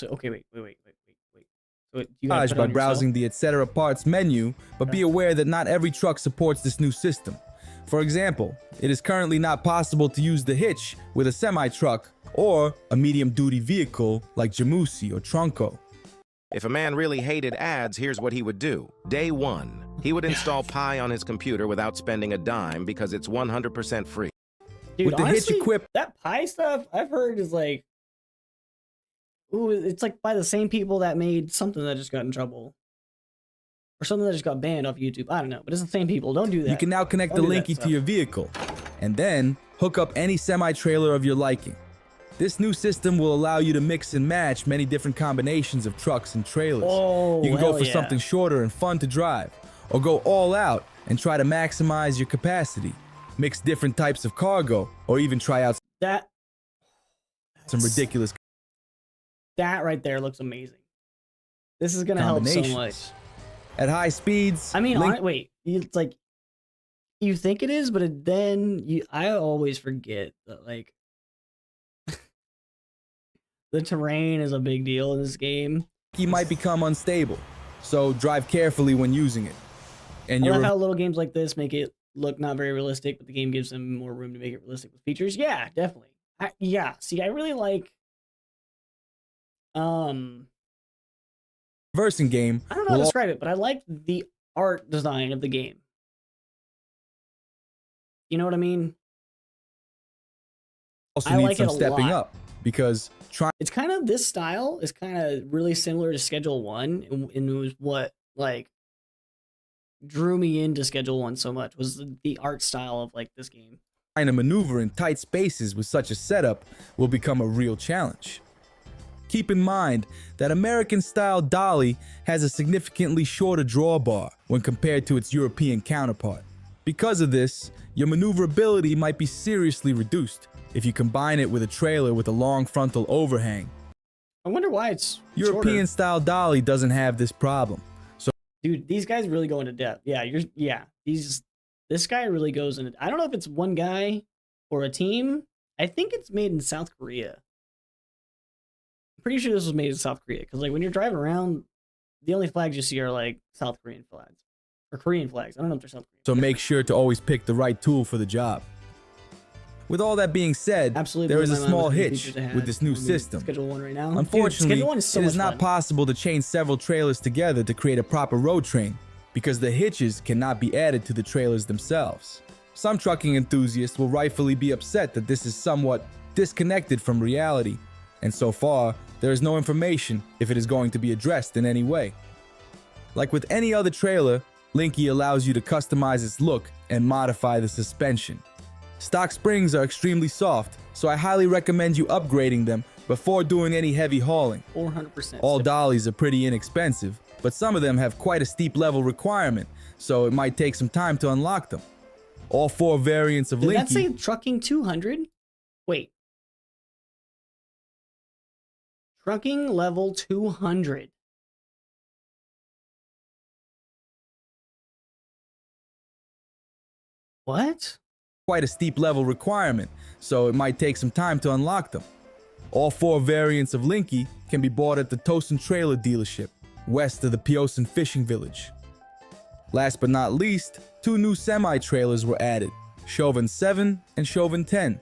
by browsing the Etc. Parts menu, but be aware that not every truck supports this new system. For example, it is currently not possible to use the hitch with a semi-truck or a medium-duty vehicle like Jamusi or Trunco. If a man really hated ads, here's what he would do. Day 1, he would install Pi on his computer without spending a dime because it's 100% free. Dude, with the honestly, hitch equipped, that Pi stuff I've heard is like, ooh, it's like by the same people that made something that just got in trouble. Or something that just got banned off YouTube. I don't know, but it's the same people. Don't do that. You can now connect the Linky to your vehicle, and then hook up any semi-trailer of your liking. This new system will allow you to mix and match many different combinations of trucks and trailers. Oh, you can go for something shorter and fun to drive, or go all out and try to maximize your capacity. Mix different types of cargo, or even try out. That's some ridiculous That right there looks amazing. This is gonna help so much. combinations. At high speeds, I mean, Link wait, it's like you think it is, but I always forget that like the terrain is a big deal in this game. might become unstable, so drive carefully when using it. And I your love how little games like this make it look not very realistic, but the game gives them more room to make it realistic with features. Yeah, definitely. See, I really like reversing game I don't know how to will describe it, but I like the art design of the game. You know what I mean? also I need like some it a stepping lot. up because trying It's kind of this style is kind of really similar to Schedule 1, and it was what like drew me into Schedule 1 so much was the art style of like this game. to maneuver in tight spaces with such a setup will become a real challenge. Keep in mind that American-style dolly has a significantly shorter drawbar when compared to its European counterpart. Because of this, your maneuverability might be seriously reduced if you combine it with a trailer with a long frontal overhang. I wonder why it's European-style dolly doesn't have this problem. So, Dude, these guys really go into depth. This guy really goes into. I don't know if it's one guy or a team. I think it's made in South Korea. I'm pretty sure this was made in South Korea because like when you're driving around, the only flags you see are like South Korean flags or Korean flags. I don't know if they're South Korean. so make sure to always pick the right tool for the job. With all that being said, Absolutely, there is a blew my mind small with the hitch features it had. with this new I mean, system. Schedule 1 right now. Dude, Unfortunately, Schedule 1 is so it is much not fun. possible to chain several trailers together to create a proper road train because the hitches cannot be added to the trailers themselves. Some trucking enthusiasts will rightfully be upset that this is somewhat disconnected from reality, and so far, there is no information if it is going to be addressed in any way. Like with any other trailer, Linky allows you to customize its look and modify the suspension. Stock springs are extremely soft, so I highly recommend you upgrading them before doing any heavy hauling. 400%. All dollies are pretty inexpensive, but some of them have quite a steep level requirement, so it might take some time to unlock them. All 4 variants of Did that say Linky trucking 200? Wait. Trucking level 200. What? quite a steep level requirement, so it might take some time to unlock them. All 4 variants of Linky can be bought at the Tosin Trailer dealership, west of the Piosin Fishing Village. Last but not least, 2 new semi-trailers were added, Chauvin 7 and Chauvin 10.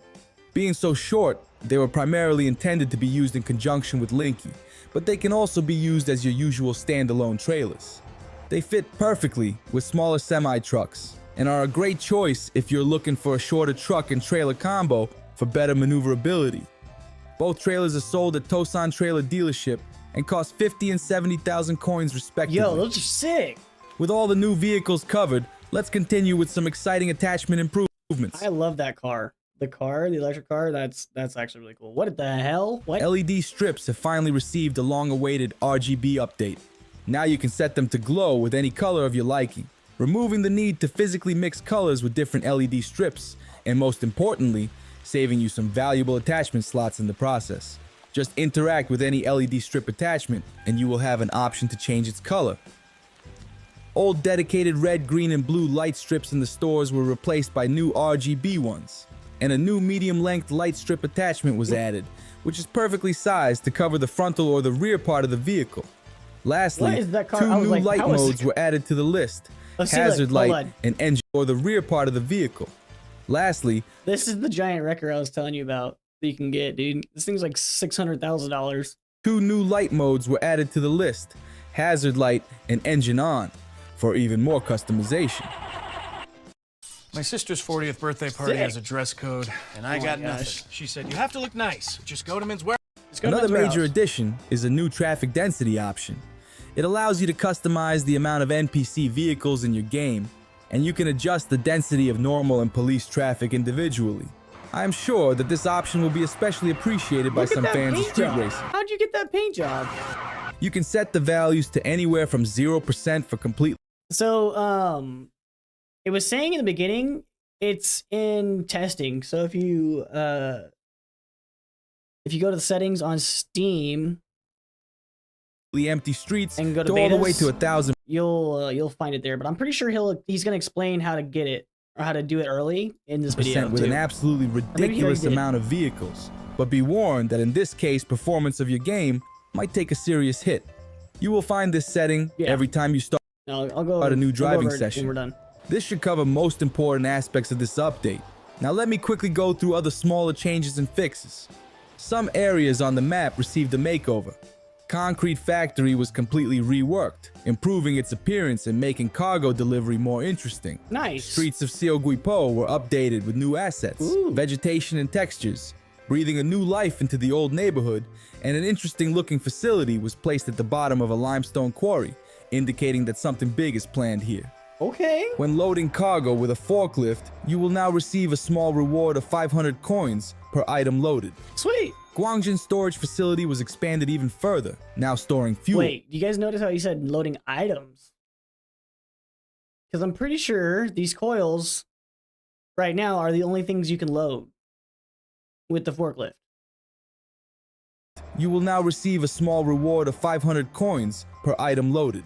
Being so short, they were primarily intended to be used in conjunction with Linky, but they can also be used as your usual standalone trailers. They fit perfectly with smaller semi-trucks, and are a great choice if you're looking for a shorter truck and trailer combo for better maneuverability. Both trailers are sold at Tosin Trailer dealership and cost 50 and 70,000 coins respectively. Yo, those are sick. With all the new vehicles covered, let's continue with some exciting attachment improvements. I love that car. The electric car, that's actually really cool. What the hell? What? LED strips have finally received a long-awaited RGB update. Now you can set them to glow with any color of your liking, removing the need to physically mix colors with different LED strips, and most importantly, saving you some valuable attachment slots in the process. Just interact with any LED strip attachment, and you will have an option to change its color. Old dedicated red, green, and blue light strips in the stores were replaced by new RGB ones, and a new medium-length light strip attachment was added, which is perfectly sized to cover the frontal or the rear part of the vehicle. Lastly, What is that car? 2 I was new like, light how is modes it- were added to the list. Oh, see, look, Hazard hold light on. and engine or the rear part of the vehicle. Lastly, This is the giant wrecker I was telling you about that you can get, dude. This thing's like $600,000. 2 new light modes were added to the list. Hazard light and engine on for even more customization. My sister's 40th birthday party Sick. has a dress code, and I Oh got my nothing. gosh. She said, you have to look nice. Just go to men's wear. Let's go to Another Men's major Warehouse. addition is a new traffic density option. It allows you to customize the amount of NPC vehicles in your game, and you can adjust the density of normal and police traffic individually. I am sure that this option will be especially appreciated by Look at some that fans of paint street job. racing. How'd you get that paint job? You can set the values to anywhere from 0% for complete So, it was saying in the beginning, it's in testing. So if if you go to the settings on Steam the empty streets and go to all the way betas, to 1,000% you'll find it there. But I'm pretty sure he's gonna explain how to get it or how to do it early in this video with too. an absolutely maybe he already ridiculous did. amount of vehicles. But be warned that in this case, performance of your game might take a serious hit. You will find this setting every time you start No, I'll go a new I'll go driving over it session. when we're done. This should cover most important aspects of this update. Now let me quickly go through other smaller changes and fixes. Some areas on the map received a makeover. Concrete Factory was completely reworked, improving its appearance and making cargo delivery more interesting. Nice. Streets of Seo Guipo were updated with new assets, vegetation and textures, breathing a new life into the old neighborhood, and an interesting looking facility was placed at the bottom of a limestone quarry, indicating that something big is planned here. Okay. When loading cargo with a forklift, you will now receive a small reward of 500 coins per item loaded. Sweet. Guangjin storage facility was expanded even further, now storing fuel. Wait, do you guys notice how he said loading items? Because I'm pretty sure these coils right now are the only things you can load with the forklift. You will now receive a small reward of 500 coins per item loaded.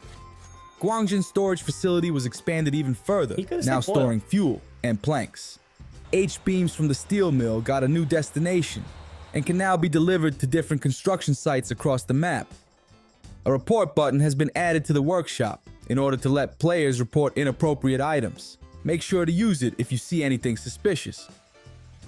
Guangjin storage facility was expanded even further, He could've now said coil. storing fuel and planks. H-beams from the steel mill got a new destination and can now be delivered to different construction sites across the map. A report button has been added to the workshop in order to let players report inappropriate items. Make sure to use it if you see anything suspicious.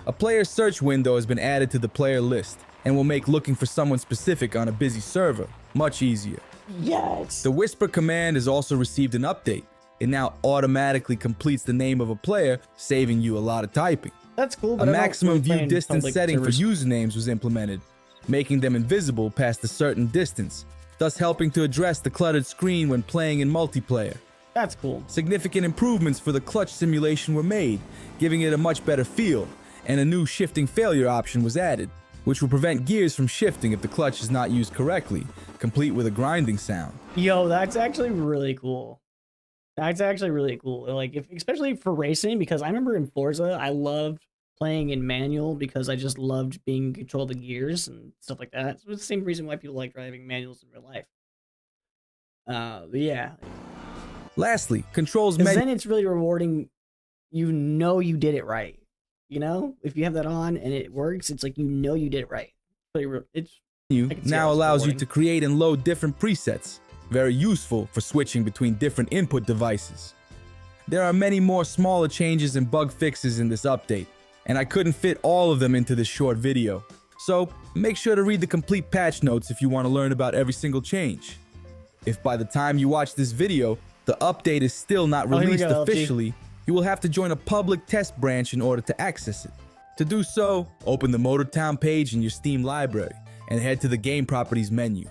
A player search window has been added to the player list and will make looking for someone specific on a busy server much easier. Yes. The Whisper command has also received an update. It now automatically completes the name of a player, saving you a lot of typing. That's cool. A But I don't maximum really play view in distance public setting servers. for usernames was implemented, making them invisible past a certain distance, thus helping to address the cluttered screen when playing in multiplayer. That's cool. Significant improvements for the clutch simulation were made, giving it a much better feel, and a new shifting failure option was added, which will prevent gears from shifting if the clutch is not used correctly, complete with a grinding sound. Yo, that's actually really cool. That's actually really cool. Like, especially for racing, because I remember in Forza, I loved playing in manual because I just loved being in control of the gears and stuff like that. So it's the same reason why people like driving manuals in real life. But yeah, Lastly, controls because menu then it's really rewarding. You know you did it right. You know, if you have that on and it works, it's like you know you did it right. It's I can see how now it's allows you rewarding. to create and load different presets, very useful for switching between different input devices. There are many more smaller changes and bug fixes in this update, and I couldn't fit all of them into this short video. So make sure to read the complete patch notes if you want to learn about every single change. If by the time you watch this video, the update is still not Oh, here we released go, LG. officially, you will have to join a public test branch in order to access it. To do so, open the Motortown page in your Steam library and head to the Game Properties menu.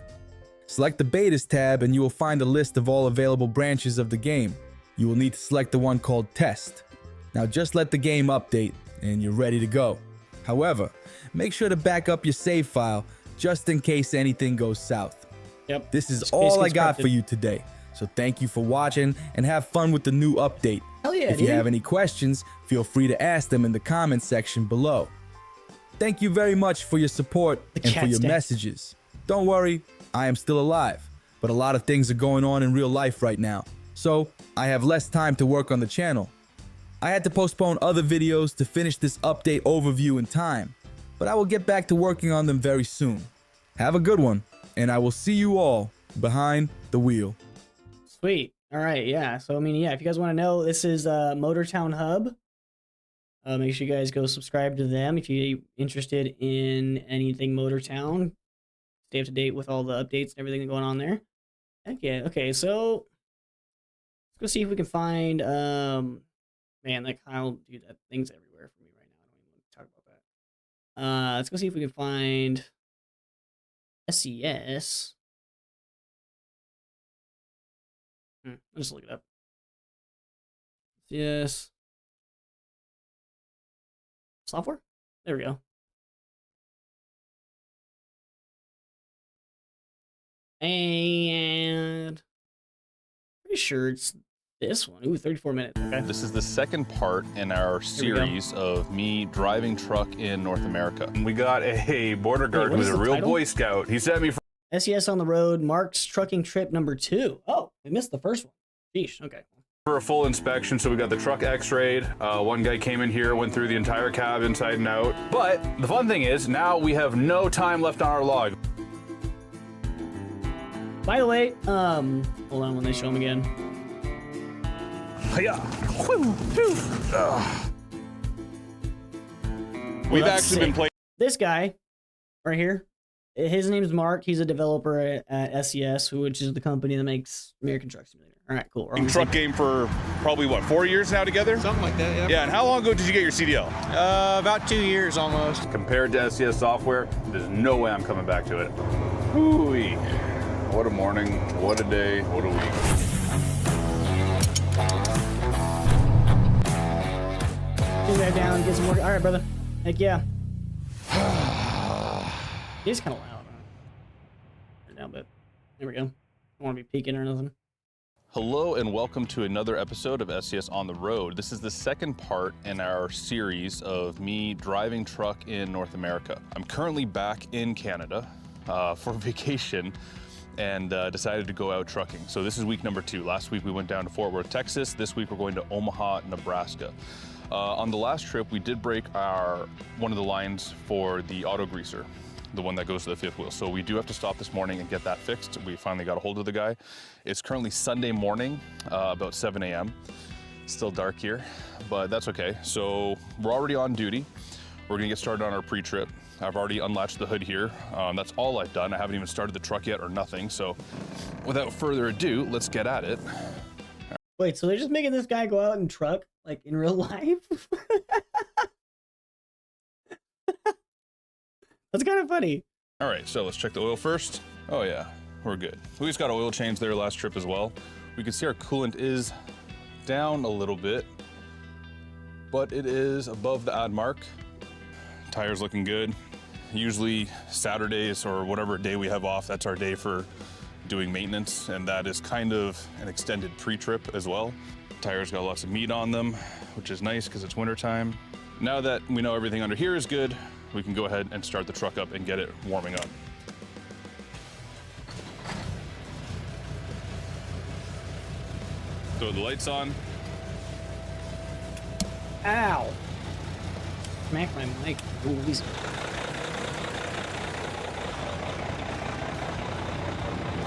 Select the Betas tab and you will find a list of all available branches of the game. You will need to select the one called Test. Now just let the game update and you're ready to go. However, make sure to back up your save file just in case anything goes south. Yep. This is It's all I basically got for scripted. you today. So thank you for watching and have fun with the new update. Hell yeah, If you dude. have any questions, feel free to ask them in the comments section below. Thank you very much for your support The and for cat your stank. messages. Don't worry, I am still alive, but a lot of things are going on in real life right now, so I have less time to work on the channel. I had to postpone other videos to finish this update overview in time, but I will get back to working on them very soon. Have a good one, and I will see you all behind the wheel. Sweet. All right. Yeah. So, I mean, yeah, if you guys want to know, this is Motortown Hub. Make sure you guys go subscribe to them if you're interested in anything Motortown. Stay up to date with all the updates and everything going on there. Heck yeah. Okay. So, let's go see if we can find, man, that Kyle, dude, that thing's everywhere for me right now. I don't even want to talk about that. Let's go see if we can find SES. I'll just look it up. Yes. Software? There we go. And pretty sure it's This one, ooh, 34 minutes. Okay. This is the second part in our series of me driving truck in North America. We got a border guard what who's is a the real title? Boy Scout. He sent me from SES on the road, Mark's trucking trip number 2. Oh, we missed the first one. Sheesh, okay. for a full inspection. So we got the truck x-rayed. One guy came in here, went through the entire cab inside and out. But the fun thing is now we have no time left on our log. By the way, hold on when they show him again. Yeah. We've that's actually been sick. playing. This guy right here, his name's Mark. He's a developer at SES, which is the company that makes American Truck Simulator. All right, cool. We're on the Truck same- game for probably what, 4 years now together? Something like that, yeah. Yeah, and how long ago did you get your CDL? About 2 years almost. Compared to SES software, there's no way I'm coming back to it. Ooh-wee. What a morning, what a day, what a week. Get that down, get some work. All right, brother. Heck yeah. He's kind of loud. Right now, but there we go. Don't want to be peeking or nothing. Hello and welcome to another episode of SES on the Road. This is the second part in our series of me driving truck in North America. I'm currently back in Canada for vacation and decided to go out trucking. So this is week number 2. Last week we went down to Fort Worth, Texas. This week we're going to Omaha, Nebraska. On the last trip, we did break one of the lines for the auto greaser, the one that goes to the fifth wheel. So we do have to stop this morning and get that fixed. We finally got a hold of the guy. It's currently Sunday morning, about 7 a.m. Still dark here, but that's okay. So we're already on duty. We're gonna get started on our pre-trip. I've already unlatched the hood here. That's all I've done. I haven't even started the truck yet or nothing. So without further ado, let's get at it. Wait, so they're just making this guy go out and truck, like in real life? That's kind of funny. All right, so let's check the oil first. Oh yeah, we're good. We just got oil change there last trip as well. We can see our coolant is down a little bit, but it is above the add mark. Tires looking good. Usually Saturdays or whatever day we have off, that's our day for doing maintenance, and that is kind of an extended pre-trip as well. Tires got lots of meat on them, which is nice because it's wintertime. Now that we know everything under here is good, we can go ahead and start the truck up and get it warming up. Throw the lights on. Ow. Smack my mic. Ooh, easy.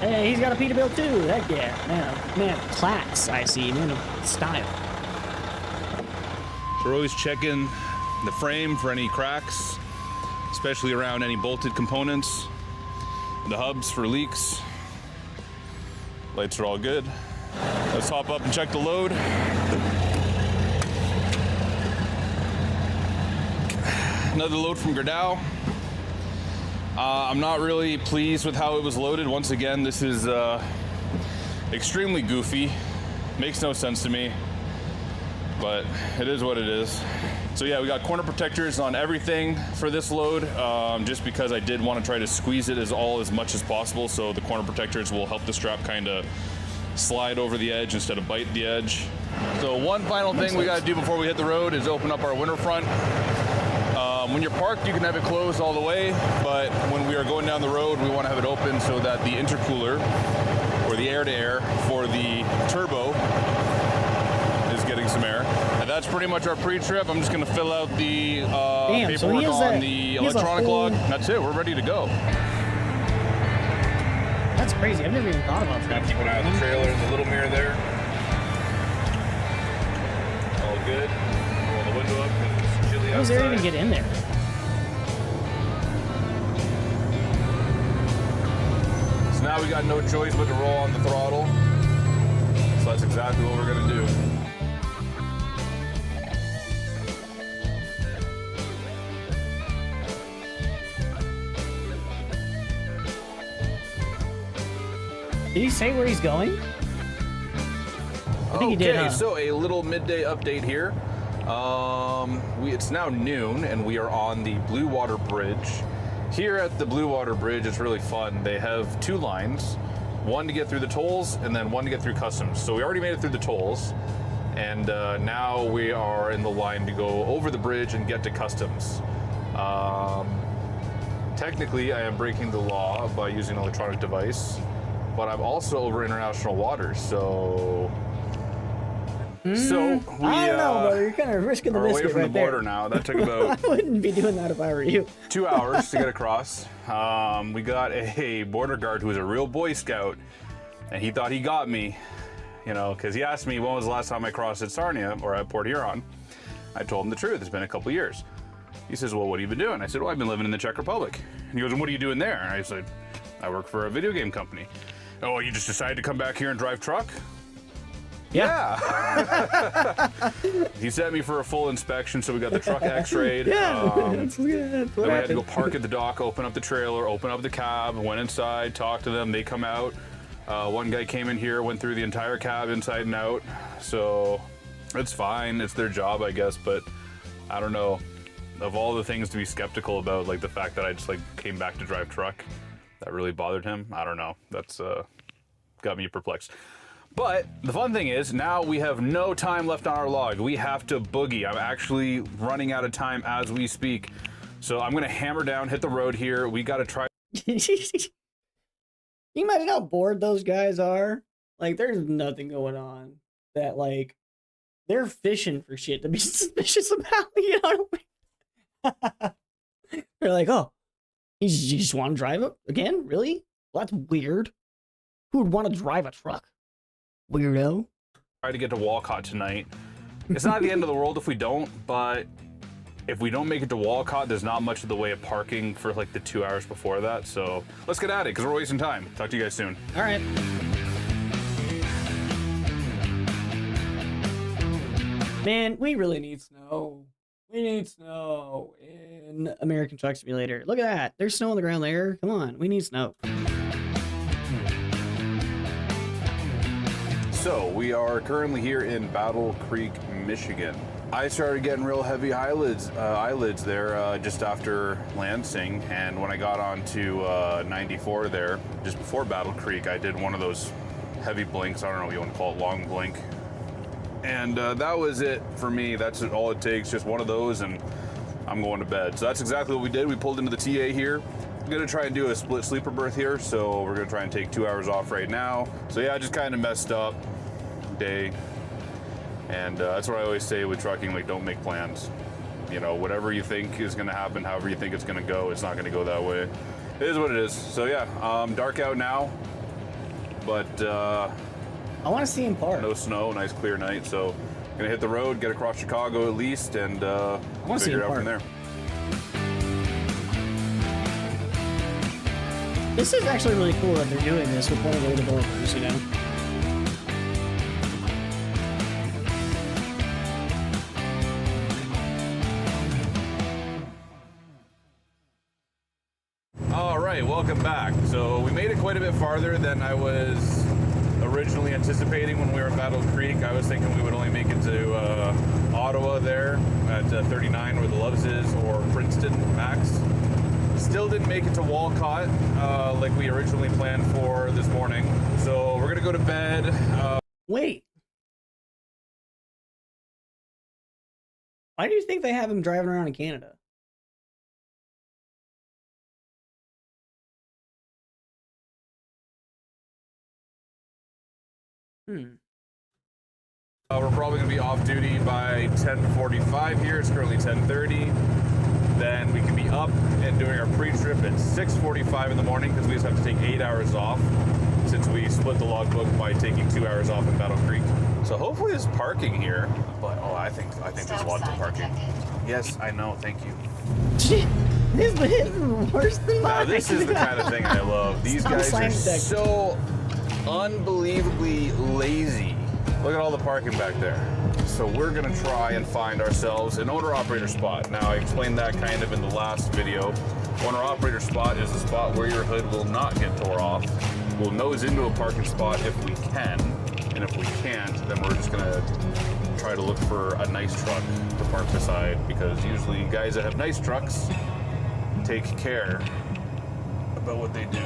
Hey, he's got a Peterbilt too. Heck yeah. Man of class, I see. Man of style. So we're always checking the frame for any cracks, especially around any bolted components, the hubs for leaks. Lights are all good. Let's hop up and check the load. Another load from Gerdau. I'm not really pleased with how it was loaded. Once again, this is extremely goofy. Makes no sense to me, but it is what it is. So yeah, we got corner protectors on everything for this load, just because I did want to try to squeeze it as much as possible. So the corner protectors will help the strap kind of slide over the edge instead of bite the edge. So one final thing we got to do before we hit the road is open up our winter front. When you're parked, you can have it closed all the way, but when we are going down the road, we want to have it open so that the intercooler, or the air-to-air for the turbo, is getting some air. And that's pretty much our pre-trip. I'm just going to fill out the paperwork on the electronic log. That's it. We're ready to go. That's crazy. I've never even thought about that. Keep an eye on the trailer and the little mirror there. All good. Roll the window up because it's chilly How does there even outside. get in there? So now we got no choice but to roll on the throttle. So that's exactly what we're gonna do. Did he say where he's going? I think he did, huh? So a little midday update here. It's now noon and we are on the Blue Water Bridge. Here at the Blue Water Bridge, it's really fun. They have 2 lines. one to get through the tolls and then one to get through customs. So we already made it through the tolls, and now we are in the line to go over the bridge and get to customs. Technically, I am breaking the law by using an electronic device, but I'm also over international waters, so... So we, I don't know, brother. You're kind of risking the are away biscuit from right the border there. now. That took about I wouldn't be doing that if I were you. 2 hours to get across. We got a border guard who was a real Boy Scout, and he thought he got me, you know, because he asked me when was the last time I crossed at Sarnia or at Port Huron. I told him the truth. It's been a couple years. He says, well, what have you been doing? I said, well, I've been living in the Czech Republic. And he goes, and what are you doing there? And I said, I work for a video game company. Oh, you just decided to come back here and drive truck? Yeah. He sent me for a full inspection, so we got the truck x-rayed. That's what Then we had to go happened. park at the dock, open up the trailer, open up the cab, went inside, talked to them, they come out. One guy came in here, went through the entire cab inside and out. So it's fine, it's their job, I guess, but I don't know. Of all the things to be skeptical about, like the fact that I just like came back to drive truck, that really bothered him. I don't know, that's got me perplexed. But the fun thing is, now we have no time left on our log. We have to boogie. I'm actually running out of time as we speak. So I'm gonna hammer down, hit the road here. We gotta try. Can you imagine how bored those guys are? Like, there's nothing going on that, like, they're fishing for shit to be suspicious about, you know what I mean? They're like, oh, you just want to drive it again? Really? Well, that's weird. Who would want to drive a truck? Weirdo. Try to get to Walcott tonight. It's not the end of the world if we don't, but if we don't make it to Walcott, there's not much of the way of parking for like the 2 hours before that. So let's get at it because we're wasting time. Talk to you guys soon. All right. Man, we really need snow. We need snow in American Truck Simulator. Look at that. There's snow on the ground there. Come on. We need snow. So we are currently here in Battle Creek, Michigan. I started getting real heavy eyelids there just after Lansing, and when I got onto 94 there, just before Battle Creek, I did one of those heavy blinks. I don't know what you want to call it, long blink. And that was it for me. That's all it takes, just one of those, and I'm going to bed. So that's exactly what we did. We pulled into the TA here. I'm gonna try and do a split sleeper berth here, so we're gonna try and take 2 hours off right now. So yeah, I just kind of messed up day. And that's what I always say with trucking, like, don't make plans. You know, whatever you think is gonna happen, however you think it's gonna go, it's not gonna go that way. It is what it is. So yeah, dark out now, but I want to see him park. no snow, nice clear night. So gonna hit the road, get across Chicago at least, and figure it out from there. This is actually really cool that they're doing this with one of their developers, you know? All right, welcome back. So we made it quite a bit farther than I was originally anticipating when we were in Battle Creek. I was thinking we would only make it to Ottawa there at 39 where the Loves is, or Princeton max. Still didn't make it to Walcott like we originally planned for this morning. So we're gonna go to bed. Wait. Why do you think they have him driving around in Canada? We're probably gonna be off duty by 10:45 here. It's currently 10:30. Then we can be up and doing our pre-trip at 6:45 in the morning because we just have to take 8 hours off since we split the logbook by taking 2 hours off in Battle Creek. So hopefully there's parking here. But I think there's lots of parking. Yes, I know. Thank you. This is worse than Now mine. this is the kind of thing I love. These Stop guys are slamming deck. so unbelievably lazy. Look at all the parking back there. So we're gonna try and find ourselves an owner-operator spot. Now I explained that kind of in the last video. Owner-operator spot is a spot where your hood will not get tore off. We'll nose into a parking spot if we can, and if we can't, then we're just gonna try to look for a nice truck to park beside, because usually guys that have nice trucks take care about what they do.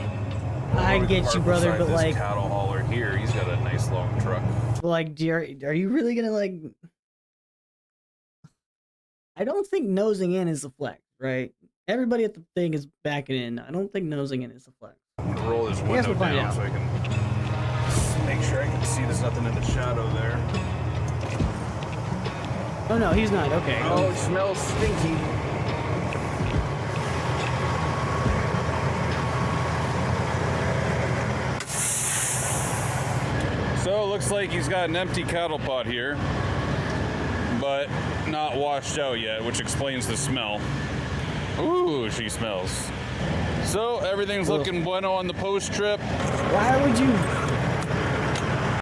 I get you, brother, but this like, cattle hauler here, he's got a nice long truck. like, are you really gonna like? I don't think nosing in is the flex, right? Everybody at the thing is backing in. I don't think nosing in is the flex. I'm gonna roll this guess window we'll find down out. so I can make sure I can see there's nothing in the shadow there. Oh no, he's not. Okay. Oh, it smells stinky. So it looks like he's got an empty cattle pot here, but not washed out yet, which explains the smell. Ooh, she smells. So everything's looking bueno on the post trip. Why would you?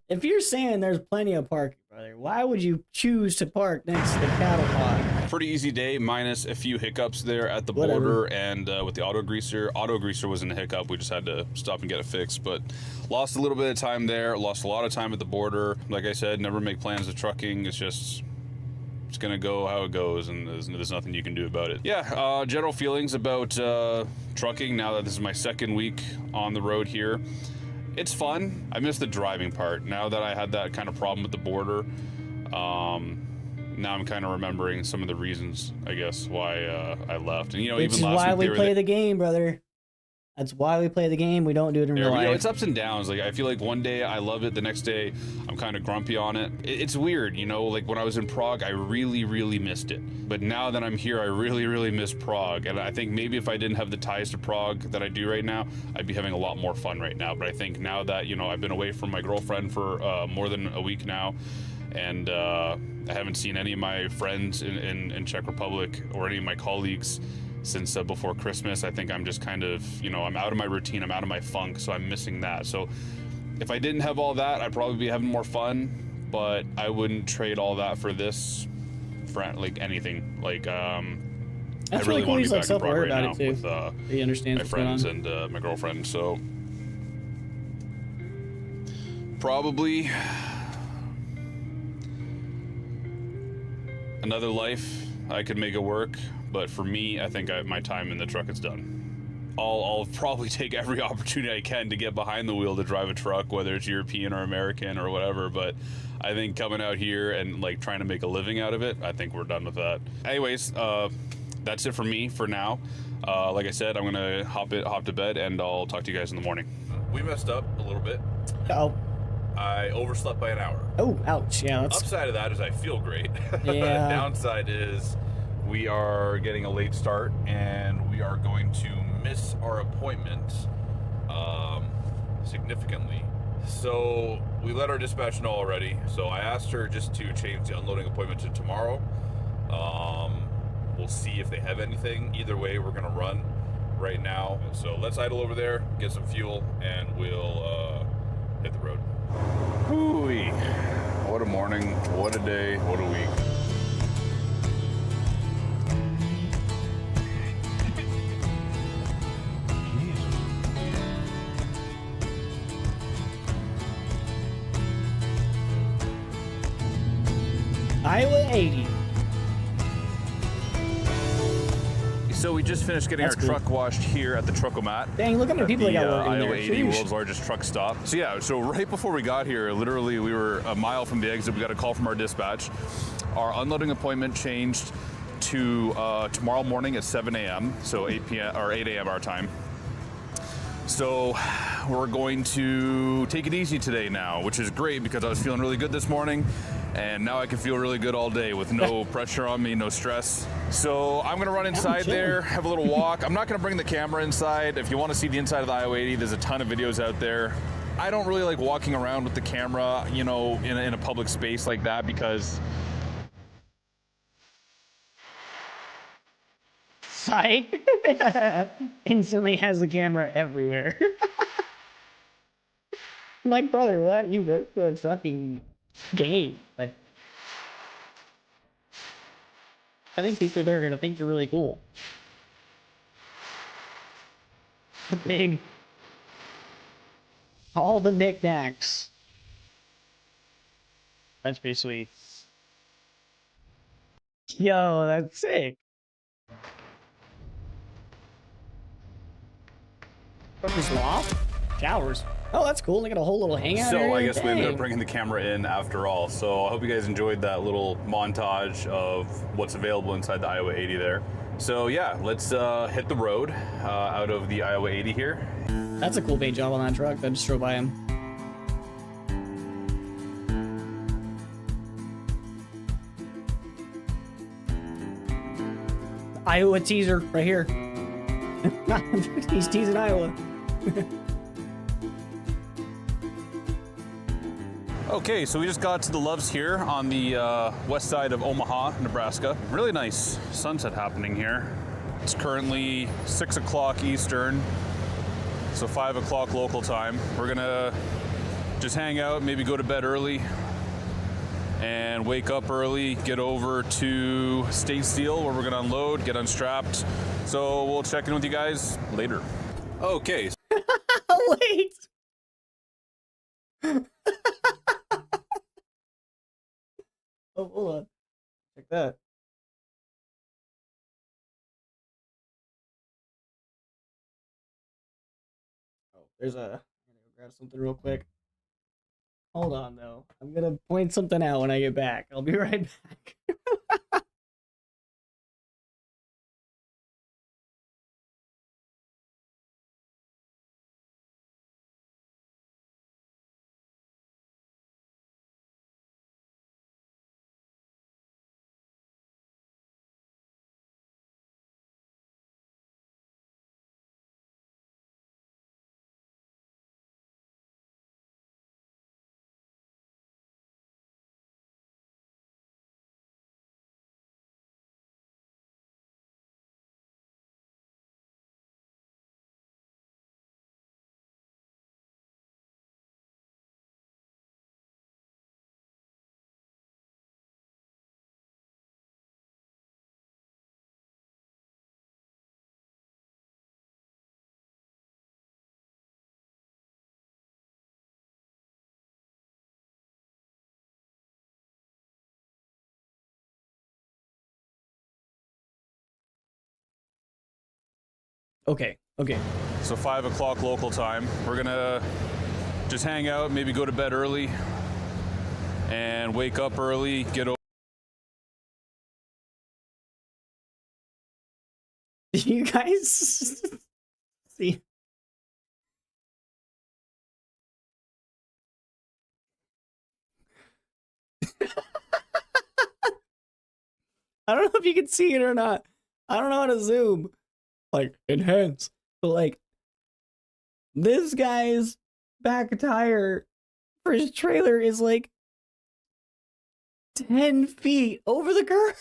If you're saying there's plenty of parking, brother, why would you choose to park next to the cattle pot? Pretty easy day, minus a few hiccups there at the Whatever. border and with the auto greaser. Auto greaser wasn't a hiccup. We just had to stop and get it fixed, but lost a little bit of time there. Lost a lot of time at the border. Like I said, never make plans of trucking. It's gonna go how it goes, and there's nothing you can do about it. Yeah, general feelings about trucking now that this is my second week on the road here. It's fun. I miss the driving part. Now that I had that kind of problem with the border, now I'm kind of remembering some of the reasons, I guess, why I left. And Which even is last why week we play the game, brother. That's why we play the game. We don't do it in real life. It's ups and downs. Like I feel like one day I love it, the next day I'm kind of grumpy on it. It's weird, you know. Like when I was in Prague, I really missed it. But now that I'm here, I really miss Prague. And I think maybe if I didn't have the ties to Prague that I do right now, I'd be having a lot more fun right now. But I think now that I've been away from my girlfriend for more than a week now, and I haven't seen any of my friends in Czech Republic or any of my colleagues since before Christmas. I think I'm just kind of, I'm out of my routine, I'm out of my funk, so I'm missing that. So if I didn't have all that, I'd probably be having more fun, but I wouldn't trade all that for this, for like anything. Like, That's I really cool. want He's to be like back in Prague self-aware right about now it too. with He understands my what's going friends on. and my girlfriend. So probably another life, I could make it work, but for me, I think my time in the truck is done. I'll probably take every opportunity I can to get behind the wheel to drive a truck, whether it's European or American or whatever, but I think coming out here and like trying to make a living out of it, I think we're done with that. Anyways, that's it for me for now. Like I said, I'm gonna hop to bed and I'll talk to you guys in the morning. We messed up a little bit. Oh. I overslept by an hour. Oh, ouch. Yeah, that's... Upside of that is I feel great. Yeah. Downside is we are getting a late start and we are going to miss our appointment significantly. So we let our dispatch know already. So I asked her just to change the unloading appointment to tomorrow. We'll see if they have anything. Either way, we're gonna run right now. So let's idle over there, get some fuel, and we'll hit the road. Hooey. What a morning, what a day, what a week. Iowa 80. So we just finished getting That's our cool. truck washed here at the Truckomat. Dang, look how many At people they the, got working Iowa there. 80, Sheesh. world's largest truck stop. So yeah, so right before we got here, literally we were a mile from the exit. We got a call from our dispatch. Our unloading appointment changed to tomorrow morning at 7 a.m. So 8 p.m. or 8 a.m. our time. So we're going to take it easy today now, which is great because I was feeling really good this morning. And now I can feel really good all day with no pressure on me, no stress. So I'm gonna run inside there, have a little walk. I'm not gonna bring the camera inside. If you wanna see the inside of the Iowa 80, there's a ton of videos out there. I don't really like walking around with the camera, in a public space like that because Psych. Instantly has the camera everywhere. I'm like, brother, what? You go to a fucking game. Like, I think people there are gonna think you're really cool. Big. All the knickknacks. That's pretty sweet. Yo, that's sick. From his loft? Showers. Oh, that's cool. They got a whole little hangout So area. I guess we ended up Dang. bringing the camera in after all. So I hope you guys enjoyed that little montage of what's available inside the Iowa 80 there. So yeah, let's hit the road out of the Iowa 80 here. That's a cool paint job on that truck. I just drove by him. Iowa teaser right here. He's teasing Iowa. Okay, so we just got to the Loves here on the west side of Omaha, Nebraska. Really nice sunset happening here. It's currently 6 o'clock Eastern, so 5 o'clock local time. We're gonna just hang out, maybe go to bed early, and wake up early, get over to State Steel where we're gonna unload, get unstrapped. So we'll check in with you guys later. Okay. Wait. Oh, hold on. Check that. Oh, there's a. I'm gonna go grab something real quick. Hold on, though. I'm gonna point something out when I get back. I'll be right back. Okay. So 5 o'clock local time. We're gonna just hang out, maybe go to bed early, and wake up early, get over. You guys see? I don't know if you can see it or not. I don't know how to zoom. Like, enhance. But, like, this guy's back tire for his trailer is, like, 10 feet over the curb.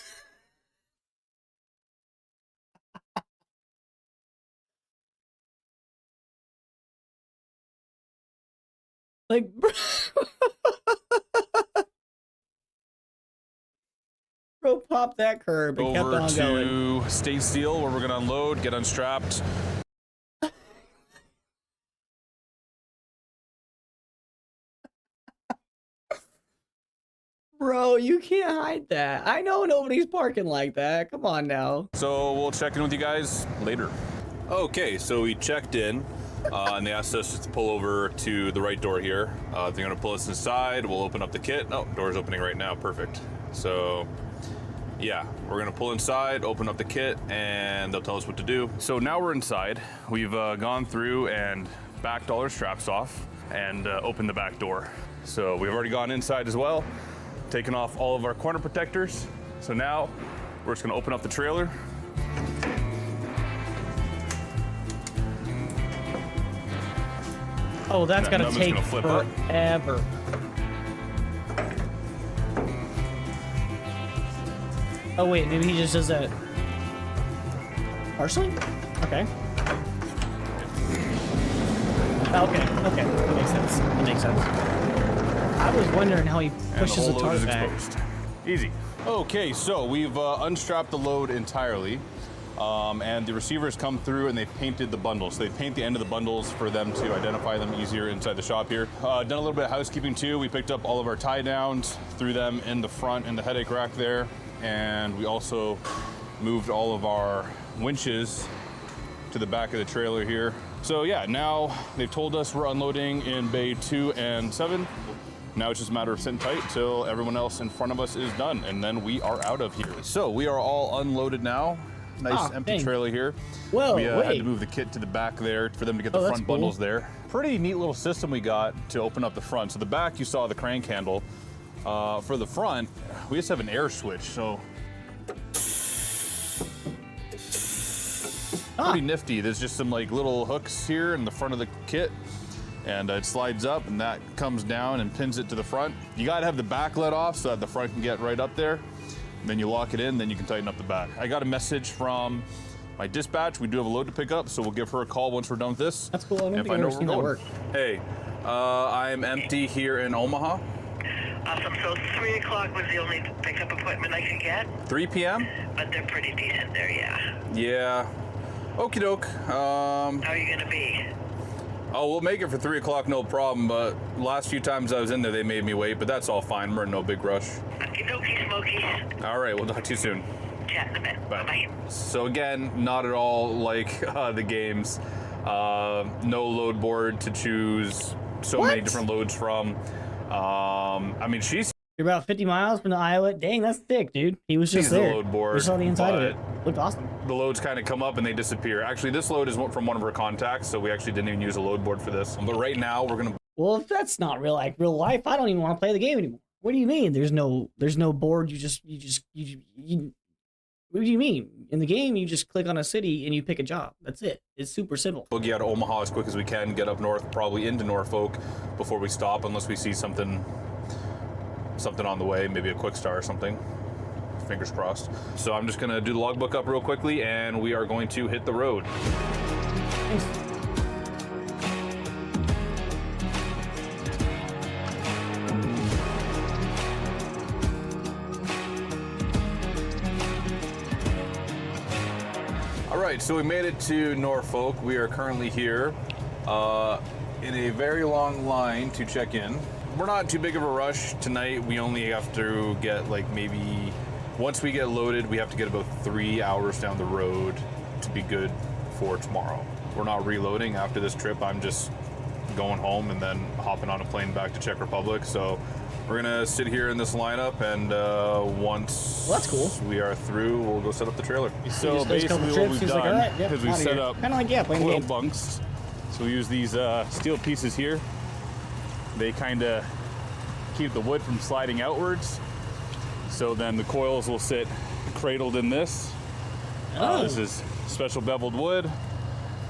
Like, bro, pop that curb and kept Over on going. to State Steel where we're gonna unload, get unstrapped. Bro, you can't hide that. I know nobody's parking like that. Come on now. So we'll check in with you guys later. Okay, so we checked in and they asked us just to pull over to the right door here. They're gonna pull us inside, we'll open up the kit. Oh, door's opening right now, perfect. So yeah, we're gonna pull inside, open up the kit, and they'll tell us what to do. So now we're inside. We've gone through and backed all our straps off and opened the back door. So we've already gone inside as well, taken off all of our corner protectors. So now we're just gonna open up the trailer. Oh, that's That gotta numb's take gonna flip up. forever. Oh wait, maybe he just does that partially? Okay. Okay, that makes sense. That makes sense. I was wondering how he pushes and the the whole load tarp is back. exposed. Easy. Okay, so we've unstrapped the load entirely, and the receivers come through and they've painted the bundles. So they paint the end of the bundles for them to identify them easier inside the shop here. Done a little bit of housekeeping too. We picked up all of our tie downs, threw them in the front in the headache rack there, and we also moved all of our winches to the back of the trailer here. So yeah, now they've told us we're unloading in bay 2 and 7. Now it's just a matter of sitting tight till everyone else in front of us is done, and then we are out of here. So we are all unloaded now. Nice empty trailer here. Whoa, we had wait. to move the kit to the back there for them to get the front cool. bundles there. Pretty neat little system we got to open up the front. So the back, you saw the crank handle. For the front, we just have an air switch, so pretty nifty. There's just some like little hooks here in the front of the kit, and it slides up and that comes down and pins it to the front. You gotta have the back let off so that the front can get right up there. And then you lock it in, then you can tighten up the back. I got a message from my dispatch. We do have a load to pick up, so we'll give her a call once we're done with this. That's cool. I don't and think I've ever seen that work. Hey, I am empty here in Omaha. Awesome. So 3 o'clock was the only pickup appointment I could get. 3 p.m. But they're pretty decent there, yeah. Yeah. Okie doke. How are you gonna be? Oh, we'll make it for 3 o'clock, no problem. But last few times I was in there, they made me wait. But that's all fine. We're in no big rush. Okie dokie, Smoky. All right, we'll talk to you soon. Chat in a bit. Bye-bye. So again, not at all like the games. No load board to choose so many different loads from. I mean, she's You're about 50 miles from the Iowa. Dang, that's thick, dude. He was just there. The load board, We saw the inside of it. Looked awesome. The loads kind of come up and they disappear. Actually, this load is from one of our contacts, so we actually didn't even use a load board for this. But right now, we're gonna. Well, if that's not real life, I don't even want to play the game anymore. What do you mean? There's no board. What do you mean? In the game, you just click on a city and you pick a job. That's it. It's super simple. Boogie out of Omaha as quick as we can, get up north, probably into Norfolk before we stop, unless we see something on the way, maybe a quick star or something. Fingers crossed. So I'm just gonna do the logbook up real quickly, and we are going to hit the road. All right, so we made it to Norfolk. We are currently here in a very long line to check in. We're not too big of a rush tonight. We only have to get like maybe, once we get loaded, we have to get about 3 hours down the road to be good for tomorrow. We're not reloading after this trip. I'm just going home and then hopping on a plane back to Czech Republic. So we're gonna sit here in this lineup, and once that's cool. We are through, we'll go set up the trailer. So just does a couple basically what trips, we've he's like, done "All right, yep, is we outta set here." up Kinda like, yeah, playing the coil game. bunks. So we use these steel pieces here. They kind of keep the wood from sliding outwards. So then the coils will sit cradled in this. This is special beveled wood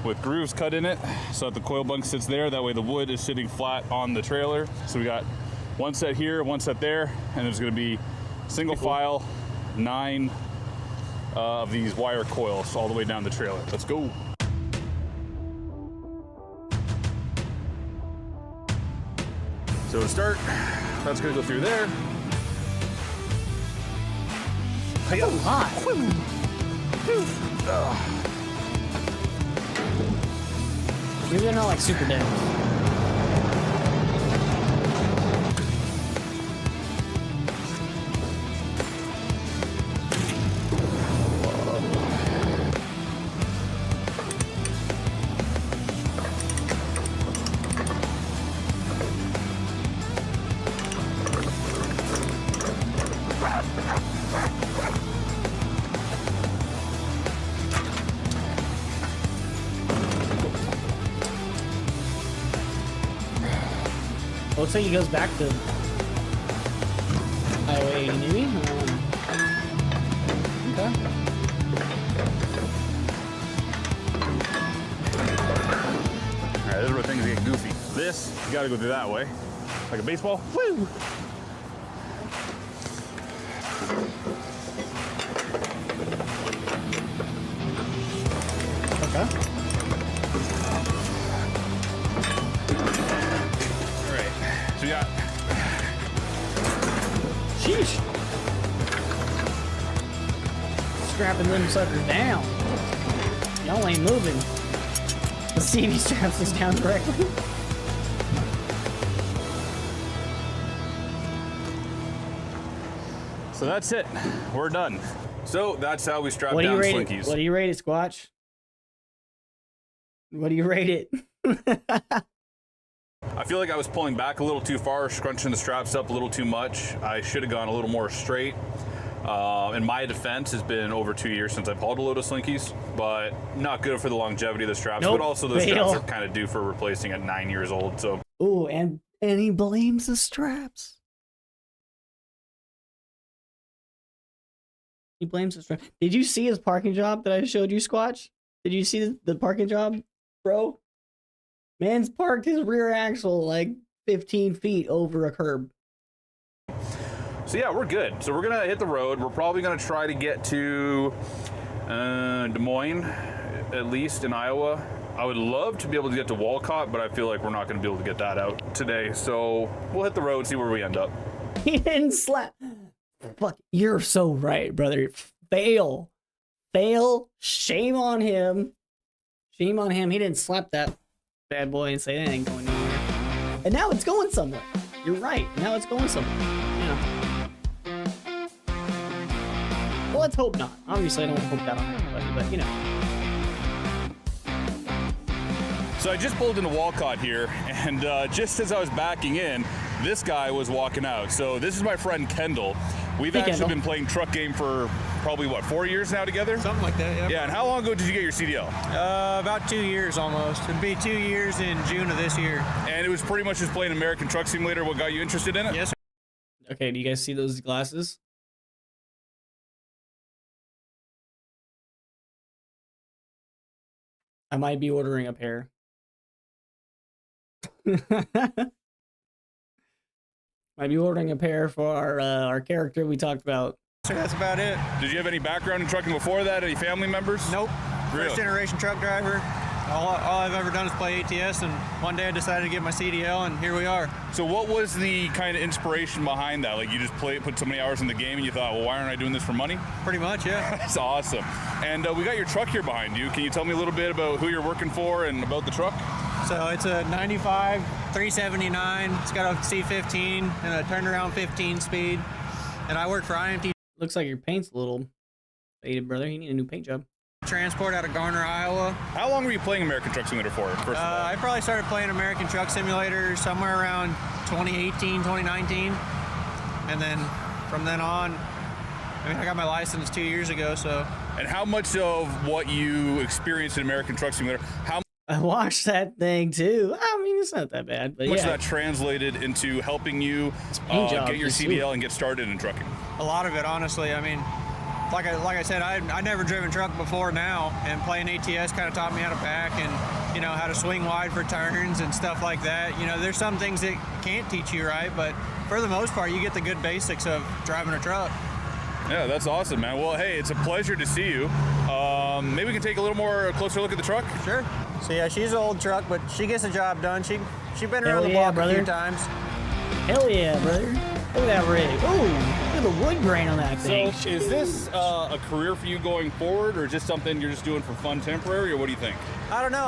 with grooves cut in it so that the coil bunk sits there. That way the wood is sitting flat on the trailer. So we got one set here, one set there, and there's gonna be single file 9 of these wire coils all the way down the trailer. Let's go. So to start, that's gonna go through there. That's a lot. Maybe they're not like super dense. Looks like he goes back to Iowa 80 maybe. Okay. All right, this is where things get goofy. This, you gotta go through that way. Like a baseball. Woo! Okay. All right, so we got. Sheesh. Strapping them suckers down. Y'all ain't moving. Let's see if he straps this down correctly. So that's it. We're done. So that's how we strap What do down you rate it? slinkies. What do you rate it, Squatch? What do you rate it? I feel like I was pulling back a little too far, scrunching the straps up a little too much. I should have gone a little more straight. In my defense, it's been over 2 years since I've hauled a load of Slinkies, but not good for the longevity of the straps. Nope, but also the fail. straps are kind of due for replacing at 9 years old. So, Ooh, and he blames the straps. He blames the straps. Did you see his parking job that I showed you, Squatch? Did you see the parking job, bro? Man's parked his rear axle like 15 feet over a curb. So yeah, we're good. So we're gonna hit the road. We're probably gonna try to get to Des Moines, at least in Iowa. I would love to be able to get to Walcott, but I feel like we're not gonna be able to get that out today. So we'll hit the road, see where we end up. He didn't slap. Fuck, you're so right, brother. Fail. Shame on him. Shame on him. He didn't slap that bad boy and say that ain't going anywhere. And now it's going somewhere. You're right. Now it's going somewhere. Yeah. Well, let's hope not. Obviously, I don't hope that on everybody, but you know. So I just pulled into Walcott here, and just as I was backing in, this guy was walking out. So this is my friend Kendall. We've Hey, actually Kendall. been playing truck game for probably, what, 4 years now together? Something like that, yeah. Yeah, and how long ago did you get your CDL? About 2 years almost. It'd be 2 years in June of this year. And it was pretty much just playing American Truck Simulator what got you interested in it? Yes, sir. Okay, do you guys see those glasses? I might be ordering a pair. Might be ordering a pair for our character we talked about. So that's about it. Did you have any background in trucking before that? Any family members? Nope. Really? First generation truck driver. All I've ever done is play ATS, and one day I decided to get my CDL, and here we are. So what was the kind of inspiration behind that? Like you just put so many hours in the game and you thought, well, why aren't I doing this for money? Pretty much, yeah. That's awesome. And we got your truck here behind you. Can you tell me a little bit about who you're working for and about the truck? So it's a 95 379. It's got a C15 and a turnaround 15 speed. And I work for IMT Looks like your paint's a little faded, brother. You need a new paint job. Transport out of Garner, Iowa. How long were you playing American Truck Simulator for, first of all? I probably started playing American Truck Simulator somewhere around 2018, 2019. And then from then on, I mean, I got my license 2 years ago, so. And how much of what you experienced in American Truck Simulator, how I watched that thing too. I mean, it's not that bad, but much yeah. of that translated into helping you paint job get your is CDL sweet. and get started in trucking? A lot of it, honestly. I mean, like I said, I never driven truck before now, and playing ATS kind of taught me how to back and, you know, how to swing wide for turns and stuff like that. You know, there's some things that can't teach you, right? But for the most part, you get the good basics of driving a truck. Yeah, that's awesome, man. Well, hey, it's a pleasure to see you. Maybe we can take a little more closer look at the truck. Sure. So yeah, she's an old truck, but she gets the job done. She been Hell around the yeah, block a brother. few times. Hell yeah, brother. Look at that rig. Ooh, look at the wood grain on that So, thing. is this a career for you going forward, or just something you're just doing for fun temporary, or what do you think? I don't know.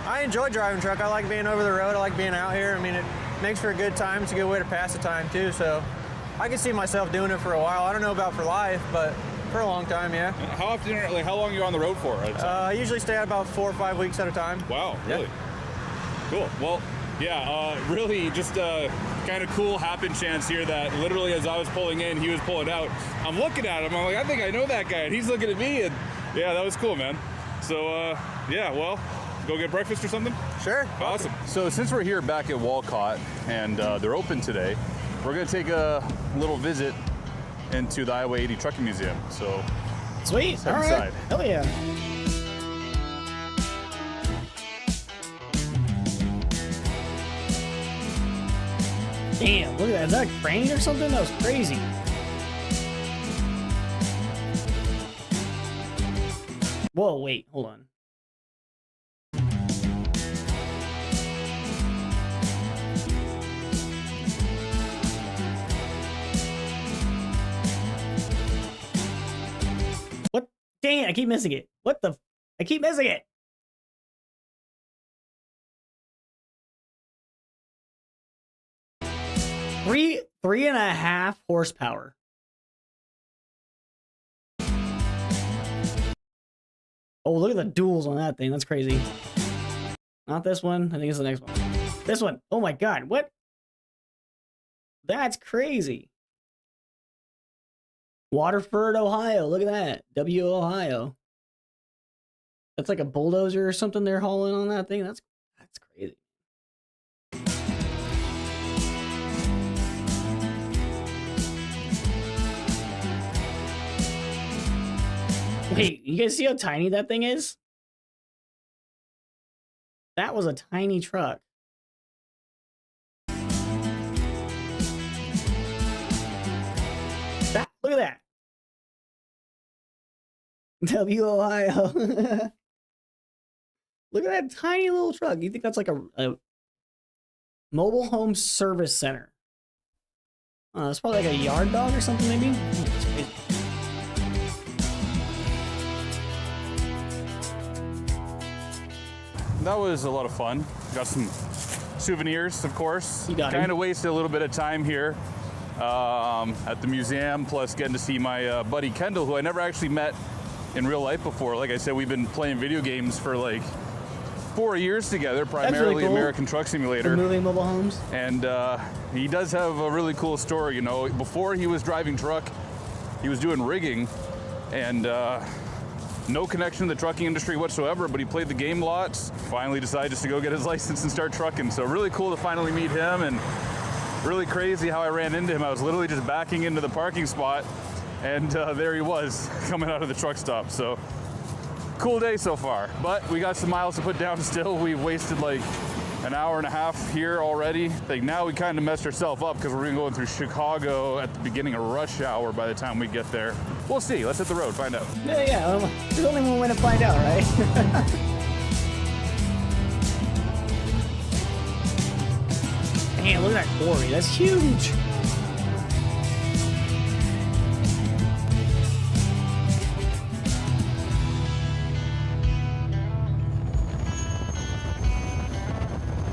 I enjoy driving truck. I like being over the road. I like being out here. I mean, it makes for a good time. It's a good way to pass the time too. So I can see myself doing it for a while. I don't know about for life, but for a long time, yeah. How often, like, how long are you on the road for? I usually stay out about 4 or 5 weeks at a time. Wow, Yeah. really? Cool. Well, yeah, really just a kind of cool happen chance here that literally as I was pulling in, he was pulling out. I'm looking at him. I'm like, I think I know that guy. And he's looking at me. And yeah, that was cool, man. So, yeah, well, go get breakfast or something? Sure. Awesome. So since we're here back at Walcott and they're open today, we're going to take a little visit into the Iowa 80 Trucking Museum. So Sweet. step All right. aside. Hell yeah. Damn, look at that. Is that a crane or something? That was crazy. Whoa, wait, hold on. What? Dang it, I keep missing it. What the? I keep missing it. Three and a half horsepower. Oh, look at the duals on that thing. That's crazy. Not this one. I think it's the next one. This one. Oh my god, what? That's crazy. Waterford, Ohio. Look at that. W Ohio. That's like a bulldozer or something they're hauling on that thing. That's crazy. Wait, you guys see how tiny that thing is? That was a tiny truck. Look at that. W Ohio. Look at that tiny little truck. You think that's like a mobile home service center? It's probably like a yard dog or something, maybe. That's crazy. That was a lot of fun. Got some souvenirs, of course. You got it. Kind of wasted a little bit of time here at the museum, plus getting to see my buddy Kendall, who I never actually met in real life before. Like I said, we've been playing video games for like 4 years together, primarily really cool. American Truck Simulator. The movie Mobile Homes. And he does have a really cool story. You know, before he was driving truck, he was doing rigging, and no connection to the trucking industry whatsoever, but he played the game lots, finally decided just to go get his license and start trucking. So really cool to finally meet him, and really crazy how I ran into him. I was literally just backing into the parking spot, and there he was coming out of the truck stop. So cool day so far, but we got some miles to put down still. We've wasted like an hour and a half here already. Like now we kind of messed ourselves up because we're gonna go through Chicago at the beginning of rush hour by the time we get there. We'll see. Let's hit the road, find out. Yeah. Well, there's only one way to find out, right? Man, look at that quarry. That's huge.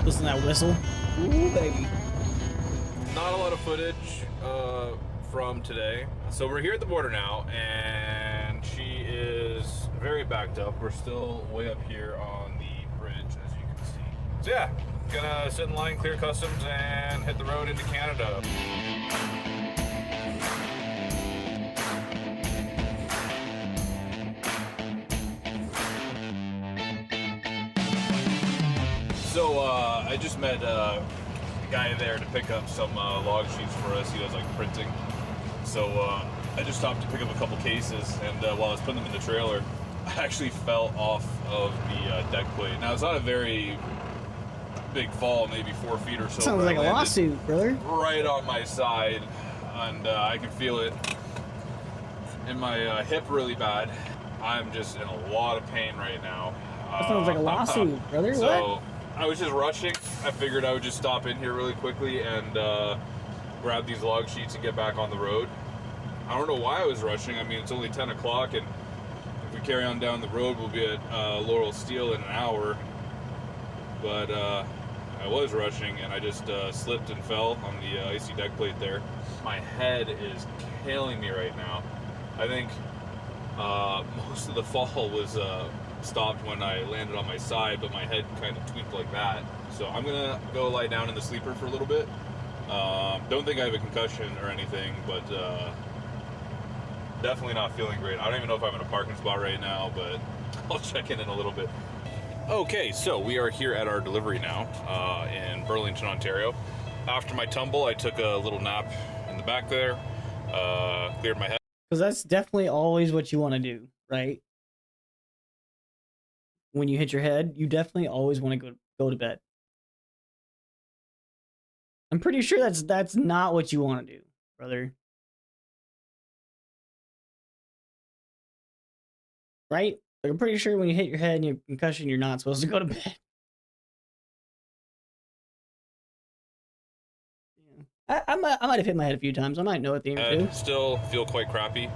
Listen to that whistle. Ooh, baby. Not a lot of footage from today. So we're here at the border now, and she is very backed up. We're still way up here on the bridge, as you can see. So yeah, gonna sit in line, clear customs, and hit the road into Canada. So I just met a guy there to pick up some log sheets for us. He does like printing. So I just stopped to pick up a couple cases, and while I was putting them in the trailer, I actually fell off of the deck plate. Now it's not a very big fall, maybe 4 feet or so. Sounds like a lawsuit, brother. Right on my side, and I can feel it in my hip really bad. I'm just in a lot of pain right now. That sounds like a lawsuit, brother. So, What? I was just rushing. I figured I would just stop in here really quickly and grab these log sheets and get back on the road. I don't know why I was rushing. I mean, it's only 10 o'clock, and if we carry on down the road, we'll be at Laurel Steel in an hour. But I was rushing, and I just slipped and fell on the icy deck plate there. My head is killing me right now. I think most of the fall was stopped when I landed on my side, but my head kind of tweaked like that. So I'm gonna go lie down in the sleeper for a little bit. Don't think I have a concussion or anything, but definitely not feeling great. I don't even know if I'm in a parking spot right now, but I'll check in a little bit. Okay, so we are here at our delivery now in Burlington, Ontario. After my tumble, I took a little nap in the back there, cleared my head. Because that's definitely always what you want to do, right? When you hit your head, you definitely always want to go to bed. I'm pretty sure that's not what you want to do, brother. Right? Like, I'm pretty sure when you hit your head and you have concussion, you're not supposed to go to bed. Yeah. I might have hit my head a few times. I might know what the thing to do. Still feel quite crappy.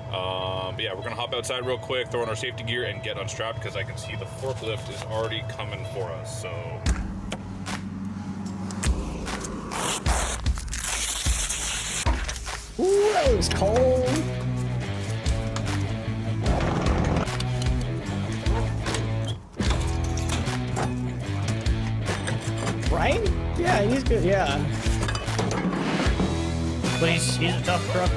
But yeah, we're gonna hop outside real quick, throw in our safety gear, and get unstrapped because I can see the forklift is already coming for us. So. Ooh, that was cold. Yeah. But he's a tough truck.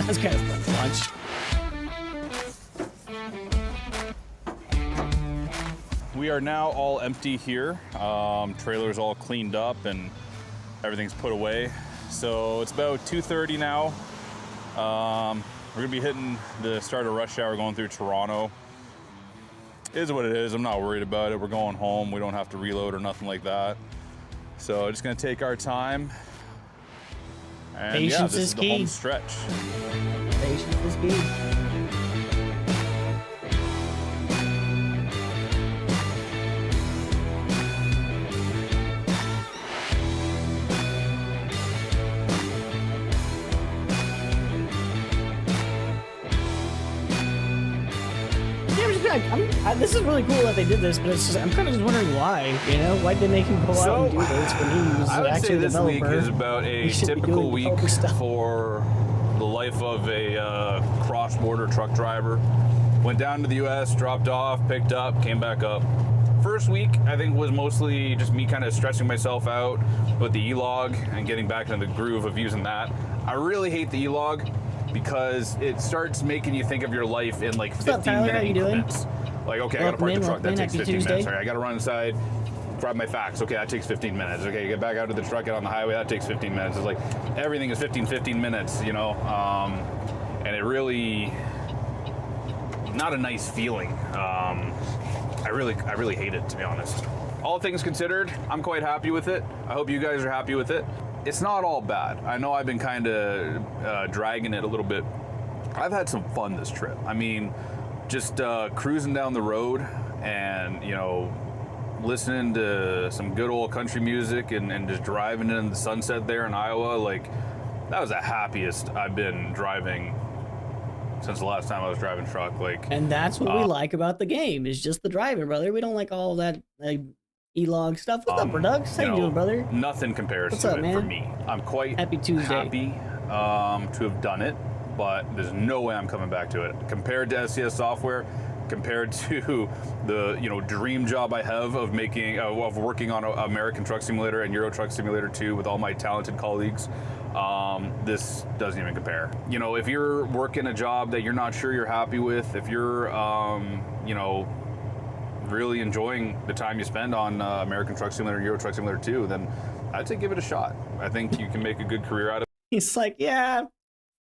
That's kind of fun to watch. We are now all empty here. Trailer's all cleaned up and everything's put away. So it's about 2:30 now. We're gonna be hitting the start of rush hour going through Toronto. It is what it is. I'm not worried about it. We're going home. We don't have to reload or nothing like that. So just gonna take our time. And Patience yeah, this is is the key. home stretch. Patience is key. This is really cool that they did this, but it's just, I'm kind of just wondering why. You know, why did they make him go out and do this when he was I would actually say a this developer? week is about He a should be typical doing week developer stuff. for the life of a cross-border truck driver. Went down to the U.S., dropped off, picked up, came back up. First week, I think, was mostly just me kind of stressing myself out with the E-log and getting back into the groove of using that. I really hate the E-log because it starts making you think of your life in like 15-minute How you doing? increments. Like, okay, I gotta park the truck, that takes 15 Tuesday. minutes. All right, I gotta run inside, grab my facts. Okay, that takes 15 minutes. Okay, get back out to the truck, get on the highway, that takes 15 minutes. It's like everything is 15 minutes, you know? And it really, not a nice feeling. I really hate it, to be honest. All things considered, I'm quite happy with it. I hope you guys are happy with it. It's not all bad. I know I've been kind of dragging it a little bit. I've had some fun this trip. I mean, just cruising down the road and, you know, listening to some good old country music and just driving in the sunset there in Iowa, like, that was the happiest I've been driving since the last time I was driving truck. Like, And that's what we like about the game, is just the driving, brother. We don't like all that E-log stuff. What's up, Redux? How you doing, brother? Nothing compares What's to up, it man? for me. I'm quite Happy Tuesday. happy to have done it, but there's no way I'm coming back to it. Compared to SCS software, compared to the dream job I have of making of working on American Truck Simulator and Euro Truck Simulator 2 with all my talented colleagues, this doesn't even compare. You know, if you're working a job that you're not sure you're happy with, if you're really enjoying the time you spend on American Truck Simulator and Euro Truck Simulator 2, then I'd say give it a shot. I think you can make a good career out of it. He's like, yeah,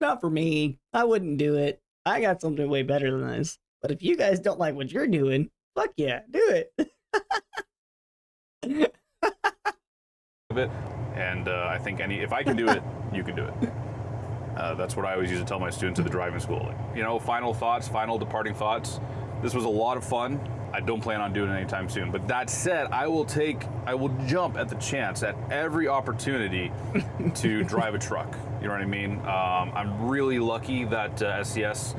not for me. I wouldn't do it. I got something way better than this. But if you guys don't like what you're doing, fuck yeah, do it. And I think if I can do it, you can do it. That's what I always used to tell my students at the driving school. You know, final departing thoughts. This was a lot of fun. I don't plan on doing it anytime soon. But that said, I will jump at the chance at every opportunity to drive a truck. You know what I mean? I'm really lucky that SCS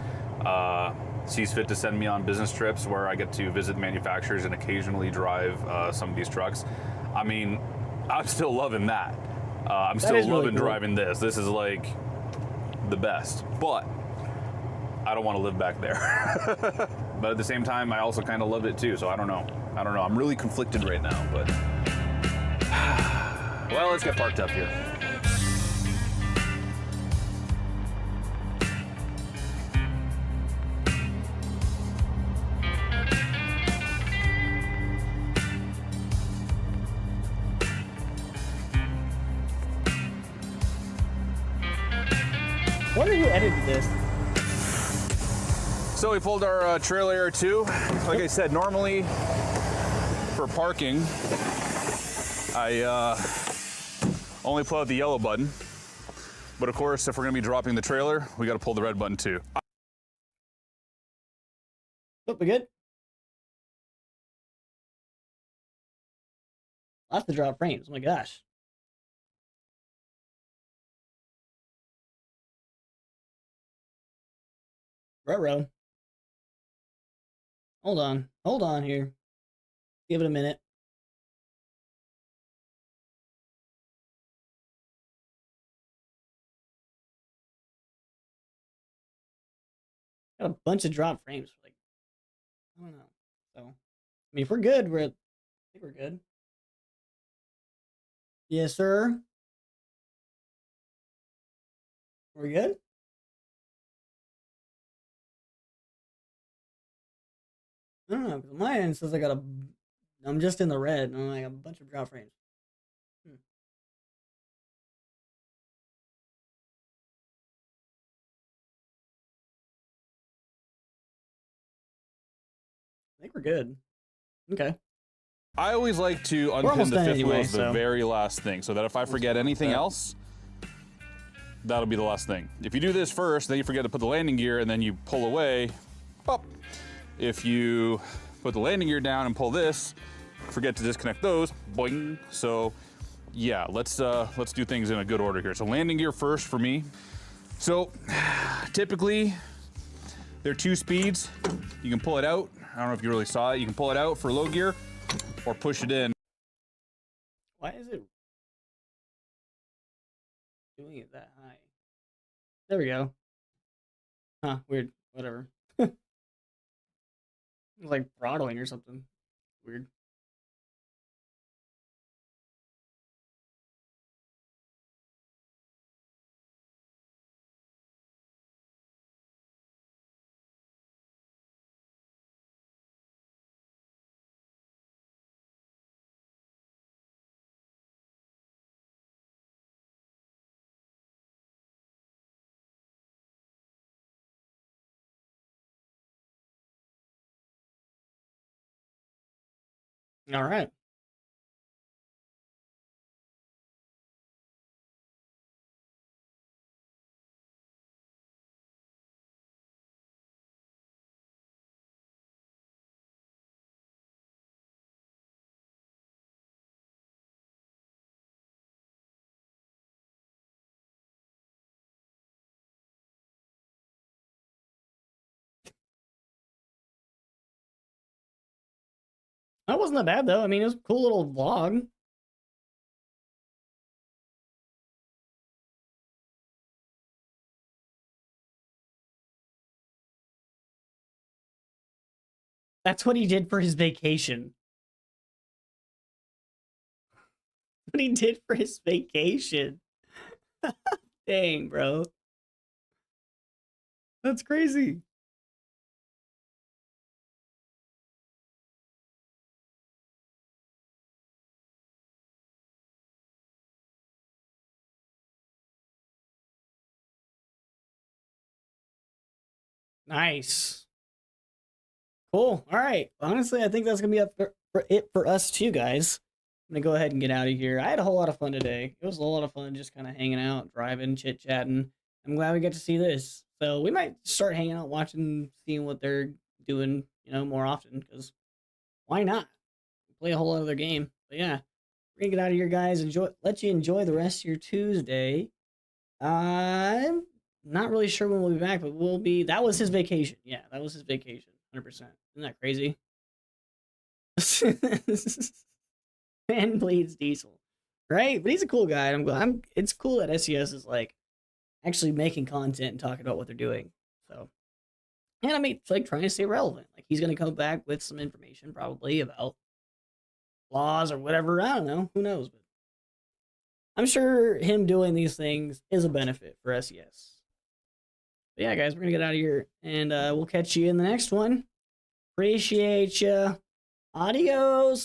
sees fit to send me on business trips where I get to visit manufacturers and occasionally drive some of these trucks. I mean, I'm still loving that. I'm still is really loving cool. driving this. This is like the best. But I don't want to live back there. But at the same time, I also kind of love it too. So I don't know. I'm really conflicted right now. But well, let's get parked up here. I wonder who edited this. So we pulled our trailer 2. Like I said, normally for parking, I only pull out the yellow button. But of course, if we're gonna be dropping the trailer, we gotta pull the red button too. Oh, we good? Lots to drop frames. Oh my gosh. Ruh-roh. Hold on. Hold on here. Give it a minute. Got a bunch of drop frames. Like, I don't know. So, I mean, if we're good, I think we're good. Yes, sir. We're good? I don't know, because my end says I'm just in the red, and I got a bunch of drop frames. I think we're good. Okay. I always like to unpin almost the done fifth wheel anyway, as the so. very last thing, so that if I forget anything else, that'll be the last thing. If you do this first, then you forget to put the landing gear, and then you pull away, pop. If you put the landing gear down and pull this, forget to disconnect those, boing. So yeah, let's do things in a good order here. So landing gear first for me. So typically they're 2 speeds. You can pull it out. I don't know if you really saw it. You can pull it out for low gear or push it in. Why is it doing it that high? There we go. Huh, weird. Whatever. It's like throttling or something. Weird. All right. That wasn't that bad though. I mean, it was a cool little vlog. That's what he did for his vacation. What he did for his vacation. Dang, bro. That's crazy. Nice. Cool. All right. Honestly, I think that's gonna be up for it for us too, guys. I'm gonna go ahead and get out of here. I had a whole lot of fun today. It was a lot of fun just kind of hanging out, driving, chit chatting. I'm glad we got to see this. So we might start hanging out, watching, seeing what they're doing, more often. Because why not? Play a whole other game. But yeah, we're gonna get out of here, guys. Let you enjoy the rest of your Tuesday. I'm not really sure when we'll be back, but that was his vacation. Yeah, that was his vacation. 100%. Isn't that crazy? Man bleeds diesel. Right? But he's a cool guy. It's cool that SES is like actually making content and talking about what they're doing. So, and I mean, it's like trying to stay relevant. Like he's going to come back with some information probably about laws or whatever. I don't know. Who knows? But I'm sure him doing these things is a benefit for SES. But yeah, guys, we're going to get out of here and we'll catch you in the next one. Appreciate ya. Adios.